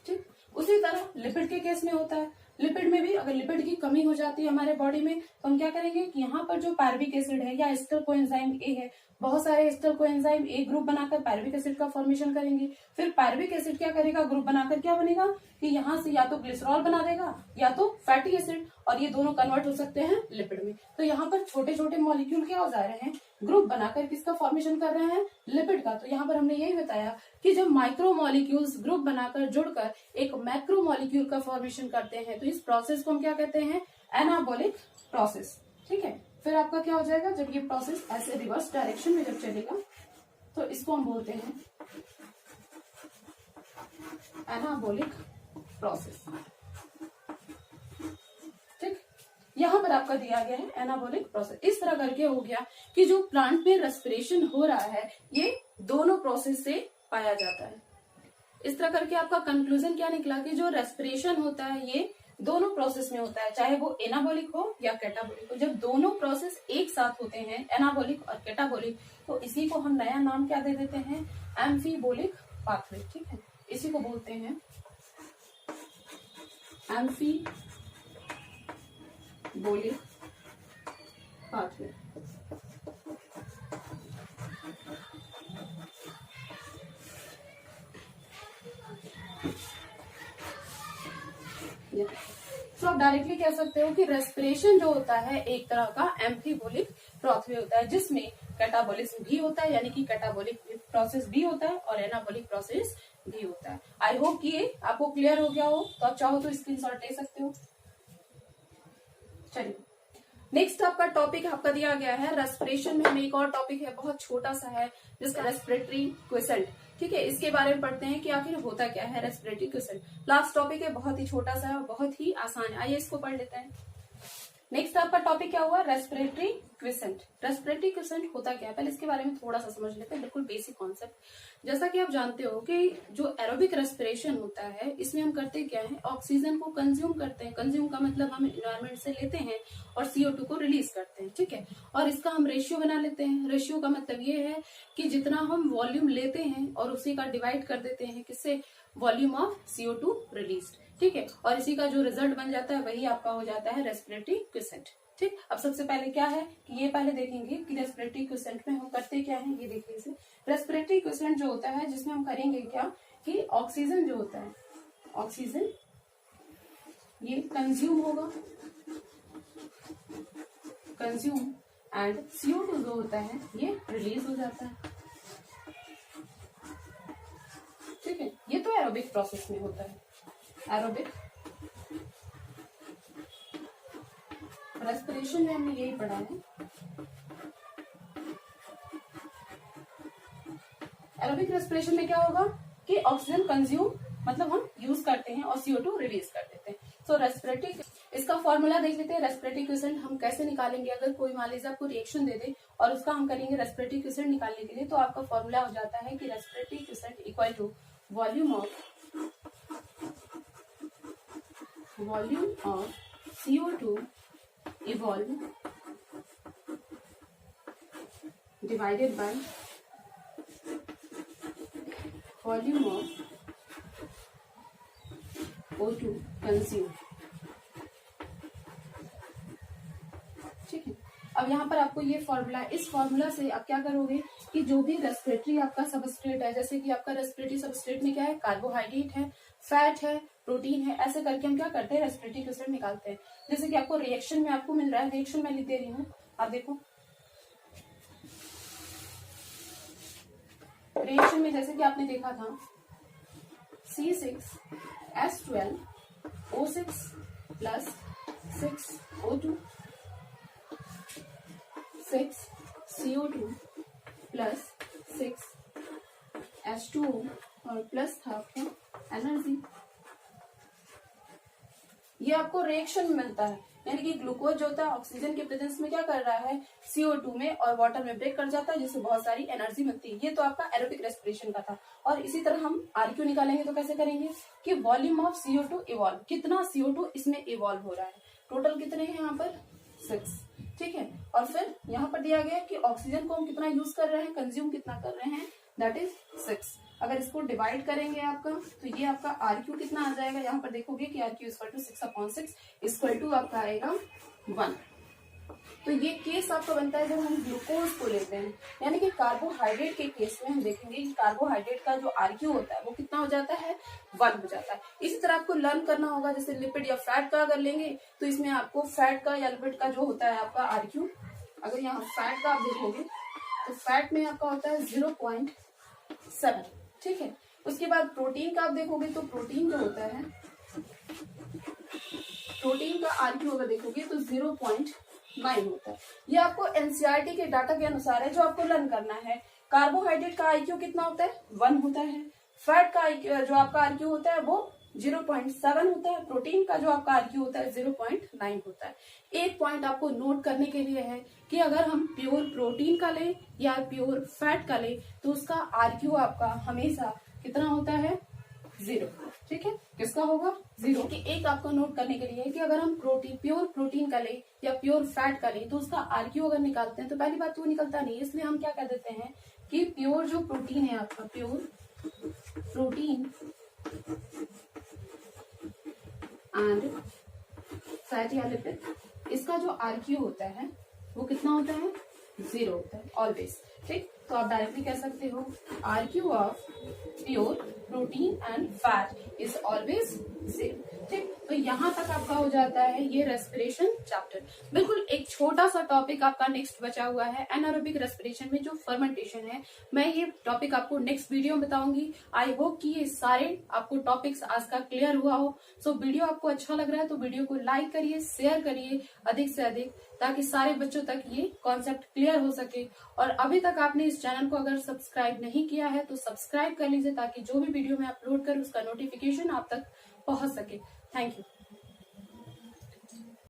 ठीक। उसी तरह लिपिड के केस में होता है, लिपिड में भी अगर लिपिड की कमी हो जाती है हमारे बॉडी में तो हम क्या करेंगे कि यहाँ पर जो पायरुविक एसिड है या एसिटिल कोएंजाइम ए है, बहुत सारे एसिटिल कोएंजाइम ए ग्रुप बनाकर पायरुविक एसिड का फॉर्मेशन करेंगे। फिर पायरुविक एसिड क्या करेगा, ग्रुप बनाकर क्या बनेगा कि यहाँ से या तो ग्लिसरॉल बना देगा या तो फैटी एसिड, और ये दोनों कन्वर्ट हो सकते हैं लिपिड में। तो यहाँ पर छोटे छोटे मॉलिक्यूल क्या हो जा रहे हैं, ग्रुप बनाकर किसका फॉर्मेशन कर रहे हैं, लिपिड का। तो यहाँ पर हमने यही बताया कि जब माइक्रो मॉलिक्यूल्स ग्रुप बनाकर जुड़कर एक मैक्रो मॉलिक्यूल का फॉर्मेशन करते हैं तो इस प्रोसेस को हम क्या कहते हैं, एनाबॉलिक प्रोसेस, ठीक है। फिर आपका क्या हो जाएगा, जब ये प्रोसेस ऐसे रिवर्स डायरेक्शन में जब चलेगा तो इसको हम बोलते हैं एनाबॉलिक प्रोसेस, ठीक। यहाँ पर आपका दिया गया है एनाबॉलिक प्रोसेस। इस तरह करके हो गया कि जो प्लांट में रेस्पिरेशन हो रहा है ये दोनों प्रोसेस से पाया जाता है। इस तरह करके आपका कंक्लूजन क्या निकला कि जो रेस्पिरेशन होता है ये दोनों प्रोसेस में होता है, चाहे वो एनाबॉलिक हो या कैटाबॉलिक हो। जब दोनों प्रोसेस एक साथ होते हैं, एनाबॉलिक और कैटाबॉलिक, तो इसी को हम नया नाम क्या दे देते हैं, एम्फीबोलिक पाथवे, ठीक है। इसी को बोलते हैं एम्फीबोलिक पाथवे। तो आप डायरेक्टली कह सकते हो कि रेस्पिरेशन जो होता है एक तरह का एम्फीबोलिक पाथवे होता है, जिसमें कैटाबॉलिज्म भी होता है, यानी कि कैटाबॉलिक प्रोसेस भी होता है और एनाबॉलिक प्रोसेस भी होता है। आई होप कि ये आपको क्लियर हो गया हो, तो आप चाहो तो स्क्रीनशॉट ले सकते हो। चलिए नेक्स्ट आपका टॉपिक आपका दिया गया है रेस्पिरेशन में, हमें एक और टॉपिक है बहुत छोटा सा है जिसका रेस्पिरेटरी क्वेसेंट, ठीक है। इसके बारे में पढ़ते हैं कि आखिर होता क्या है रेस्पिरेटरी क्वेसेंट। लास्ट टॉपिक है, बहुत ही छोटा सा है और बहुत ही आसान है, आइए इसको पढ़ लेते हैं। नेक्स्ट आपका टॉपिक क्या हुआ, रेस्पिरेटरी क्वेसेंट। रेस्पिरेटरी क्वेसेंट होता क्या है, पहले इसके बारे में थोड़ा सा समझ लेते हैं, बिल्कुल बेसिक कॉन्सेप्ट। जैसा कि आप जानते हो कि जो एरोबिक रेस्पिरेशन होता है इसमें हम करते क्या है, ऑक्सीजन को कंज्यूम करते हैं। कंज्यूम का मतलब हम एनवायरमेंट से लेते हैं और CO2 को रिलीज करते हैं, ठीक है। और इसका हम रेशियो बना लेते हैं। रेशियो का मतलब ये है कि जितना हम वॉल्यूम लेते हैं और उसी का डिवाइड कर देते हैं किससे, वॉल्यूम ऑफ CO2 रिलीज, ठीक है। और इसी का जो रिजल्ट बन जाता है वही आपका हो जाता है रेस्पिरेटरी क्वेसेंट, ठीक। अब सबसे पहले क्या है कि ये पहले देखेंगे कि रेस्पिरेटरी क्वेसेंट में हम करते क्या है, ये देख लीजिए। रेस्पिरेटरी क्वेसेंट जो होता है जिसमें हम करेंगे क्या कि ऑक्सीजन जो होता है, ऑक्सीजन ये कंज्यूम होगा, कंज्यूम, एंड CO2 जो होता है ये रिलीज हो जाता है, ठीक है। ये तो एरोबिक प्रोसेस में होता है, एरोबिक रेस्पिरेशन में हमने यही पढ़ा है। एरोबिक रेस्पिरेशन में क्या होगा कि ऑक्सीजन कंज्यूम मतलब हम यूज करते हैं और CO2 रिलीज कर देते हैं। सो रेस्पिरेटरी, इसका फॉर्मूला देख लेते हैं। रेस्पिरेटरी क्वेसेंट हम कैसे निकालेंगे, अगर कोई मान लीजिए आपको रिएक्शन दे दे और उसका हम करेंगे रेस्पिरेटरी क्वेसेंट निकालने के लिए, तो आपका फॉर्मूला हो जाता है कि respiratory quotient equal to volume of volume of CO2 evolve divided by volume of O2 consume. ठीक है, अब यहाँ पर आपको ये फॉर्मूला, इस फॉर्मूला से आप क्या करोगे कि जो भी रेस्पिरेटरी आपका सबस्ट्रेट है, जैसे कि आपका रेस्पिरेटरी सबस्ट्रेट में क्या है, कार्बोहाइड्रेट है, फैट है, प्रोटीन है, ऐसे करके हम क्या करते हैं, रेस्पिरेटरी क्रिस्टल निकालते हैं। जैसे कि आपको रिएक्शन में आपको मिल रहा है, रिएक्शन में लिख दे रही हूँ, आप देखो रिएक्शन में जैसे कि आपने देखा था C6H12O6 plus 6O2 6CO2 plus 6H2O और प्लस था आपका एनर्जी। ये आपको रिएक्शन में मिलता है, यानी कि ग्लूकोज जो होता है ऑक्सीजन के प्रेजेंस में क्या कर रहा है, CO2 में और वाटर में ब्रेक कर जाता है, जिससे बहुत सारी एनर्जी मिलती है। ये तो आपका एरोबिक रेस्पिरेशन का था। और इसी तरह हम RQ निकालेंगे तो कैसे करेंगे कि वॉल्यूम ऑफ CO2 इवॉल्व, कितना CO2 इसमें इवॉल्व हो रहा है, टोटल कितने हैं यहाँ पर 6। ठीक है, और फिर यहाँ पर दिया गया कि ऑक्सीजन को हम कितना यूज कर रहे हैं, कंज्यूम कितना कर रहे हैं, दैट इज 6। अगर इसको डिवाइड करेंगे आपका तो ये आपका RQ कितना आ जाएगा, यहाँ पर देखोगे कि RQ equal to 6/6 equal to आपका आएगा 1। तो ये केस आपका बनता है जब हम ग्लूकोज को लेते हैं, यानी कि कार्बोहाइड्रेट के केस में हम देखेंगे कि कार्बोहाइड्रेट का जो RQ होता है वो कितना हो जाता है, 1 हो जाता है। इसी तरह आपको लर्न करना होगा, जैसे लिपिड या फैट का अगर लेंगे तो इसमें आपको फैट का या लिपिड का जो होता है आपका RQ, अगर यहाँ फैट का आप देखोगे तो फैट में आपका होता है 0.7। ठीक है, उसके बाद प्रोटीन का आप देखोगे तो प्रोटीन जो होता है, प्रोटीन का RQ अगर देखोगे तो 0.9 होता है। ये आपको NCERT के डाटा के अनुसार है जो आपको लर्न करना है। कार्बोहाइड्रेट का IQ कितना होता है, 1 होता है। फैट का जो आपका RQ होता है वो 0.7 होता है। प्रोटीन का जो आपका RQ होता है 0.9 होता है। एक पॉइंट आपको नोट करने के लिए है कि अगर हम प्योर प्रोटीन का लें या प्योर फैट का लें तो उसका RQ आपका हमेशा कितना होता है, 0। ठीक है, किसका होगा, 0। कि एक आपको नोट करने के लिए है कि अगर हम प्योर प्रोटीन का लें या प्योर फैट का लें तो उसका RQ अगर निकालते हैं तो पहली बात तो वो निकलता नहीं, इसलिए हम क्या कह देते हैं कि प्योर जो प्रोटीन है आपका, प्योर प्रोटीन एंड फैट या लिपिड, इसका जो RQ होता है वो कितना होता है, 0 होता है ऑलवेज। ठीक, तो आप डायरेक्टली कह सकते हो RQ of pure protein and fat is always 0। ठीक, तो यहाँ तक आपका हो जाता है ये रेस्पिरेशन चैप्टर। बिल्कुल एक छोटा सा टॉपिक आपका नेक्स्ट बचा हुआ है एनारोबिक रेस्पिरेशन में, जो फर्मेंटेशन है। मैं ये टॉपिक आपको नेक्स्ट वीडियो में बताऊंगी। आई होप कि ये सारे आपको टॉपिक्स आज का क्लियर हुआ हो। सो वीडियो आपको अच्छा लग रहा है तो वीडियो को लाइक करिए, शेयर करिए अधिक से अधिक, ताकि सारे बच्चों तक ये कॉन्सेप्ट क्लियर हो सके। और अभी तक आपने इस चैनल को अगर सब्सक्राइब नहीं किया है तो सब्सक्राइब कर लीजिए, ताकि जो भी वीडियो मैं अपलोड करूं उसका नोटिफिकेशन आप तक पहुंच सके। Thank you.